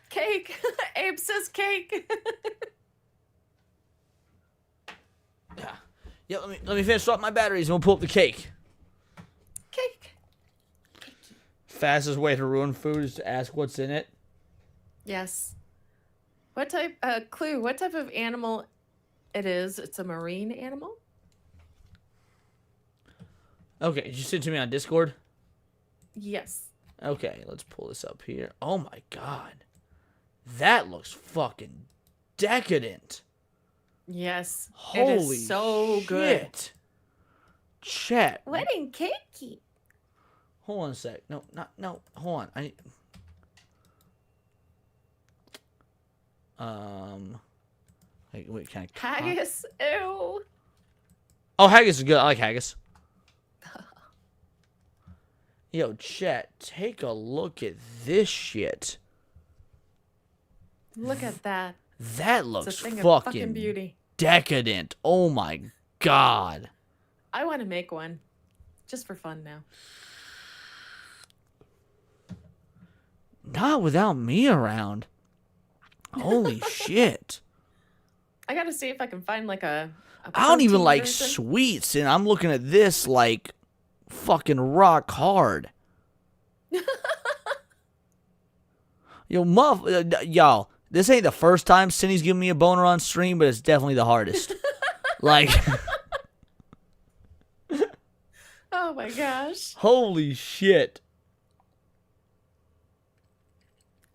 Cake! Abe says cake! Yeah, let me finish up my batteries and we'll pull up the cake. Cake! Fastest way to ruin food is to ask what's in it. Yes. What type, clue, what type of animal it is? It's a marine animal? Okay, did you send it to me on Discord? Yes. Okay, let's pull this up here. Oh my god. That looks fucking decadent. Yes. Holy it is so good. shit. Chat. Wedding cakey. Hold on a sec. No, hold on. Wait, can I... Haggis? Ew. Oh, haggis is good. I like haggis. Yo, chat, take a look at this shit. Look at that. That It's looks a thing of fucking fucking beauty. decadent. Oh my god. I want to make one. Just for fun now. Not without me around. Holy shit. I gotta see if I can find like a I don't even protein like version. sweets, and I'm looking at this like fucking rock hard. Y'all, this ain't the first time Cindy's giving me a boner on stream, but it's definitely the hardest. Like, Oh my gosh. holy shit.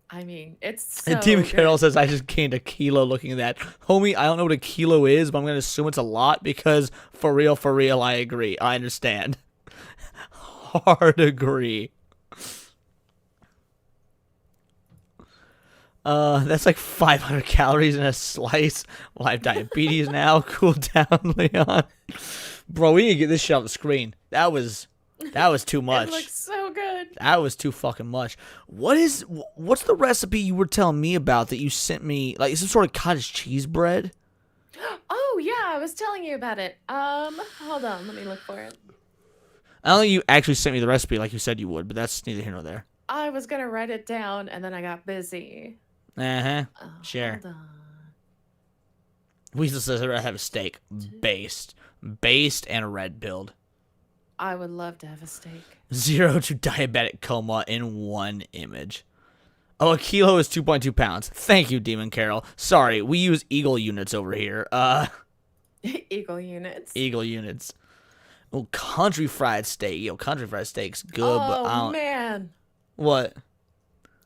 I mean, it's so And Team good. Carol says, I just gained a kilo looking at that. Homie, I don't know what a kilo is, but I'm going to assume it's a lot because for real, I agree. I understand. Hard agree. That's like 500 calories in a slice. Well, I have diabetes now. Cool down, Leon. Bro, we need to get this shit off the screen. That was too much. It looks so good. That was too fucking much. What's the recipe you were telling me about that you sent me? Like some sort of cottage cheese bread? Oh yeah, I was telling you about it. Hold on, let me look for it. I don't think you actually sent me the recipe like you said you would, but that's neither here nor there. I was gonna write it down and then I got busy. Uh-huh. Oh, Sure. Hold on. Weasel says I'd rather have a steak. Based and a red build. I would love to have a steak. 0 to diabetic coma in one image. Oh, a kilo is 2.2 pounds. Thank you, Demon Carol. Sorry, we use eagle units over here. Eagle units. Eagle units. Oh, country fried steak. Yo, country fried steak's good, but I Oh don't... man, What?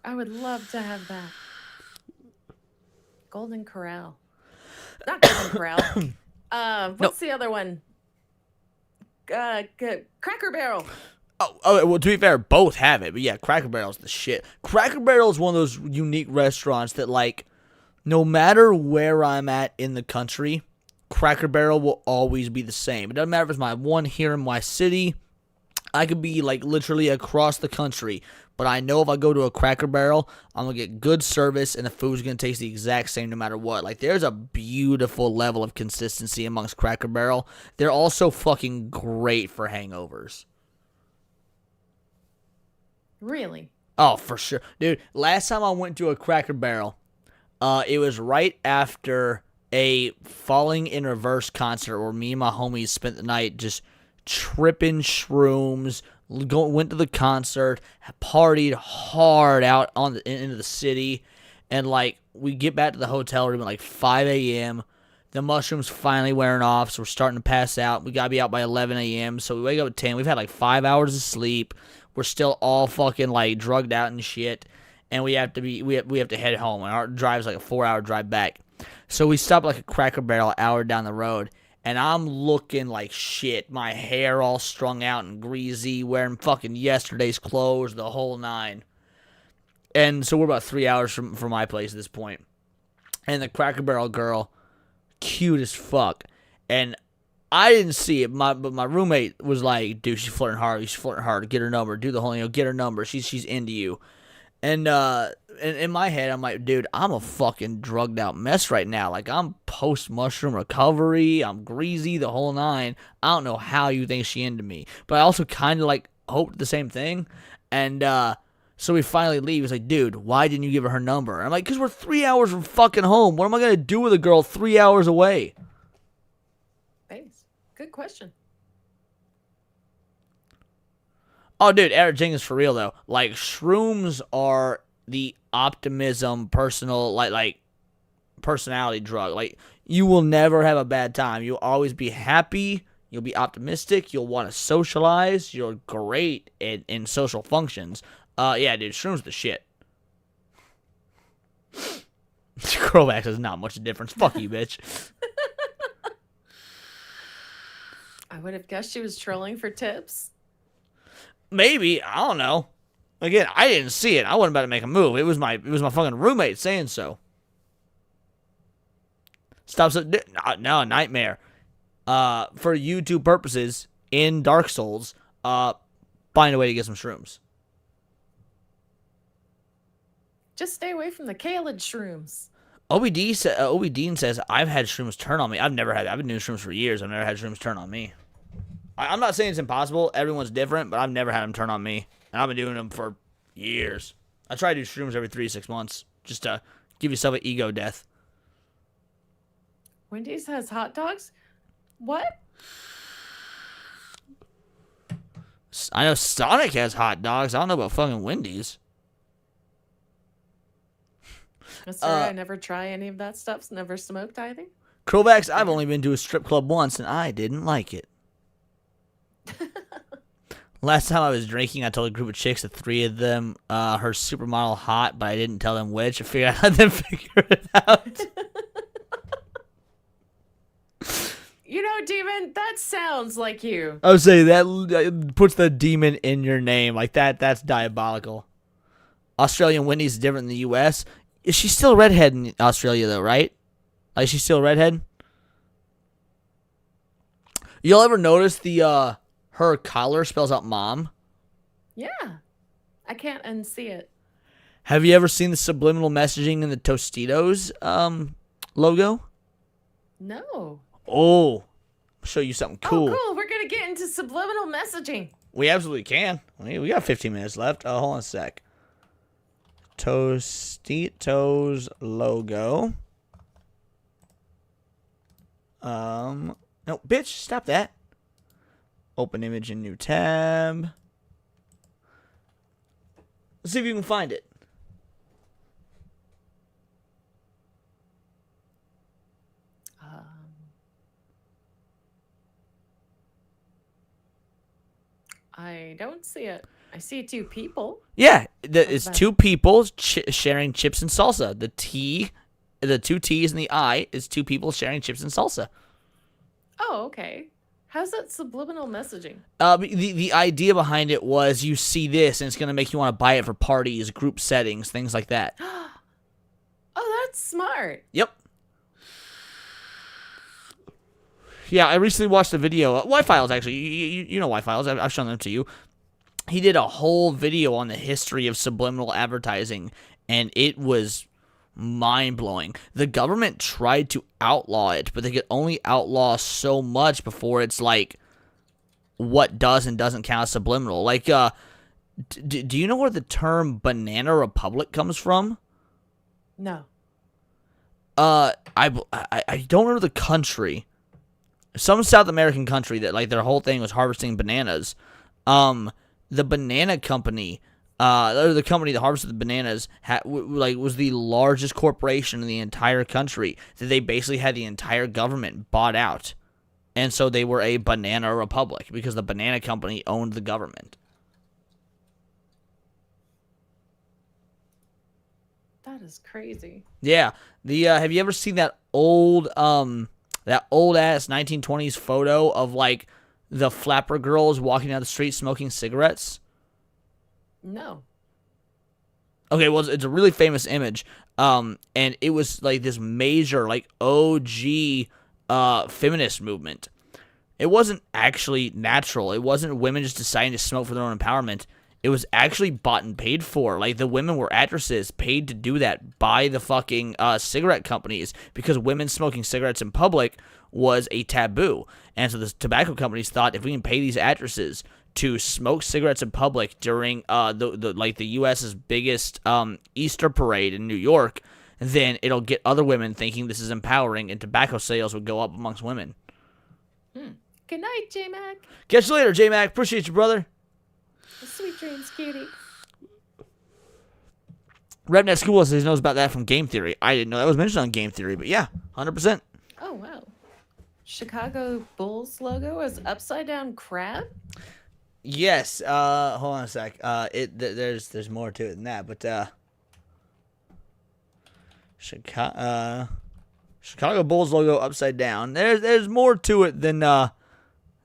I would love to have that. Golden Corral. Not Golden Corral. What's the other one? Cracker Barrel. Oh, well, to be fair, both have it. But yeah, Cracker Barrel's the shit. Cracker Barrel is one of those unique restaurants that, like, no matter where I'm at in the country, Cracker Barrel will always be the same. It doesn't matter if it's my one here in my city. I could be like literally across the country, but I know if I go to a Cracker Barrel, I'm gonna get good service and the food's gonna taste the exact same no matter what. Like there's a beautiful level of consistency amongst Cracker Barrel. They're also fucking great for hangovers. Really? Oh, for sure. Dude, last time I went to a Cracker Barrel, it was right after a Falling in Reverse concert where me and my homies spent the night just tripping shrooms, went to the concert, partied hard out into the city, and like we get back to the hotel room at like 5 a.m. The mushrooms finally wearing off, so we're starting to pass out. We gotta be out by 11 a.m. So we wake up at 10. We've had like 5 hours of sleep. We're still all fucking like drugged out and shit, and we have to head home. And our drive's like a 4-hour drive back. So we stop like a Cracker Barrel an hour down the road. And I'm looking like shit. My hair all strung out and greasy, wearing fucking yesterday's clothes, the whole nine. And so we're about 3 hours from my place at this point. And the Cracker Barrel girl, cute as fuck. And I didn't see it, but my roommate was like, dude, she's flirting hard. She's flirting hard. Get her number. Do the whole, get her number. She's into you. And in my head, I'm like, dude, I'm a fucking drugged out mess right now. Like, I'm post-mushroom recovery. I'm greasy, the whole nine. I don't know how you think she into me. But I also kind of, like, hoped the same thing. And so we finally leave. He's like, dude, why didn't you give her number? And I'm like, because we're 3 hours from fucking home. What am I going to do with a girl 3 hours away? Thanks. Good question. Oh, dude, Eric Jenkins, for real, though. Like, shrooms are the optimism like personality drug. Like, you will never have a bad time. You'll always be happy. You'll be optimistic. You'll want to socialize. You're great in social functions. Yeah, dude, shrooms are the shit. Crovax is not much difference. Fuck you, bitch. I would have guessed she was trolling for tips. Maybe, I don't know. Again, I didn't see it. I wasn't about to make a move. It was my fucking roommate saying so. Stop. No, nightmare. For YouTube purposes, in Dark Souls, find a way to get some shrooms. Just stay away from the Kaled shrooms. OB says, I've had shrooms turn on me. I've been doing shrooms for years. I've never had shrooms turn on me. I'm not saying it's impossible. Everyone's different, but I've never had them turn on me. And I've been doing them for years. I try to do shrooms every 3 to 6 months just to give yourself an ego death. Wendy's has hot dogs? What? I know Sonic has hot dogs. I don't know about fucking Wendy's. Sir, I never try any of that stuff. Never smoked either. Krovax, I've only been to a strip club once, and I didn't like it. Last time I was drinking, I told a group of chicks that 3 of them her supermodel hot, but I didn't tell them which. I figured I'd let them figure it out. You know, Demon, that sounds like you. I would say that puts the demon in your name. Like that's diabolical. Australian Wendy's is different than the U.S. Is she still a redhead in Australia, though, right? Like, she's still a redhead? Y'all ever notice the, her collar spells out mom? Yeah. I can't unsee it. Have you ever seen the subliminal messaging in the Tostitos, logo? No. Oh, I'll show you something cool. Oh, cool. We're going to get into subliminal messaging. We absolutely can. We got 15 minutes left. Hold on a sec. Tostitos logo. No, bitch, stop that. Open image in new tab. Let's see if you can find it. I don't see it. I see 2 people. Yeah, it's 2 people sharing chips and salsa. The 2 T's and the I is 2 people sharing chips and salsa. Oh, okay. How's that subliminal messaging? The idea behind it was you see this and it's gonna make you want to buy it for parties, group settings, things like that. Oh, that's smart. Yep. Yeah, I recently watched a video. Y-Files, actually. You know Y-Files. I've shown them to you. He did a whole video on the history of subliminal advertising, and it was mind-blowing. The government tried to outlaw it, but they could only outlaw so much before it's like what does and doesn't count as subliminal. Like, do you know where the term banana republic comes from? No. I don't remember the country. Some South American country that like their whole thing was harvesting bananas. The banana company, or the company that harvested the bananas, was the largest corporation in the entire country. That they basically had the entire government bought out, and so they were a banana republic because the banana company owned the government. That is crazy. Yeah. Have you ever seen that old ass 1920s photo of like the flapper girls walking down the street smoking cigarettes? No. Okay, well, it's a really famous image. And it was like this major like OG feminist movement. It wasn't actually natural. It wasn't women just deciding to smoke for their own empowerment. It was actually bought and paid for. Like, the women were actresses paid to do that by the fucking cigarette companies because women smoking cigarettes in public was a taboo. And so the tobacco companies thought if we can pay these actresses to smoke cigarettes in public during the U.S.'s biggest Easter parade in New York, then it'll get other women thinking this is empowering, and tobacco sales would go up amongst women. Good night, J-Mac. Catch you later, J-Mac. Appreciate you, brother. Sweet dreams, cutie. RevNet School says he knows about that from Game Theory. I didn't know that was mentioned on Game Theory, but yeah, 100%. Oh, wow. Chicago Bulls logo is upside down crab? Yes. Hold on a sec. There's more to it than that, but Chicago Bulls logo upside down. There's more to it than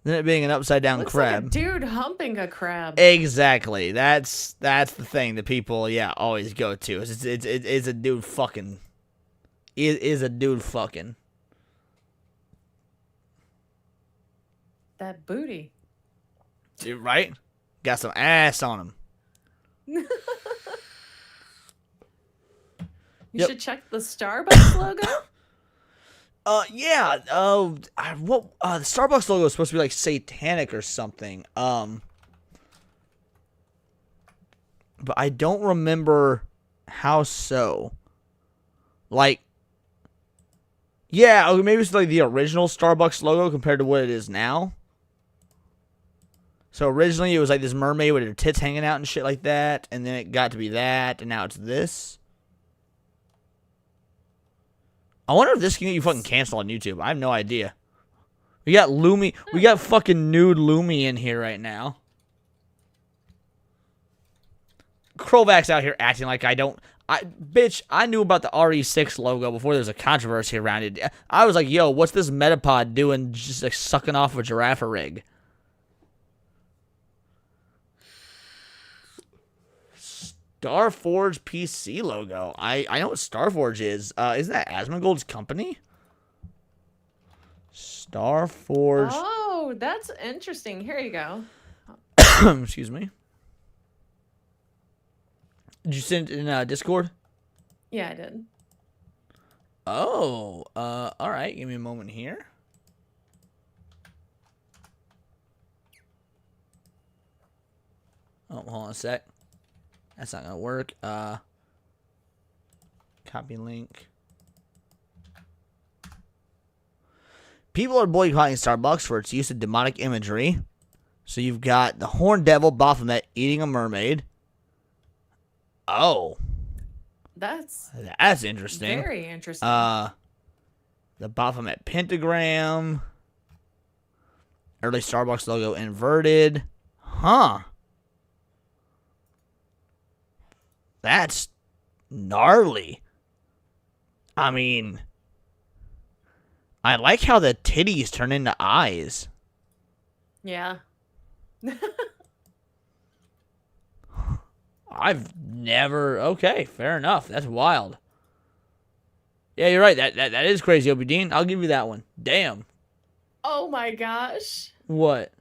it being an upside down Looks crab. like a dude humping a crab. Exactly. That's the thing that people always go to. It's a dude fucking. It is a dude fucking. That booty. Dude, right? Got some ass on him. You Yep. should check the Starbucks logo. Yeah. The Starbucks logo is supposed to be like satanic or something. But I don't remember how so. Like, yeah, okay, maybe it's like the original Starbucks logo compared to what it is now. So originally it was like this mermaid with her tits hanging out and shit like that, and then it got to be that, and now it's this. I wonder if this can get you fucking canceled on YouTube. I have no idea. We got Lumi. We got fucking nude Lumi in here right now. Krovak's out here acting like I don't. Bitch, I knew about the RE6 logo before there was a controversy around it. I was like, yo, what's this Metapod doing just like sucking off a giraffe rig? Starforge PC logo. I know what Starforge is. Isn't that Asmongold's company? Starforge. Oh, that's interesting. Here you go. Excuse me. Did you send it in Discord? Yeah, I did. Oh, all right. Give me a moment here. Oh, hold on a sec. That's not gonna work. Copy link. People are boycotting Starbucks for its use of demonic imagery. So you've got the Horned Devil Baphomet eating a mermaid. Oh. That's interesting. Very interesting. The Baphomet pentagram. Early Starbucks logo inverted. Huh. That's gnarly. I mean, I like how the titties turn into eyes. Yeah. I've never. Okay, fair enough. That's wild. Yeah, you're right. That is crazy, Obie Dean. I'll give you that one. Damn. Oh my gosh. What?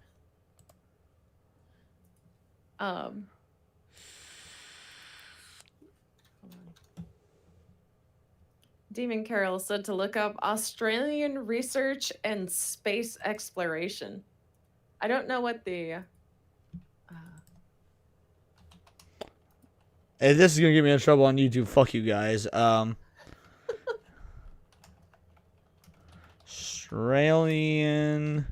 Um. Demon Carol said to look up Australian research and space exploration. I don't know what the. Hey, this is gonna get me in trouble on YouTube. Fuck you guys. Australian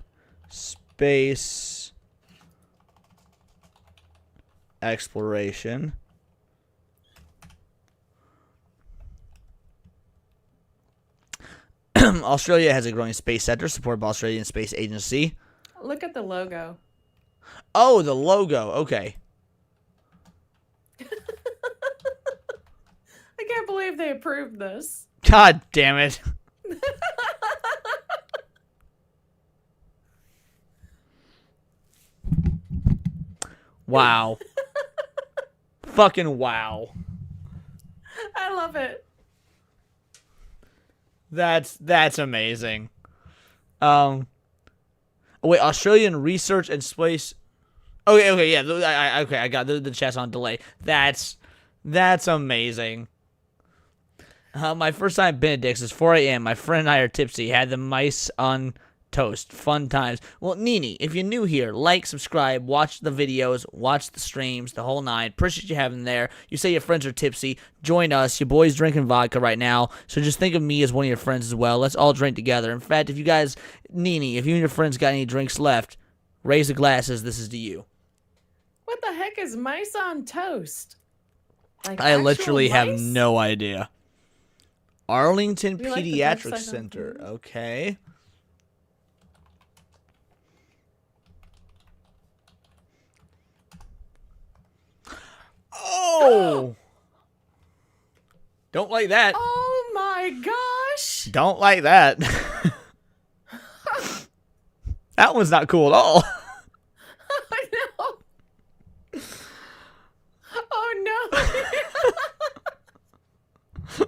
space exploration. Australia has a growing space sector supported by Australian Space Agency. Look at the logo. Oh, the logo. Okay. I can't believe they approved this. God damn it. Wow. Fucking wow. I love it. That's amazing. Wait, Australian Research and Space. Okay, yeah. I got the chat's on delay. That's amazing. My first time at Benedict's is 4 a.m. My friend and I are tipsy. Had the mice on toast. Fun times. Well, Nini, if you're new here, like, subscribe, watch the videos, watch the streams, the whole nine. Appreciate you having there. You say your friends are tipsy. Join us. Your boy's drinking vodka right now, so just think of me as one of your friends as well. Let's all drink together. In fact, if you guys, Nini, if you and your friends got any drinks left, raise the glasses. This is to you. What the heck is mice on toast? Like I actual literally have mice? no idea. Arlington You like the Pediatric dark side Center. of the moon? Okay. Oh! Don't like that. Oh my gosh! Don't like that. That one's not cool at all. I know. Oh no!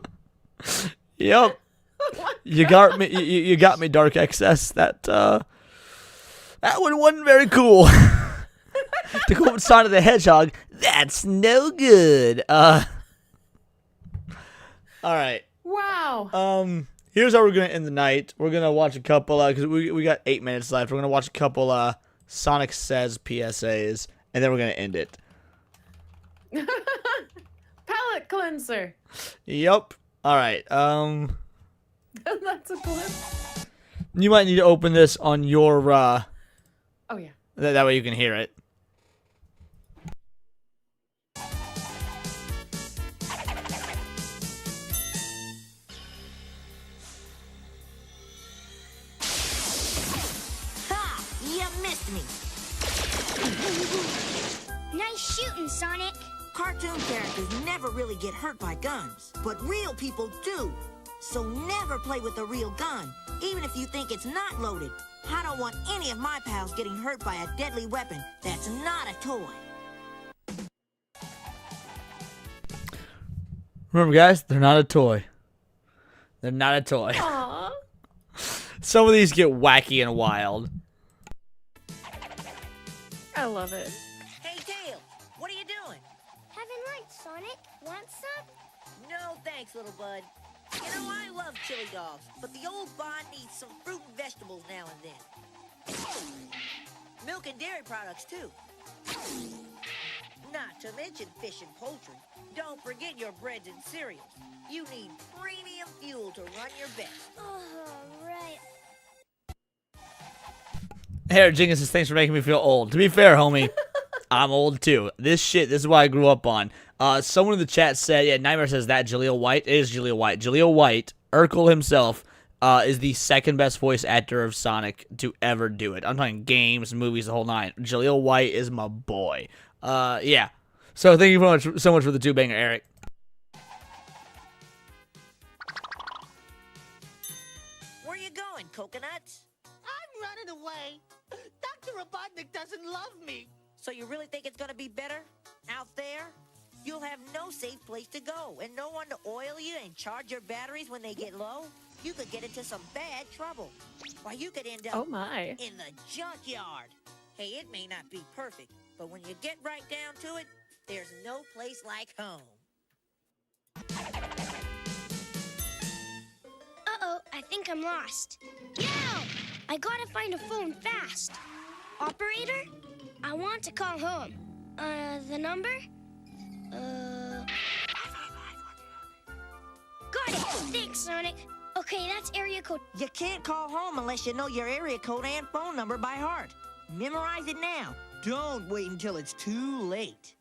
Yep. You got me. You got me, Dark XS. That one wasn't very cool. To quote Sonic the Hedgehog, that's no good. All right. Wow. Here's how we're gonna end the night. We're gonna watch a couple. Cause we got 8 minutes left. We're gonna watch a couple. Sonic Says PSAs, and then we're gonna end it. Palette cleanser. Yep. All right. That's a clip. You might need to open this on your. Oh yeah. That way you can hear it. Ha! You missed me. Nice shooting, Sonic. Cartoon characters never really get hurt by guns, but real people do. So never play with a real gun, even if you think it's not loaded. I don't want any of my pals getting hurt by a deadly weapon that's not a toy. Remember, guys, they're not a toy. They're not a toy. Aww. Some of these get wacky and wild. I love it. Hey, Tails, what are you doing? Having lunch, Sonic. Want some? No thanks, little bud. You know, I love chili dogs, but the old bond needs some fruit and vegetables now and then. Milk and dairy products, too. Not to mention fish and poultry. Don't forget your breads and cereals. You need premium fuel to run your best. Oh, right. Hey, Jenkins says, thanks for making me feel old. To be fair, homie, I'm old too. This is what I grew up on. Someone in the chat said, yeah, Nightmare says that Jaleel White. It is Jaleel White. Jaleel White, Urkel himself, is the second best voice actor of Sonic to ever do it. I'm talking games, movies, the whole nine. Jaleel White is my boy. Yeah. So thank you so much for the two banger, Eric. Where you going, coconuts? I'm running away. Dr. Robotnik doesn't love me. So you really think it's gonna be better out there? You'll have no safe place to go and no one to oil you and charge your batteries when they get low. you could get into some bad trouble. Or you could end up Oh my. in the junkyard. Hey, it may not be perfect, but when you get right down to it, there's no place like home. Uh-oh, I think I'm lost. Yo! I gotta find a phone fast. Operator? I want to call home. The number? Got it! Thanks, Sonic. Okay, that's area code. You can't call home unless you know your area code and phone number by heart. Memorize it now. Don't wait until it's too late.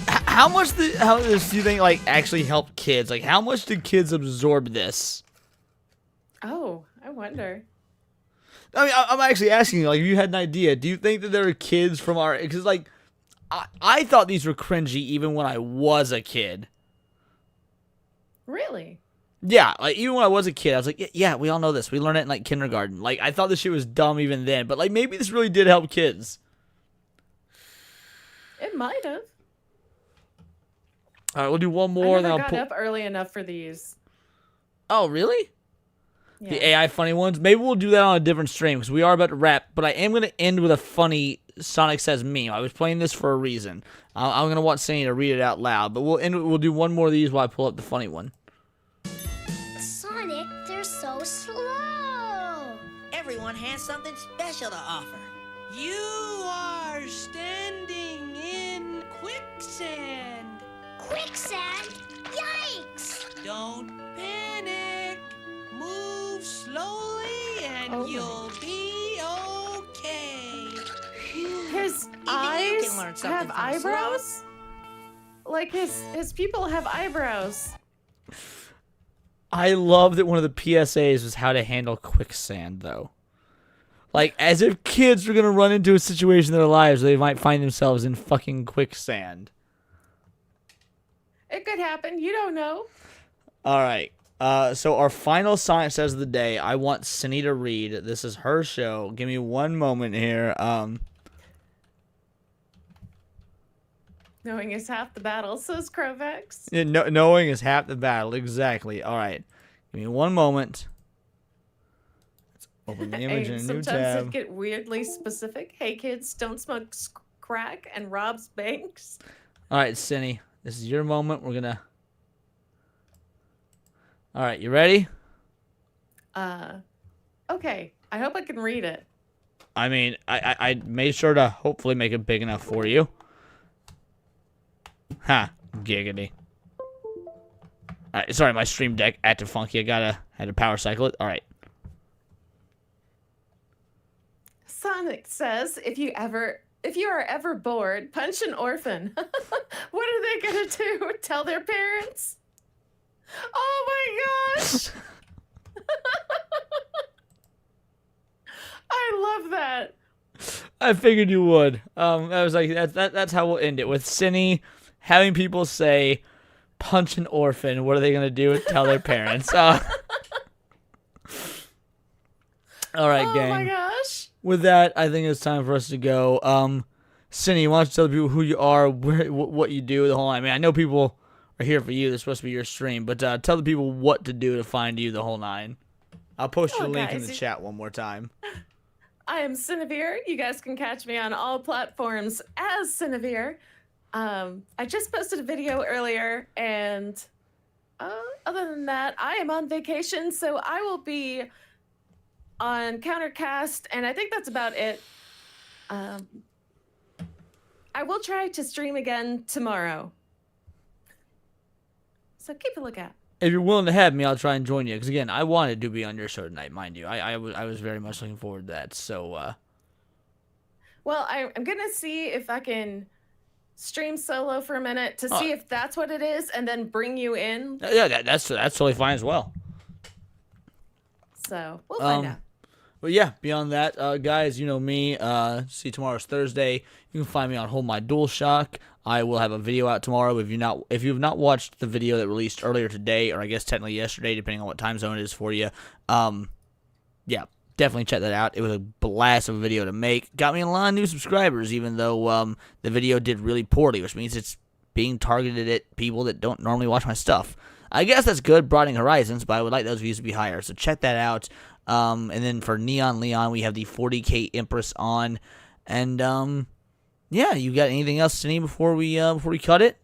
How this do you think like actually helped kids? Like, how much did kids absorb this? Oh, I wonder. I mean, I'm actually asking you, like, if you had an idea, do you think that there are kids from our, because, like, I thought these were cringy even when I was a kid. Really? Yeah, like, even when I was a kid, I was like, yeah, we all know this. We learned it in, like, kindergarten. Like, I thought this shit was dumb even then, but, like, maybe this really did help kids. It might have. All right, we'll do one more. I never and got up early enough for these. Oh, really? Yeah. The AI funny ones? Maybe we'll do that on a different stream, because we are about to wrap, but I am going to end with a funny Sonic Says meme. I was playing this for a reason. I'm going to want Sandy to read it out loud, but we'll do one more of these while I pull up the funny one. Sonic, they're so slow. Everyone has something special to offer. You are standing in quicksand. Quicksand? Yikes! Don't panic. Move slowly and Oh my. you'll be okay. His you eyes can learn something have from eyebrows? Like his people have eyebrows. I love that one of the PSAs was how to handle quicksand, though. Like, as if kids were going to run into a situation in their lives where they might find themselves in fucking quicksand. It could happen. You don't know. All right. So our final Sonic Says of the day, I want Cindy to read. This is her show. Give me one moment here. Knowing is half the battle, says Crovex. Yeah, knowing is half the battle. Exactly. All right. Give me one moment. Let's open the image in a new Sometimes tab. it get weirdly specific. Hey kids, don't smoke crack and robs banks. All right, Cindy. This is your moment. We're going to... All right. You ready? Okay. I hope I can read it. I mean, I made sure to hopefully make it big enough for you. Ha, giggity. Alright, sorry, my stream deck acted funky. Had to power cycle it. Alright. Sonic says, if you are ever bored, punch an orphan. What are they gonna do? Tell their parents? Oh my gosh! I love that. I figured you would. I was like, that's how we'll end it. With Cindy having people say, punch an orphan. What are they going to do? Tell their parents. All right, Oh gang. my gosh. With that, I think it's time for us to go. Cindy, why don't you tell the people who you are, what you do, the whole nine? I mean, I know people are here for you. This is supposed to be your stream. But tell the people what to do to find you, the whole nine. I'll post your link in guys, the chat one more time. I am Cinevere. You guys can catch me on all platforms as Cinevere. I just posted a video earlier, and other than that, I am on vacation, so I will be on Countercast, and I think that's about it. I will try to stream again tomorrow. So keep a lookout. If you're willing to have me, I'll try and join you. Because, again, I wanted to be on your show tonight, mind you. I was very much looking forward to that. So, Well, I'm going to see if I can stream solo for a minute to see if that's what it is, and then bring you in. yeah, that's totally fine as well. So we'll find out. But yeah, beyond that, guys, you know me. See, tomorrow's Thursday. You can find me on Hold My DualShock. I will have a video out tomorrow. If you've not watched the video that released earlier today, or I guess technically yesterday, depending on what time zone it is for you, yeah, definitely check that out. It was a blast of a video to make. Got me a lot of new subscribers, even though the video did really poorly, which means it's being targeted at people that don't normally watch my stuff. I guess that's good, broadening horizons, but I would like those views to be higher. So check that out. And then for Neon Leon, we have the 40K Empress on. And yeah, you got anything else to name before we cut it?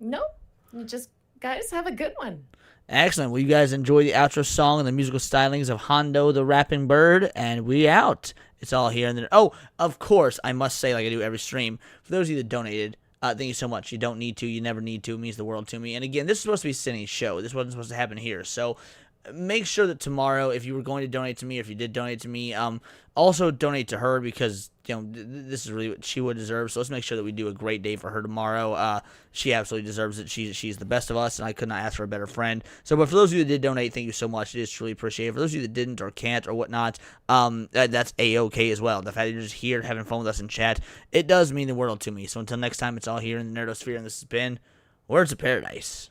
Nope. You just guys have a good one. Excellent. Well, you guys enjoy the outro song and the musical stylings of Hondo the Rapping Bird, and we out. It's all here and there. Oh, of course, I must say, like I do every stream, for those of you that donated, thank you so much. You don't need to. You never need to. It means the world to me. And again, this is supposed to be Cindy's show. This wasn't supposed to happen here. So make sure that tomorrow, if you were going to donate to me, or if you did donate to me, also donate to her, because this is really what she would deserve. So let's make sure that we do a great day for her tomorrow. She absolutely deserves it. She's the best of us, and I could not ask for a better friend. So, but for those of you that did donate, thank you so much. It is truly appreciated. For those of you that didn't or can't or whatnot, that's a-okay as well. The fact that you're just here having fun with us in chat, it does mean the world to me. So until next time, it's all here in the Nerdosphere, and this has been Words of Paradise.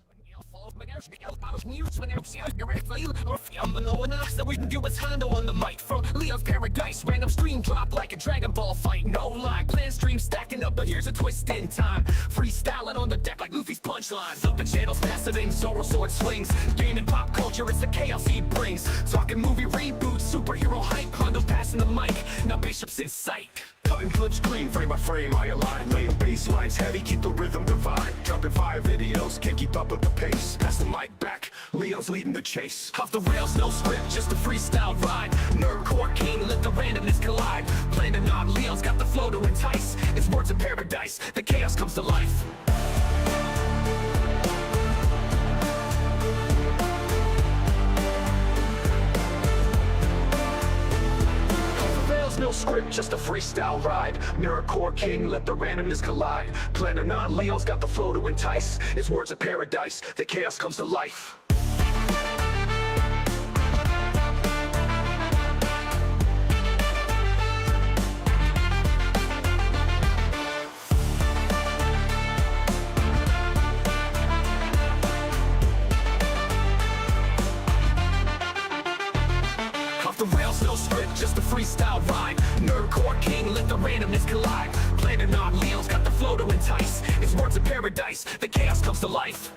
So we can do what's Hondo on the mic from Leo's Paradise. Random stream drop like a Dragon Ball fight. No lie, plan stream stacking up, but here's a twist in time. Freestyling on the deck like Luffy's punchlines. Up the channels, faceting, Zoro sword swings. Gaming pop culture, it's the chaos he brings. Talking movie reboots, superhero hype. Hondo passing the mic, now Bishop's in sight. Cutting punch clean, frame by frame, I align. Laying bass lines heavy, keep the rhythm divine. Dropping 5 videos, can't keep up with the pace. Pass the mic back, Leo's leading the chase. Off the rails, no script, just a freestyle ride. Nerdcore king, let the randomness collide. Planning on Leo's got the flow to entice. It's words of paradise, the chaos comes to life. No script, just a freestyle ride. Nerdcore king, let the randomness collide. Planning on Leo's got the flow to entice. It's words of paradise, the chaos comes to life. Off the rails, no script, just a freestyle ride. Nerdcore king, let the randomness collide. Planning on Leo's got the flow to entice. It's words of paradise, the chaos comes to life.